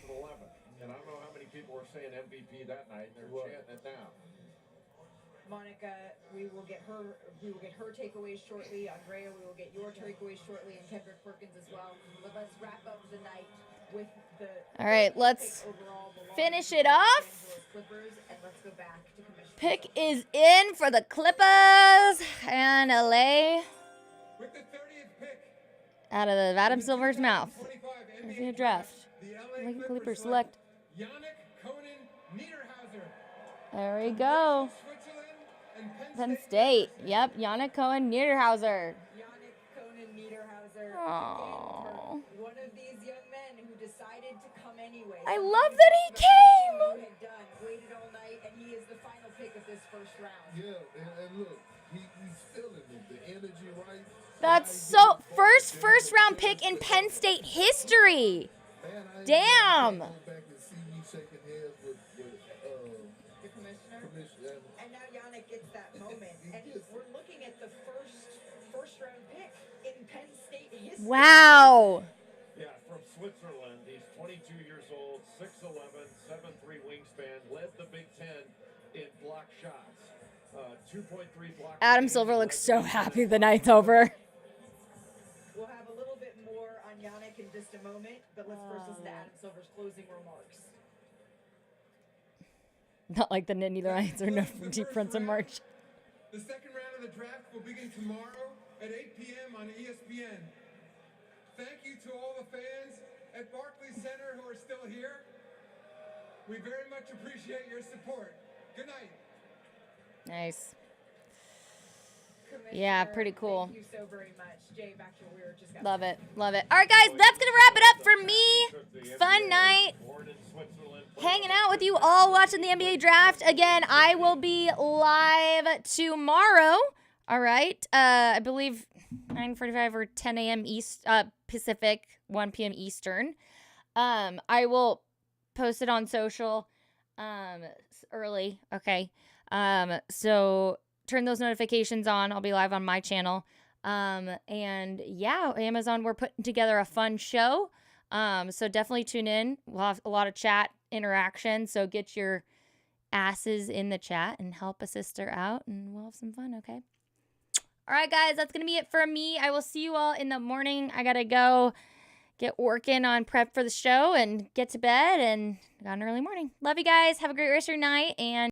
I don't know how many people were saying MVP that night. They're chanting it now. Monica, we will get her takeaways shortly. Andrea, we will get your takeaways shortly, and Kendrick Perkins as well. But let's wrap up the night with the. All right, let's finish it off. Clippers, and let's go back to Commissioner. Pick is in for the Clippers and LA. With the 30th pick Out of the Adam Silver's mouth. Here's the draft. the LA Clippers select. Yannick Conan Niederhauser. There we go. Penn State. Yep, Yannick Cohen Niederhauser. Yannick Conan Niederhauser. Oh. One of these young men who decided to come anyway. I love that he came. Waited all night, and he is the final pick of this first round. Yeah, and look, he's feeling it. The energy, right? That's so first round pick in Penn State history. Man, Damn. Go back and see me shaking hands with the commissioner. And now Yannick gets that moment, and we're looking at the first round pick in Penn State history. Wow. Yeah, from Switzerland. He's 22 years old, 6'11", 7'3" wingspan, led the Big Ten in block shots. 2.3 blocks. Adam Silver looks so happy the night's over. We'll have a little bit more on Yannick in just a moment, but let's first listen to Adam Silver's closing remarks. Not like the Nittany Lions or no from Deep Prince of March. The second round of the draft will begin tomorrow at 8 p.m. on ESPN. Thank you to all the fans at Barclays Center who are still here. We very much appreciate your support. Good night. Nice. Yeah, pretty cool. Thank you so very much. Jay, back to what we were just got. Love it. Love it. All right, guys, that's going to wrap it up for me. Fun night. Hanging out with you all watching the NBA draft. Again, I will be live tomorrow. All right. I believe 9:45 or 10 a.m. Pacific, 1 p.m. Eastern. I will post it on social early. Okay. So turn those notifications on. I'll be live on my channel. And yeah, Amazon, we're putting together a fun show. So definitely tune in. We'll have a lot of chat interaction. So get your asses in the chat and help a sister out, and we'll have some fun. Okay. All right, guys, that's going to be it for me. I will see you all in the morning. I got to go get working on prep for the show and get to bed, and got an early morning. Love you guys. Have a great rest of your night, and